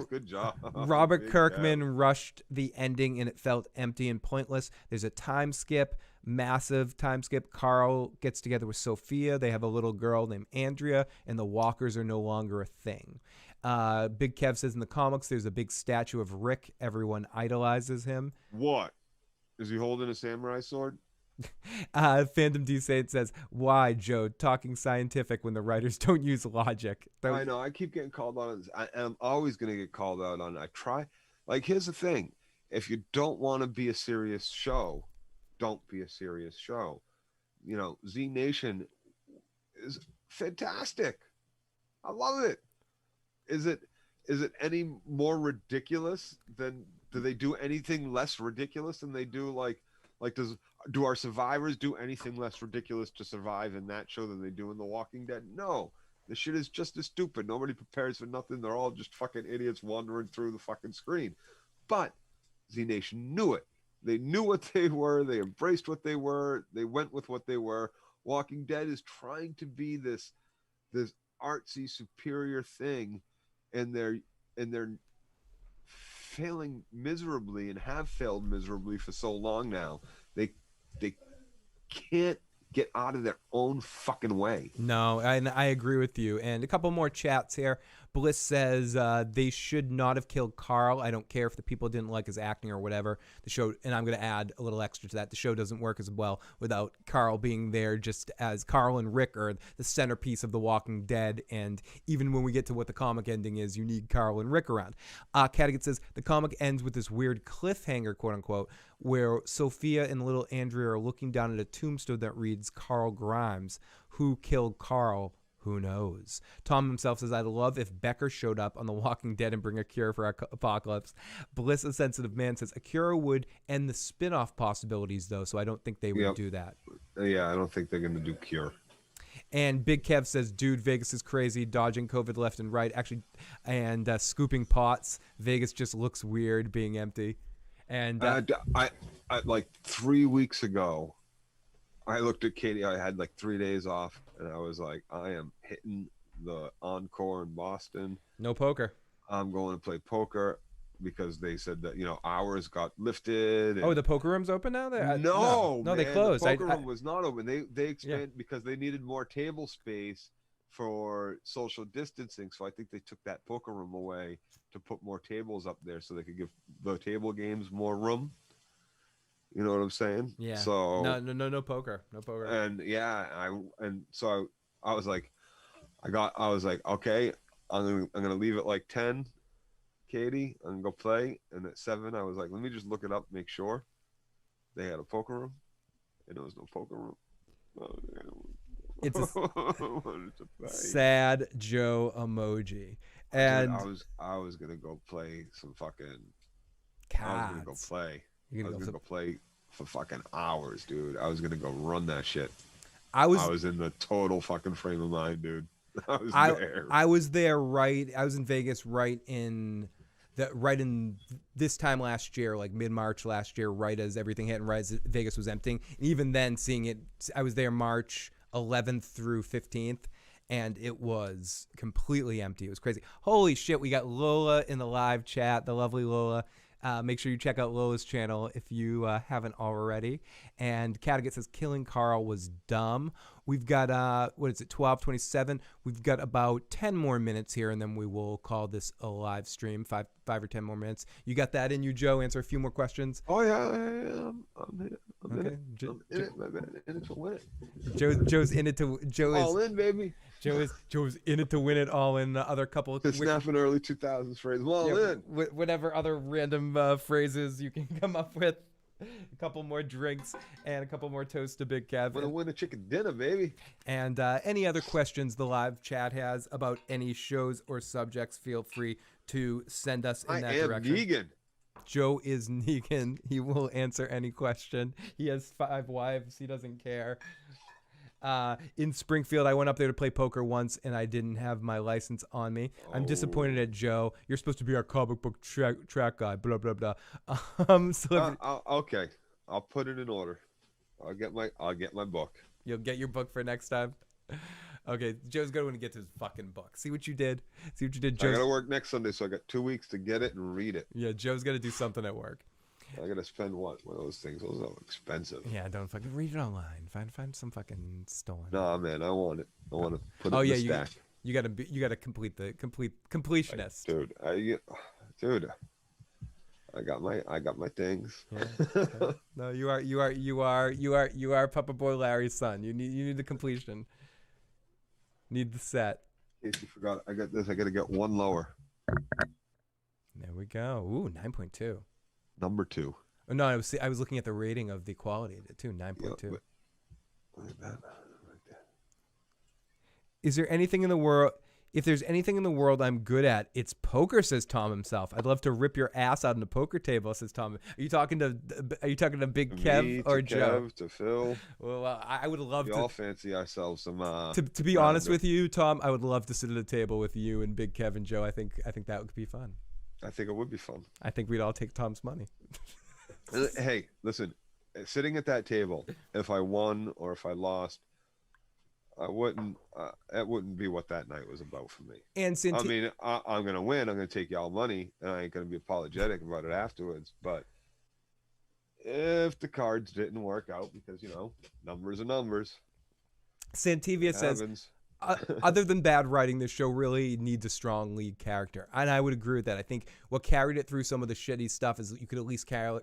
good job. Robert Kirkman rushed the ending and it felt empty and pointless. There's a time skip, massive time skip. Carl gets together with Sophia. They have a little girl named Andrea, and the walkers are no longer a thing. Big Kev says in the comics there's a big statue of Rick. Everyone idolizes him. What? Is he holding a samurai sword? Phantom D says, why, Joe, talking scientific when the writers don't use logic? I know. I keep getting called on it, and I'm always going to get called out on it. I try. Here's the thing. if you don't want to be a serious show, don't be a serious show. You know, Z Nation is fantastic. I love it. Is it any more ridiculous than, do they do anything less ridiculous than they do do our survivors do anything less ridiculous to survive in that show than they do in The Walking Dead? No. The shit is just as stupid. Nobody prepares for nothing. They're all just fucking idiots wandering through the fucking screen. But Z Nation knew it. They knew what they were. They embraced what they were. They went with what they were. Walking Dead is trying to be this artsy superior thing, and they're failing miserably and have failed miserably for so long now. They can't get out of their own fucking way. No, and I agree with you. And a couple more chats here. Bliss says they should not have killed Carl. I don't care if the people didn't like his acting or whatever. The show, and I'm going to add a little extra to that, the show doesn't work as well without Carl being there, just as Carl and Rick are the centerpiece of The Walking Dead. And even when we get to what the comic ending is, you need Carl and Rick around. Cattigat says the comic ends with this weird cliffhanger, quote unquote, where Sophia and little Andrea are looking down at a tombstone that reads Carl Grimes. Who killed Carl? Who knows? Tom himself says, I'd love if Becker showed up on The Walking Dead and bring a cure for apocalypse. Bliss, a sensitive man, says a cure would end the spin-off possibilities, though, so I don't think they would do that. Yeah, I don't think they're going to do cure. And Big Kev says, dude, Vegas is crazy, dodging COVID left and right, actually, and scooping pots. Vegas just looks weird being empty. And I like 3 weeks ago, I looked at Katie. I had like 3 days off, and I was like, I am hitting the Encore in Boston. No poker. I'm going to play poker because they said that, you know, hours got lifted. Oh, the poker room's open now? No, they closed. The poker room was not open. They expanded because they needed more table space for social distancing. So I think they took that poker room away to put more tables up there so they could give the table games more room. You know what I'm saying? Yeah. So no poker. No poker. And yeah, so I was like, okay, I'm gonna leave at like 10, Katie. I'm gonna go play. And at 7, I was like, let me just look it up, make sure they had a poker room, and there was no poker room. It's a sad Joe emoji. And I was gonna go play some fucking. Cats. I was gonna go play. I was gonna go play for fucking hours, dude. I was gonna go run that shit. I was in the total fucking frame of mind, dude. I was there. I was there I was in Vegas right in this time last year, like mid-March last year, right as everything hit and right as Vegas was emptying. And even then, seeing it, I was there March 11th through 15th. And it was completely empty. It was crazy. Holy shit, we got Lola in the live chat, the lovely Lola. Make sure you check out Lola's channel if you haven't already. And Cattigat says killing Carl was dumb. We've got 12:27. We've got about 10 more minutes here, and then we will call this a live stream. Five or 10 more minutes. You got that in you, Joe? Answer a few more questions. Oh yeah, I'm in it. I'm in it to win it. Joe's in it to. All in, baby. Joe's in it to win it all in. Other couple. To snap an early 2000s phrase. All in. Whatever other random phrases you can come up with. A couple more drinks and a couple more toasts to Big Kev. Wanna win a chicken dinner, baby. And any other questions the live chat has about any shows or subjects, feel free to send us in that direction. I am Negan. Joe is Negan. He will answer any question. He has 5 wives. He doesn't care. In Springfield, I went up there to play poker once, and I didn't have my license on me. I'm disappointed at Joe. You're supposed to be our comic book track guy, blah, blah, blah. Okay. I'll put it in order. I'll get my book. You'll get your book for next time? Okay, Joe's going to get to his fucking book. See what you did? Joe? I got to work next Sunday, so I got 2 weeks to get it and read it. Yeah, Joe's got to do something at work. I gotta spend one of those things. Those are expensive. Yeah, don't fucking read it online. Find some fucking stolen. Nah, man, I want it. I want to put it in the stack. You gotta complete the completionist. Dude, I got my things. Yeah. Okay. No, you are Papa Boy Larry's son. You need the completion. Need the set. In case you forgot, I got this. I gotta get one lower. There we go. Ooh, 9.2. Number 2. Oh, no, I was looking at the rating of the quality of it too, 9.2. Look at that. Is there anything in the world? If there's anything in the world I'm good at, it's poker, says Tom himself. I'd love to rip your ass out on the poker table, says Tom. Are you talking to Big Kev Me, or to Joe? Kev, to Phil. Well, I would love We to. all fancy ourselves some. To be honest with you, Tom, I would love to sit at a table with you and Big Kev and Joe. I think that would be fun. I think it would be fun. I think we'd all take Tom's money. Hey, listen, sitting at that table, if I won or if I lost, I wouldn't. That wouldn't be what that night was about for me. And I mean, I'm gonna win. I'm gonna take y'all money, and I ain't gonna be apologetic about it afterwards. But if the cards didn't work out, because numbers are numbers. Santivia says, other than bad writing, this show really needs a strong lead character, and I would agree with that. I think what carried it through some of the shitty stuff is you could at least count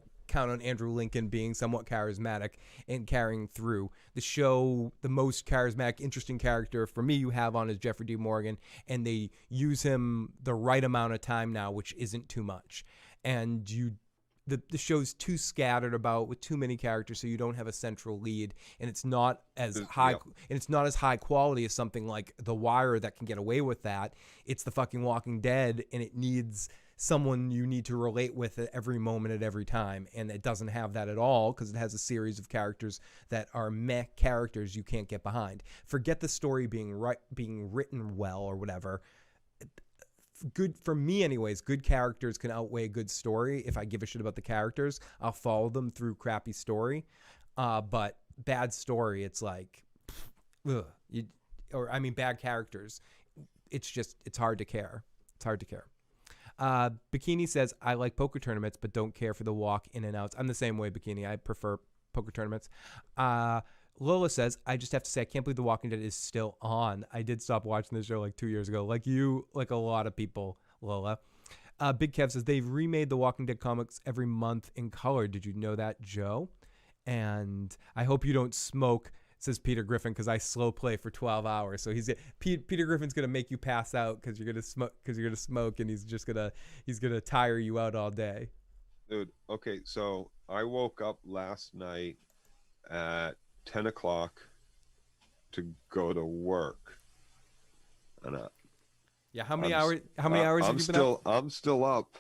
on Andrew Lincoln being somewhat charismatic and carrying through the show. The most charismatic, interesting character for me you have on is Jeffrey D. Morgan, and they use him the right amount of time now, which isn't too much. And the show's too scattered about with too many characters, so you don't have a central lead, and it's not as high and it's not as high quality as something like The Wire that can get away with that. It's the fucking Walking Dead, and it needs someone you need to relate with at every moment at every time, and it doesn't have that at all because it has a series of characters that are meh characters you can't get behind. Forget the story being written well or whatever. Good for me anyways, good characters can outweigh a good story. If I give a shit about the characters, I'll follow them through crappy story, but bad story, it's like bad characters, it's hard to care. Bikini says, I like poker tournaments but don't care for the walk in and outs. I'm the same way, Bikini. I prefer poker tournaments. Lola says, I just have to say, I can't believe The Walking Dead is still on. I did stop watching this show like 2 years ago. Like you, like a lot of people, Lola. Big Kev says, they've remade The Walking Dead comics every month in color. Did you know that, Joe? And I hope you don't smoke, says Peter Griffin, because I slow play for 12 hours. So Peter Griffin's going to make you pass out because you're going to smoke, and he's going to tire you out all day. Dude, okay, so I woke up last night at 10 o'clock to go to work, and how many hours have you been up? I'm still up,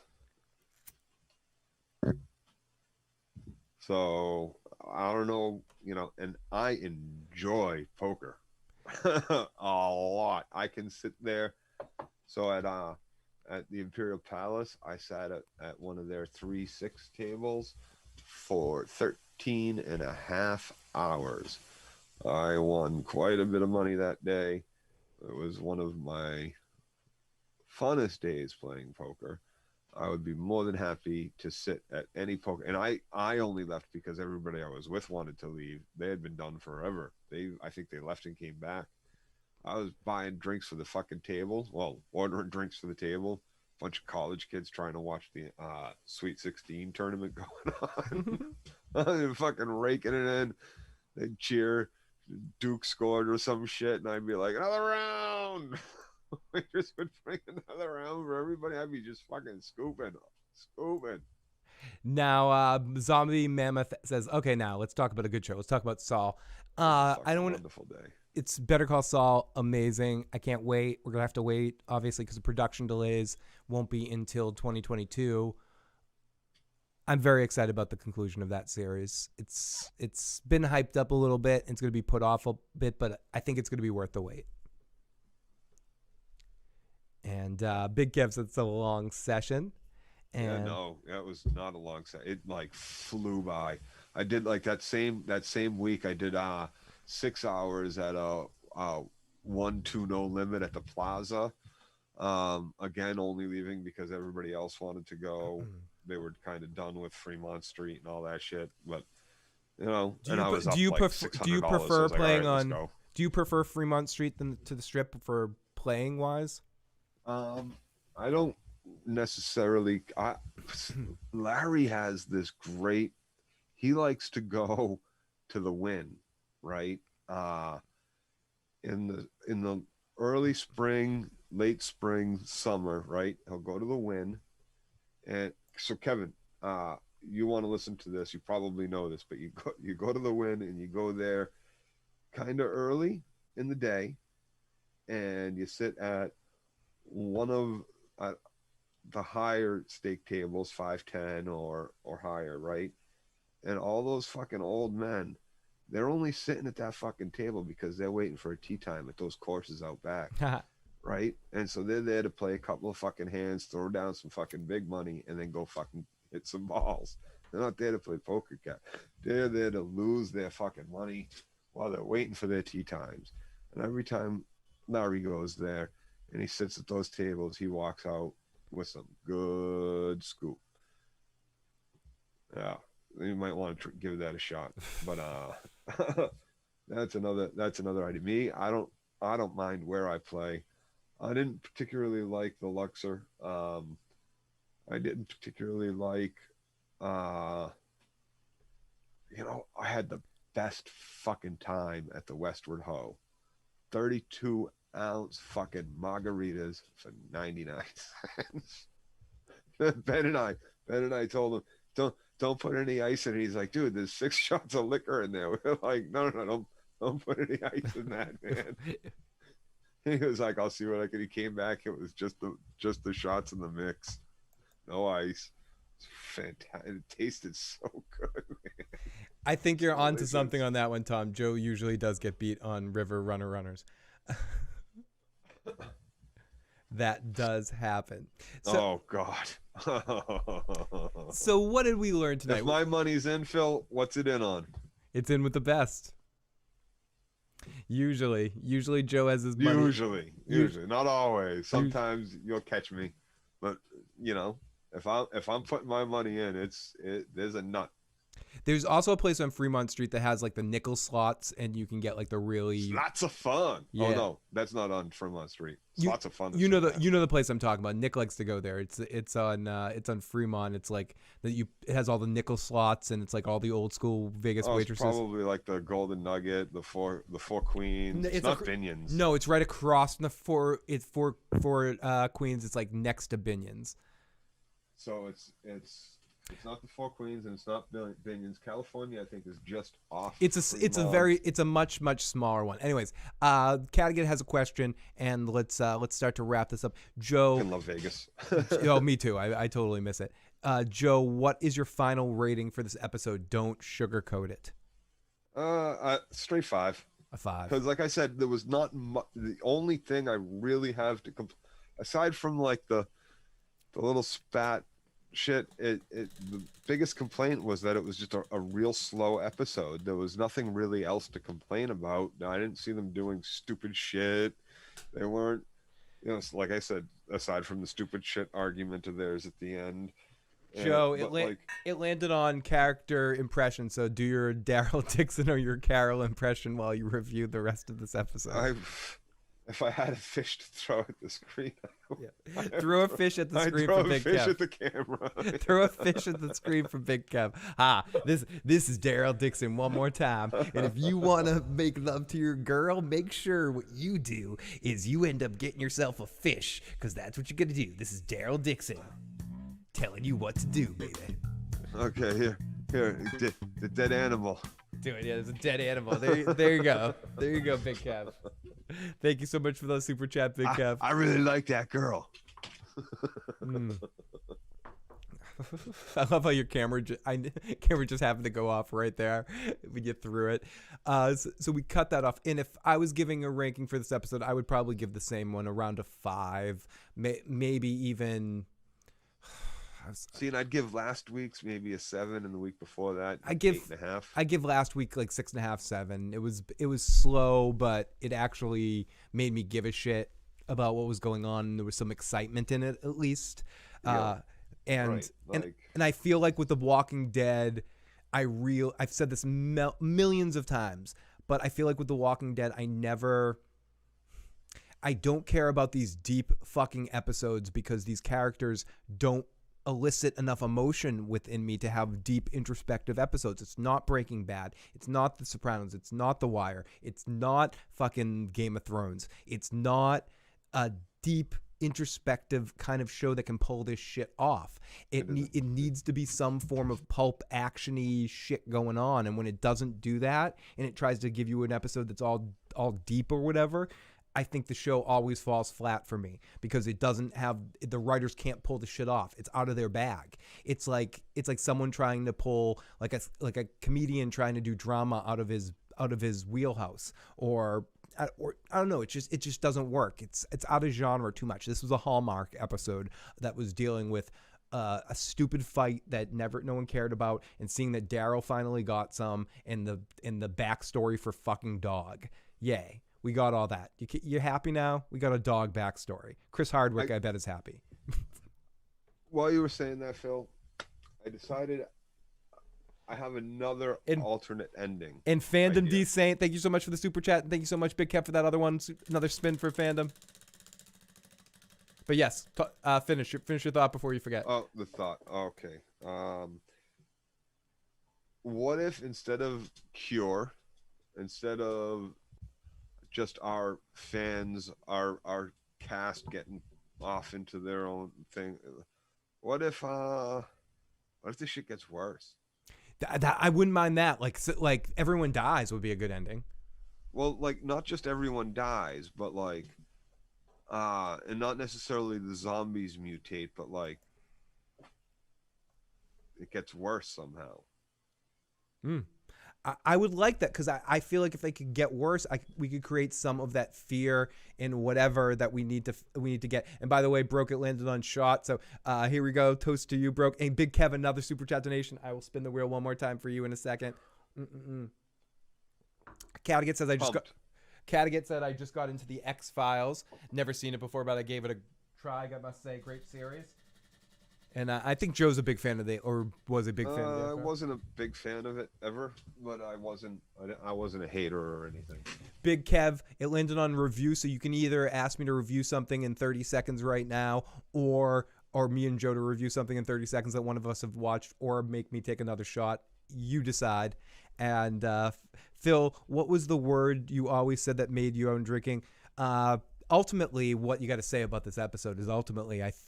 so I don't know, and I enjoy poker a lot. I can sit there. So at the Imperial Palace, I sat at one of their 3-6 tables for 13 and a half hours. I won quite a bit of money that day. It was one of my funnest days playing poker. I would be more than happy to sit at any poker. And I only left because everybody I was with wanted to leave. They had been done forever. I think they left and came back. I was buying drinks for the fucking table. Well, ordering drinks for the table. Bunch of college kids trying to watch the Sweet 16 tournament going on. They're fucking raking it in. They'd cheer. Duke scored or some shit, and I'd be like, another round. We just would bring another round for everybody. I'd be just fucking scooping. Now, Zombie Mammoth says, okay, now let's talk about a good show. Let's talk about Saul. I don't want wonderful day. It's Better Call Saul. Amazing. I can't wait. We're going to have to wait, obviously, because the production delays won't be until 2022. I'm very excited about the conclusion of that series. It's been hyped up a little bit. And it's going to be put off a bit, but I think it's going to be worth the wait. And Big Kev said it's a long session. And yeah, no, that was not a long session. It like flew by. I did like that same week. I did 6 hours at a 1-2 no limit at the Plaza. Again, only leaving because everybody else wanted to go. They were kind of done with Fremont Street and all that shit. But do you prefer playing on? Do you prefer Fremont Street than to the Strip for playing wise? I don't necessarily. Larry has this great. He likes to go to the Wynn, right? In the early spring, late spring, summer, right? He'll go to the Wynn, and so Kevin, you want to listen to this, you probably know this, but you go to the Wynn and you go there kind of early in the day, and you sit at one of the higher stake tables, 510 or higher, right? And all those fucking old men, they're only sitting at that fucking table because they're waiting for a tea time at those courses out back. Right? And so they're there to play a couple of fucking hands, throw down some fucking big money, and then go fucking hit some balls. They're not there to play poker cat. They're there to lose their fucking money while they're waiting for their tea times. And every time Larry goes there and he sits at those tables, he walks out with some good scoop. Yeah, you might want to give that a shot. But that's another idea. Me, I don't mind where I play. I didn't particularly like the Luxor. I didn't particularly like, I had the best fucking time at the Westward Ho. 32-ounce fucking margaritas for 99 cents. Ben and I told him, don't put any ice in it. He's like, dude, there's 6 shots of liquor in there. We're like, no, don't put any ice in that, man. He was like, I'll see what I can. He came back. It was just the shots in the mix. No ice. It's fantastic. It tasted so good, man. I think you're onto something on that one, Tom. Joe usually does get beat on River Runners. That does happen. So, oh, God. So what did we learn tonight? If my money's in, Phil, what's it in on? It's in with the best. Usually Joe has his money. Usually, not always. Sometimes you'll catch me, but if I'm putting my money in, there's a nut. There's also a place on Fremont Street that has like the nickel slots, and you can get like the really lots of fun. Yeah. Oh no, that's not on Fremont Street. It's lots of fun. You know the place I'm talking about. Nick likes to go there. It's on Fremont. It's like it has all the nickel slots, and it's like all the old school Vegas waitresses. It's probably like the Golden Nugget, the four Queens. It's not Binion's. No, it's right across from the four Queens. It's like next to Binion's. So it's not the Four Queens and it's not Binion's. California, I think, is just off. It's a much smaller one. Anyways, Cadigan has a question, and let's start to wrap this up. Joe, I love Vegas. Oh, me too. I totally miss it. Joe, what is your final rating for this episode? Don't sugarcoat it. Straight 5. A 5. Because, like I said, there was not the only thing I really have to aside from like the little spat shit, the biggest complaint was that it was just a real slow episode. There was nothing really else to complain about. I didn't see them doing stupid shit. They weren't, like I said, aside from the stupid shit argument of theirs at the end. Joe, it landed on character impression, so do your Daryl Dixon or your Carol impression while you review the rest of this episode. If I had a fish to throw at the screen, throw a fish at the screen for Big Kev. Throw a fish at the camera. Throw a fish at the screen for Big Kev. This is Daryl Dixon one more time. And if you want to make love to your girl, make sure what you do is you end up getting yourself a fish, because that's what you're going to do. This is Daryl Dixon telling you what to do, baby. Okay, here, the dead animal. Do it. Yeah, there's a dead animal. There you go. There you go, Big Kev. Thank you so much for the super chat, Big Kev. I really like that girl. I love how your camera just happened to go off right there when you threw it. So we cut that off. And if I was giving a ranking for this episode, I would probably give the same one, around a 5, maybe even. See, and I'd give last week's maybe a 7, and the week before that, I give 8.5. I give last week like 6.5, 7. It was slow, but it actually made me give a shit about what was going on. There was some excitement in it, at least. Yeah. And I feel like with The Walking Dead, I've said this millions of times, but I feel like with The Walking Dead, I don't care about these deep fucking episodes because these characters don't elicit enough emotion within me to have deep introspective episodes. It's not Breaking Bad. It's not The Sopranos. It's not The Wire. It's not fucking Game of Thrones. It's not a deep introspective kind of show that can pull this shit off. It needs to be some form of pulp action-y shit going on, and when it doesn't do that and it tries to give you an episode that's all deep or whatever, I think the show always falls flat for me because it doesn't have, the writers can't pull the shit off. It's out of their bag. It's like someone trying to pull like a comedian trying to do drama out of his wheelhouse, or I don't know. It just doesn't work. It's out of genre too much. This was a Hallmark episode that was dealing with a stupid fight that no one cared about, and seeing that Daryl finally got some, and the backstory for fucking dog. Yay, we got all that. You're happy now? We got a dog backstory. Chris Hardwick, I bet, is happy. While you were saying that, Phil, I decided I have another alternate ending. And Fandom D Saint, thank you so much for the super chat. And thank you so much, Big Kev, for that other one. Another spin for Fandom. But yes, finish your thought before you forget. Oh, the thought. Okay. What if instead of Cure, instead of just our fans, our cast getting off into their own thing, what if this shit gets worse? I wouldn't mind that. Like everyone dies would be a good ending. Well, like not just everyone dies, but like, and not necessarily the zombies mutate, but like it gets worse somehow. I would like that, because I feel like if they could get worse, we could create some of that fear in whatever that we need to get. And by the way, Broke, it landed on shot. So here we go. Toast to you, Broke. And Big Kev, another super chat donation. I will spin the wheel one more time for you in a second. Cattigat says Cattigat said I just got into the X-Files. Never seen it before, but I gave it a try. I must say, great series. And I think Joe's a big fan of was a big fan of it. I wasn't a big fan of it ever, but I wasn't a hater or anything. Big Kev, it landed on review, so you can either ask me to review something in 30 seconds right now, or me and Joe to review something in 30 seconds that one of us have watched, or make me take another shot. You decide. And Phil, what was the word you always said that made you own drinking? Ultimately, what you got to say about this episode is I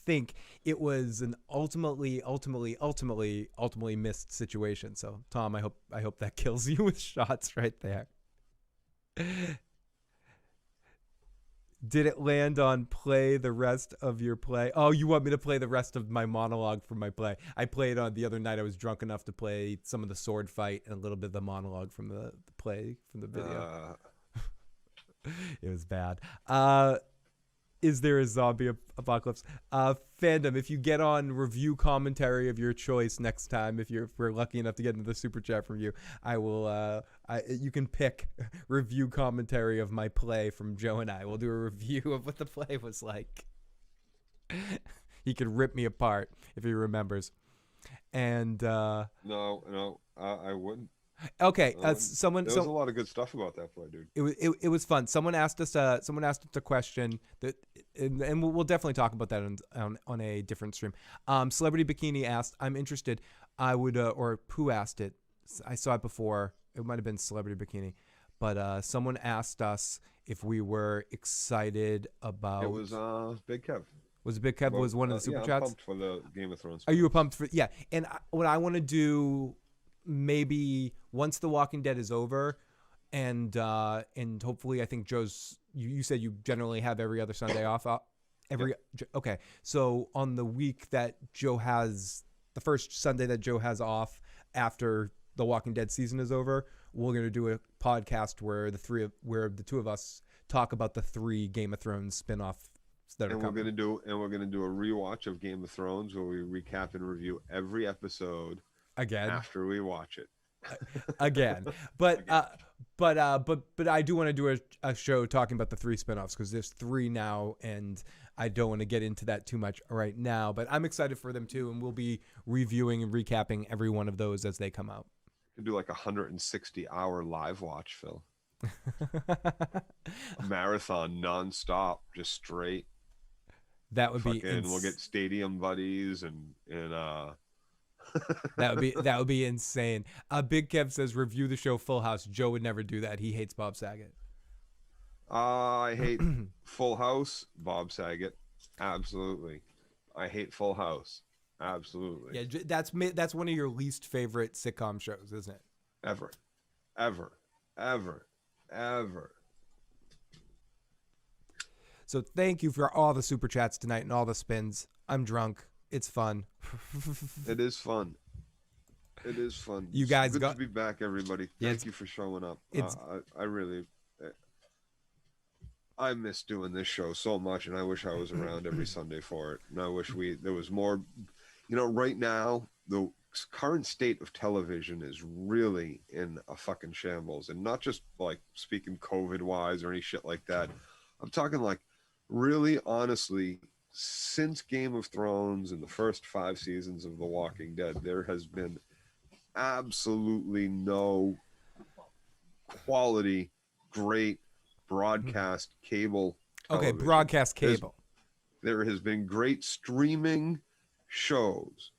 think it was an ultimately missed situation. So, Tom, I hope that kills you with shots right there. Did it land on play the rest of your play? Oh, you want me to play the rest of my monologue from my play? I played on the other night. I was drunk enough to play some of the sword fight and a little bit of the monologue from the play from the video. It was bad. Is there a zombie apocalypse? Fandom, if you get on review commentary of your choice next time, if we're lucky enough to get into the super chat from you, I will. You can pick review commentary of my play from Joe and I. We'll do a review of what the play was like. He could rip me apart if he remembers. And no, I wouldn't. Okay, there was a lot of good stuff about that play, dude. It was fun. Someone asked us a question that, and we'll definitely talk about that on a different stream. Celebrity Bikini asked, "I'm interested. I would," or who asked it? I saw it before. It might have been Celebrity Bikini, but someone asked us if we were excited about. It was Big Kev. Was it Big Kev? Was one of the super chats? I'm pumped for the Game of Thrones. Are you pumped for? Yeah, and what I want to do. Maybe once The Walking Dead is over, and hopefully, I think Joe's. You said you generally have every other Sunday off. Okay. So on the week that Joe has, the first Sunday that Joe has off after The Walking Dead season is over, we're gonna do a podcast where the two of us talk about the 3 Game of Thrones spinoffs that are coming. We're gonna do a rewatch of Game of Thrones where we recap and review every episode. Again, after we watch it, again, but I do want to do a show talking about the 3 spinoffs, because there's 3 now, and I don't want to get into that too much right now. But I'm excited for them too, and we'll be reviewing and recapping every one of those as they come out. You can do like 160-hour live watch, Phil. A marathon nonstop, just straight. That would be. We'll get stadium buddies and. That would be insane. Big Kev says review the show Full House. Joe would never do that. He hates Bob Saget. I hate Full House, Bob Saget. Absolutely. I hate Full House. Absolutely. Yeah, that's one of your least favorite sitcom shows, isn't it? Ever. Ever. Ever. Ever. So thank you for all the super chats tonight and all the spins. I'm drunk. It's fun. It is fun. It is fun. You guys good got to be back, everybody. Yeah, Thank you for showing up. it's I really, I miss doing this show so much, and I wish I was around every Sunday for it. And I wish there was more. You know, right now the current state of television is really in a fucking shambles, and not just like speaking COVID wise or any shit like that. I'm talking like really honestly. Since Game of Thrones and the first 5 seasons of The Walking Dead, there has been absolutely no quality, great broadcast cable television. Okay, broadcast cable. There has been great streaming shows,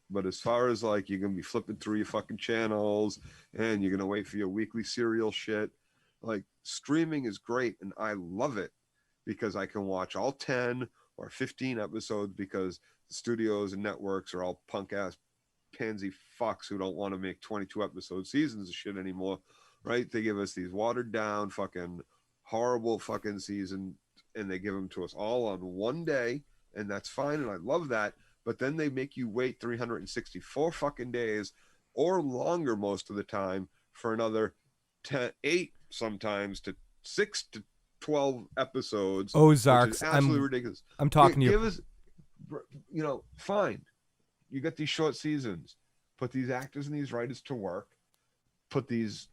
but as far as like you're gonna be flipping through your fucking channels and you're gonna wait for your weekly serial shit, like streaming is great and I love it because I can watch all 10 or 15 episodes because the studios and networks are all punk ass pansy fucks who don't want to make 22 episode seasons of shit anymore, right? They give us these watered down fucking horrible fucking season and they give them to us all on one day, and that's fine and I love that, but then they make you wait 364 fucking days or longer most of the time for another 8 sometimes to 6 to 12 episodes. Ozarks. Absolutely ridiculous. I'm talking to you. Give us, you know, fine. You got these short seasons. Put these actors and these writers to work. Put these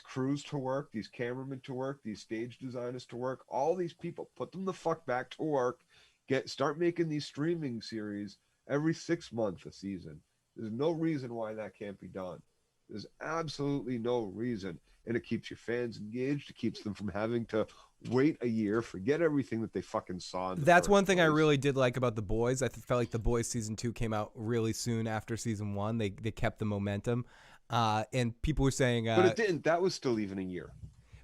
crews to work. These cameramen to work. These stage designers to work. All these people, put them the fuck back to work. Start making these streaming series every 6 months a season. There's no reason why that can't be done. There's absolutely no reason. And it keeps your fans engaged. It keeps them from having to wait a year, forget everything that they fucking saw. That's one thing I really did like about The Boys. I felt like The Boys season 2 came out really soon after season 1. They kept the momentum. And people were saying... but it didn't. That was still even a year.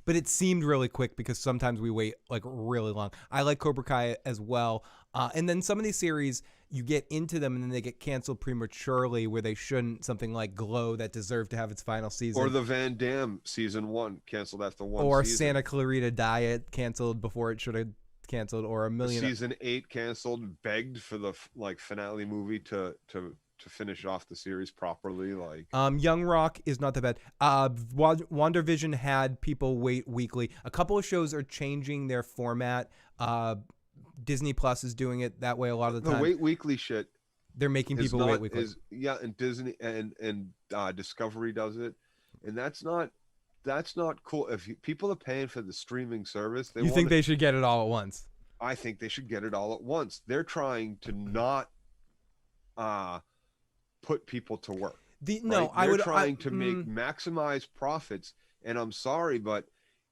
But it seemed really quick because sometimes we wait like really long. I like Cobra Kai as well. And then some of these series, you get into them and then they get canceled prematurely where they shouldn't. Something like Glow that deserved to have its final season. Or the Van Damme season 1 canceled after one or season. Santa Clarita Diet canceled before it should have canceled. Or a million. Season 8 canceled, begged for the finale movie to finish off the series properly. Like Young Rock is not that bad. WandaVision had people wait weekly. A couple of shows are changing their format. Disney Plus is doing it that way a lot of the time. The wait weekly shit. They're making people wait weekly. And Disney and Discovery does it, and that's not cool. If people are paying for the streaming service, you think they should get it all at once? I think they should get it all at once. They're trying to not put people to work. They're trying to maximize profits, and I'm sorry, but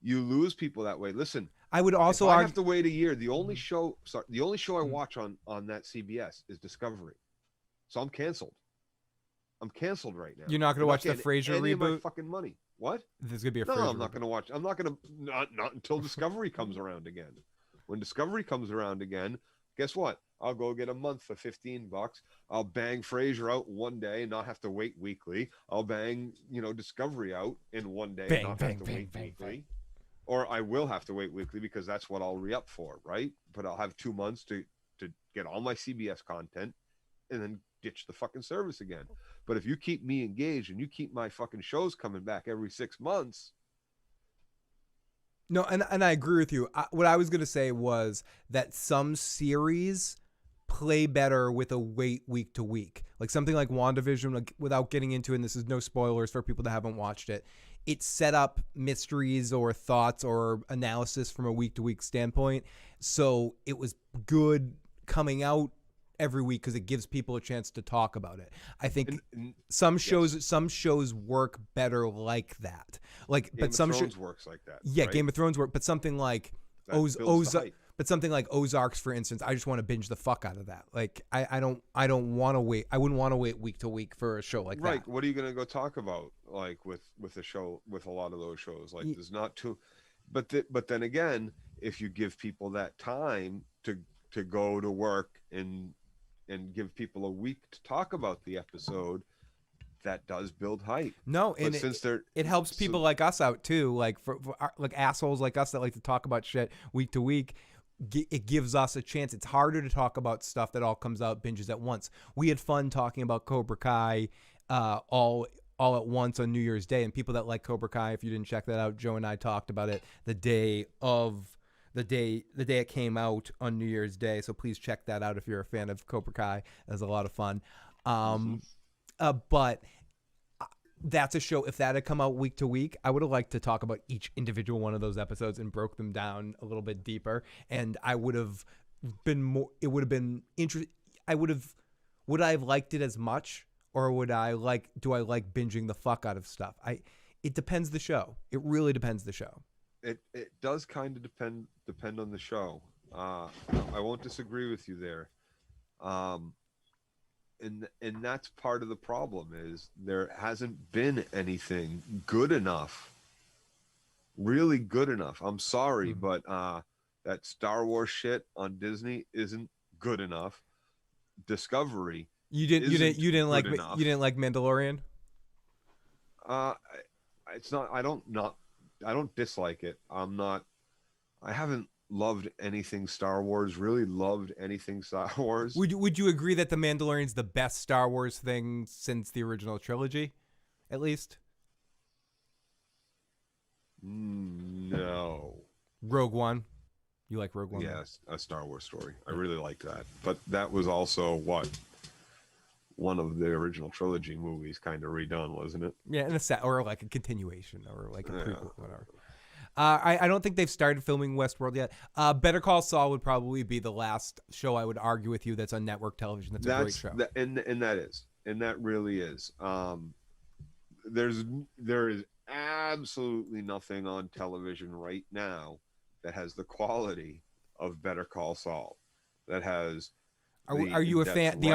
you lose people that way. Listen, I would also I have to wait a year. The only show I watch on that CBS is Discovery, so I'm canceled. I'm canceled right now. You're not going to watch the Frasier reboot? Of my fucking money. What? There's going to be a no, Frasier I'm not going to watch. I'm not going to not until Discovery comes around again. When Discovery comes around again, guess what? I'll go get a month for $15. I'll bang Frasier out one day and not have to wait weekly. I'll bang, Discovery out in one day and not have to wait weekly. Or I will have to wait weekly because that's what I'll re-up for, right? But I'll have 2 months to get all my CBS content and then ditch the fucking service again. But if you keep me engaged and you keep my fucking shows coming back every 6 months... No, and I agree with you. What I was going to say was that some series play better with a wait week to week. Like something like WandaVision, like, without getting into it, and this is no spoilers for people that haven't watched it, it set up mysteries or thoughts or analysis from a week to week standpoint. So it was good coming out every week because it gives people a chance to talk about it. I think some shows work better like that. Like, Game of Thrones works like that. Yeah, right? Game of Thrones work, but something like Ozarks, for instance, I just want to binge the fuck out of that. Like, I don't want to wait. I wouldn't want to wait week to week for a show like that. Right. What are you going to go talk about? Like with a show, with a lot of those shows, like there's not too, but then again, if you give people that time to to go to work and give people a week to talk about the episode, that does build hype. No, But and since it helps people like us out too, like like assholes like us that like to talk about shit week to week. It gives us a chance. It's harder to talk about stuff that all comes out binges at once. We had fun talking about Cobra Kai all at once on New Year's Day, and people that like Cobra Kai, if you didn't check that out, Joe and I talked about it the day it came out on New Year's Day. So please check that out if you're a fan of Cobra Kai. It was a lot of fun. But that's a show. If that had come out week to week, I would have liked to talk about each individual one of those episodes and broke them down a little bit deeper. And I would have been more. It would have been interesting. Would I have liked it as much, or do I like binging the fuck out of stuff? It depends the show. It really depends the show. It does kind of depend on the show. I won't disagree with you there. And that's part of the problem, is there hasn't been anything good enough, really good enough. I'm sorry, but that Star Wars shit on Disney isn't good enough. Discovery. You didn't like Mandalorian? It's not. I don't dislike it. I haven't loved anything Star Wars, really loved anything Star Wars. Would you agree that The Mandalorian's the best Star Wars thing since the original trilogy, at least? No. Rogue One. You like Rogue One? Yes, a Star Wars story. I really liked that. But that was also one of the original trilogy movies kind of redone, wasn't it? Yeah, in a set, or like a continuation, or like a prequel, whatever. I don't think they've started filming Westworld yet. Better Call Saul would probably be the last show I would argue with you that's on network television. That's a great show. And that really is. There is absolutely nothing on television right now that has the quality of Better Call Saul. That has. Are you a fan? The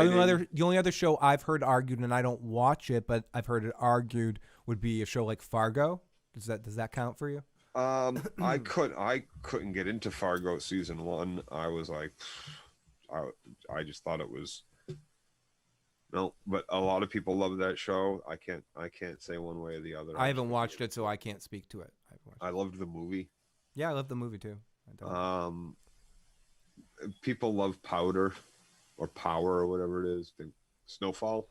only other show I've heard argued, and I don't watch it, but I've heard it argued, would be a show like Fargo. Does that count for you? I couldn't get into Fargo season 1. I was like, I just thought it was no. But a lot of people love that show. I can't say one way or the other. I haven't watched it, so I can't speak to it. I loved the movie. Yeah, I love the movie too. People love Powder, or Power, or whatever it is. Snowfall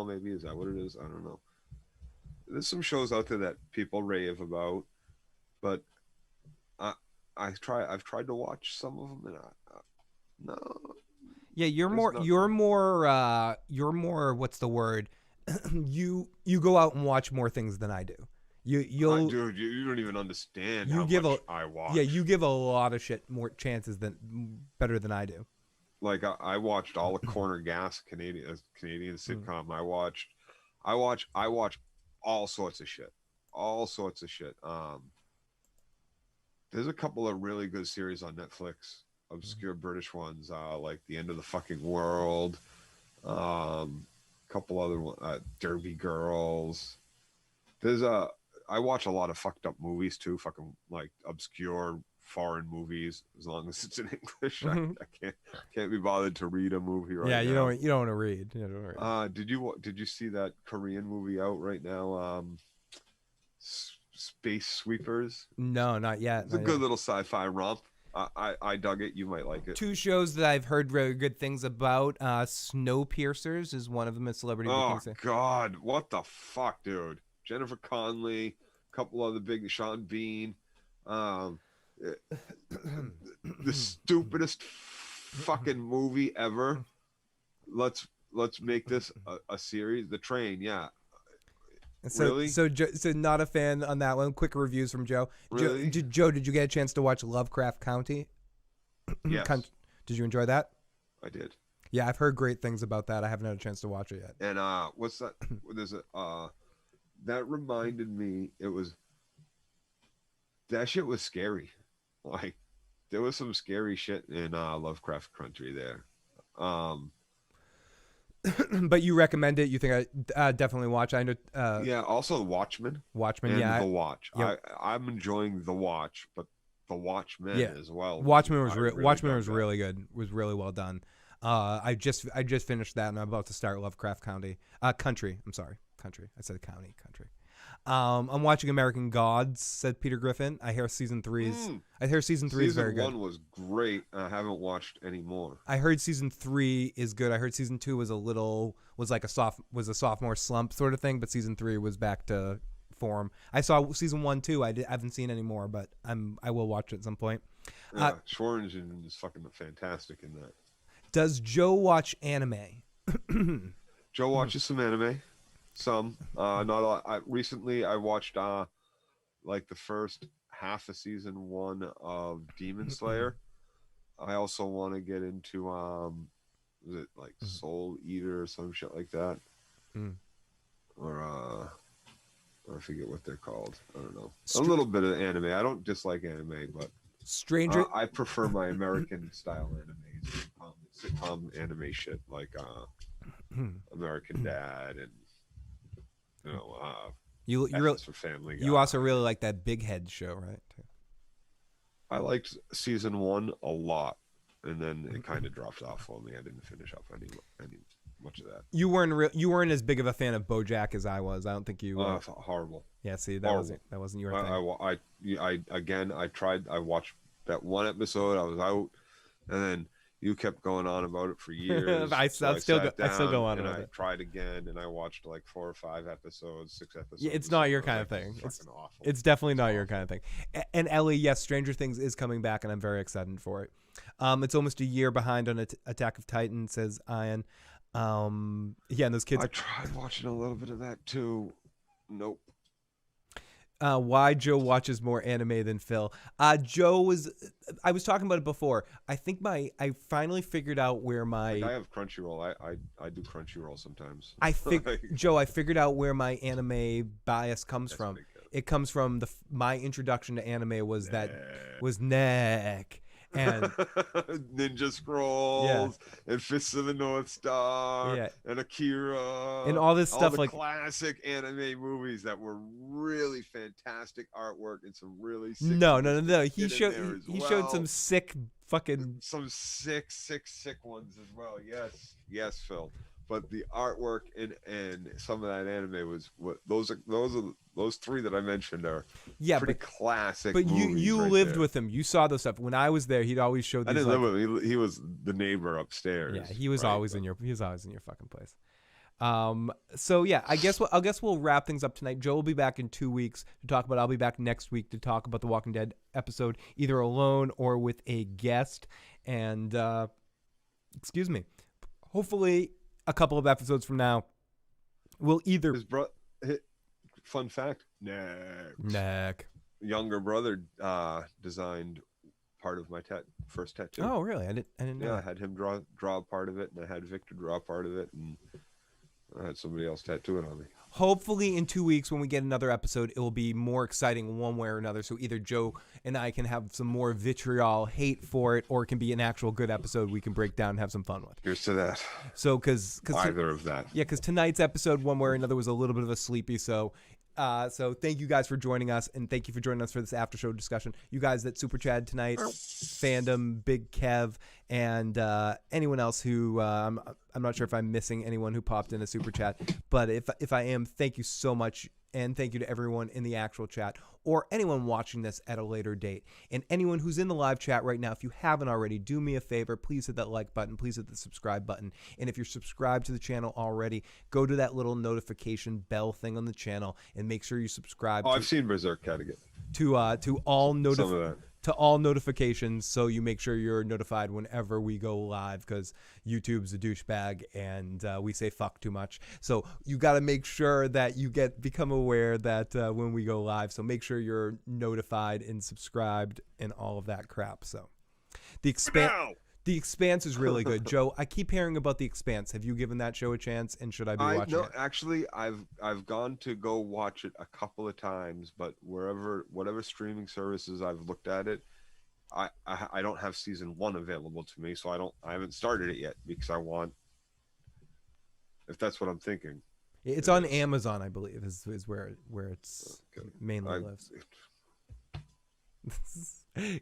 maybe, is that what it is? I don't know. There's some shows out there that people rave about, but I've tried to watch some of them, and no. Yeah, you're more. What's the word? You go out and watch more things than I do. Dude, you don't even understand how much I watch. Yeah, you give a lot of shit more chances better than I do. Like I watched all the Corner Gas Canadian sitcom. I watch all sorts of shit. There's a couple of really good series on Netflix, obscure British ones, like The End of the Fucking World, couple other ones, Derby Girls. I watch a lot of fucked up movies too, fucking like obscure foreign movies, as long as it's in English. I can't be bothered to read a movie right now. Yeah, you don't want to read. You don't want to read. Did you see that Korean movie out right now? Space Sweepers? No, not yet. It's a good little sci-fi romp. I dug it. You might like it. 2 shows that I've heard very good things about. Snowpiercers is one of them. A celebrity. Oh God, what the fuck, dude? Jennifer Connelly, a couple other big, Sean Bean. The stupidest fucking movie ever. Let's make this a series. The Train, yeah. So, really? So not a fan on that one. Quick reviews from Joe. Really? Joe, did you get a chance to watch Lovecraft County? Yes. Did you enjoy that? I did. Yeah, I've heard great things about that. I haven't had a chance to watch it yet. And what's that? There's that reminded me. That shit was scary. Like, there was some scary shit in Lovecraft Country there. But you recommend it? You think I definitely watch? I know. Yeah. Also, Watchmen. Watchmen. And yeah. The Watch. Yep. I'm enjoying The Watch, but The Watchmen Yeah. as well. Watchmen was really Watchmen dug was that. really good. Was really well done. I just finished that, and I'm about to start Lovecraft Country. I'm sorry, country. I said county, country. I'm watching American Gods, said Peter Griffin. I hear season 3 is very Season good. 1 was great. I haven't watched any more. I heard season 3 is good. I heard season 2 was a sophomore slump sort of thing, but season 3 was back to form. I saw season 1 too. I haven't seen any more, but I will watch it at some point. Yeah, Schwarzenegger is fucking fantastic in that. Does Joe watch anime? Joe watches some anime. Some, not a lot. Recently I watched like the first half of season 1 of Demon Slayer. I also want to get into was it like Soul Eater or some shit like that, or I forget what they're called. I don't know. A little bit of anime. I don't dislike anime, but I prefer my American style animes, sitcom anime shit like American Dad and. For Family Guy. You also really like that Big Head show, right? I liked season 1 a lot, and then it kind of dropped off for me. I didn't finish up any much of that. You weren't as big of a fan of BoJack as I was. I don't think you. Horrible. Yeah, see, that wasn't your thing. I tried. I watched that one episode. I was out, and then. You kept going on about it for years. I still go on. And I tried again, and I watched like 4 or 5 episodes, 6 episodes. Yeah, it's not your kind of thing. It's awful. It's definitely not your kind of thing. And Ellie, yes, Stranger Things is coming back, and I'm very excited for it. It's almost a year behind on Attack of Titan, says Ian. And those kids. I tried watching a little bit of that too. Nope. Why Joe watches more anime than Phil. I was talking about it before. I think I finally figured out where my... I have Crunchyroll. I do Crunchyroll sometimes. Joe, I figured out where my anime bias comes from. It comes from my introduction to anime was Neck. And Ninja Scrolls and Fists of the North Star and Akira and all this stuff, the like classic anime movies that were really fantastic artwork and some really sick no he showed some sick ones as well. Yes Phil, but the artwork and some of that anime was those 3 that I mentioned are pretty classic. But movies you right lived there. with him. You saw those stuff. When I was there, he'd always show these. I didn't live with him. He was the neighbor upstairs. Yeah, he was always in your fucking place. So yeah, I guess we'll wrap things up tonight. Joe will be back in 2 weeks to talk about. I'll be back next week to talk about the Walking Dead episode, either alone or with a guest. And excuse me, hopefully a couple of episodes from now, we'll either. Fun fact: Neck. Younger brother designed part of my first tattoo. Oh, really? I didn't know. Yeah, I had him draw part of it, and I had Victor draw part of it, and I had somebody else tattoo it on me. Hopefully in 2 weeks when we get another episode, it will be more exciting one way or another. So either Joe and I can have some more vitriol, hate for it, or it can be an actual good episode we can break down and have some fun with. Here's to that. So because either of that. Yeah, because tonight's episode, one way or another, was a little bit of a sleepy. So thank you guys for joining us, and thank you for joining us for this after show discussion. You guys that super chatted tonight, Fandom, Big Kev, and anyone else who I'm not sure if I'm missing anyone who popped in a super chat, but if I am, thank you so much, and thank you to everyone in the actual chat or anyone watching this at a later date. And anyone who's in the live chat right now, if you haven't already, do me a favor, please hit that like button, please hit the subscribe button. And if you're subscribed to the channel already, go to that little notification bell thing on the channel and make sure you subscribe. I've seen Berserk Cat again. To all notifications, so you make sure you're notified whenever we go live, because YouTube's a douchebag and we say fuck too much. So you got to make sure that you become aware that when we go live. So make sure you're notified and subscribed and all of that crap. So the Expanse is really good. Joe, I keep hearing about The Expanse. Have you given that show a chance, and should I be watching it? Actually, I've gone to go watch it a couple of times, but whatever streaming services I've looked at it, I don't have season 1 available to me, so I haven't started it yet because I want, if that's what I'm thinking. It's on Amazon, I believe, is where it's mainly lives.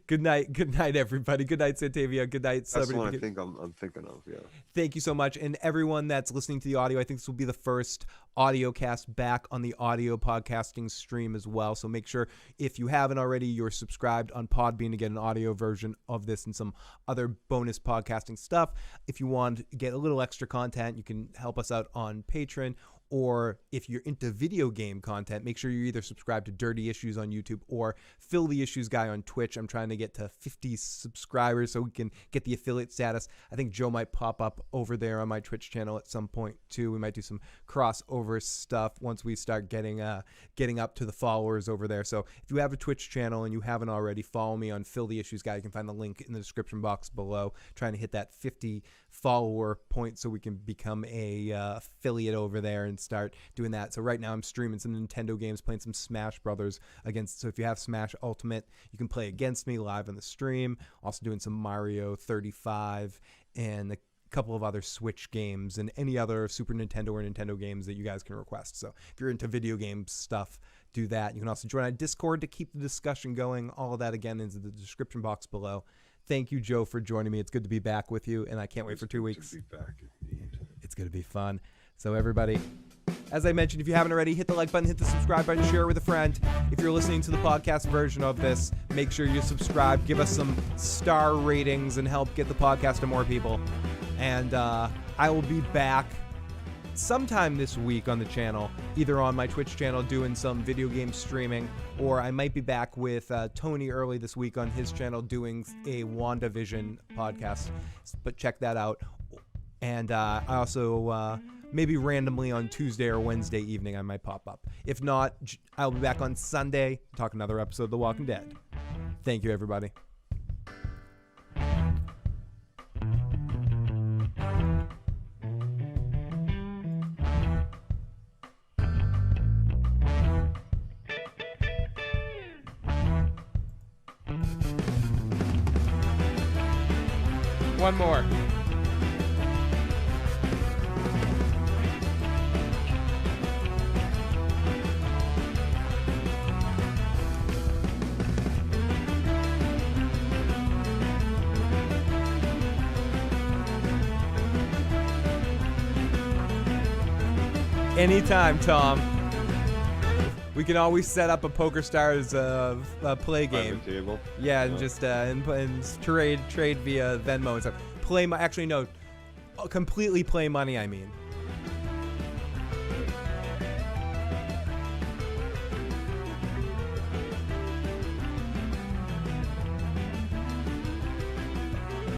Good night, everybody. Good night, Santavia. Good night, That's the Celebrity. one I think I'm thinking of. Yeah. Thank you so much. And everyone that's listening to the audio, I think this will be the first audio cast back on the audio podcasting stream as well. So make sure, if you haven't already, you're subscribed on Podbean to get an audio version of this and some other bonus podcasting stuff. If you want to get a little extra content, you can help us out on Patreon. Or if you're into video game content, make sure you either subscribe to Dirty Issues on YouTube or Phil the Issues Guy on Twitch. I'm trying to get to 50 subscribers so we can get the affiliate status. I think Joe might pop up over there on my Twitch channel at some point too. We might do some crossover stuff once we start getting up to the followers over there. So if you have a Twitch channel and you haven't already, follow me on Phil the Issues Guy. You can find the link in the description box below. Trying to hit that 50 follower point so we can become a affiliate over there and start doing that. So right now I'm streaming some Nintendo games, playing some Smash Brothers against. So if you have Smash Ultimate, you can play against me live on the stream. Also doing some Mario 35 and a couple of other Switch games and any other Super Nintendo or Nintendo games that you guys can request. So if you're into video game stuff, do that. You can also join our Discord to keep the discussion going. All of that again is in the description box below. Thank you, Joe, for joining me. It's good to be back with you, and I can't wait for 2 weeks. To be back, indeed. It's going to be fun. So everybody, as I mentioned, if you haven't already, hit the like button, hit the subscribe button, share it with a friend. If you're listening to the podcast version of this, make sure you subscribe, give us some star ratings, and help get the podcast to more people. And I will be back sometime this week on the channel, either on my Twitch channel doing some video game streaming, or I might be back with Tony early this week on his channel doing a WandaVision podcast. But check that out. And I also maybe randomly on Tuesday or Wednesday evening I might pop up. If not, I'll be back on Sunday to talk another episode of The Walking Dead. Thank you, everybody. One more. Anytime, Tom. We can always set up a Poker Stars play game. Table. Yeah, and just and trade via Venmo and stuff. Actually, no, completely play money. I mean.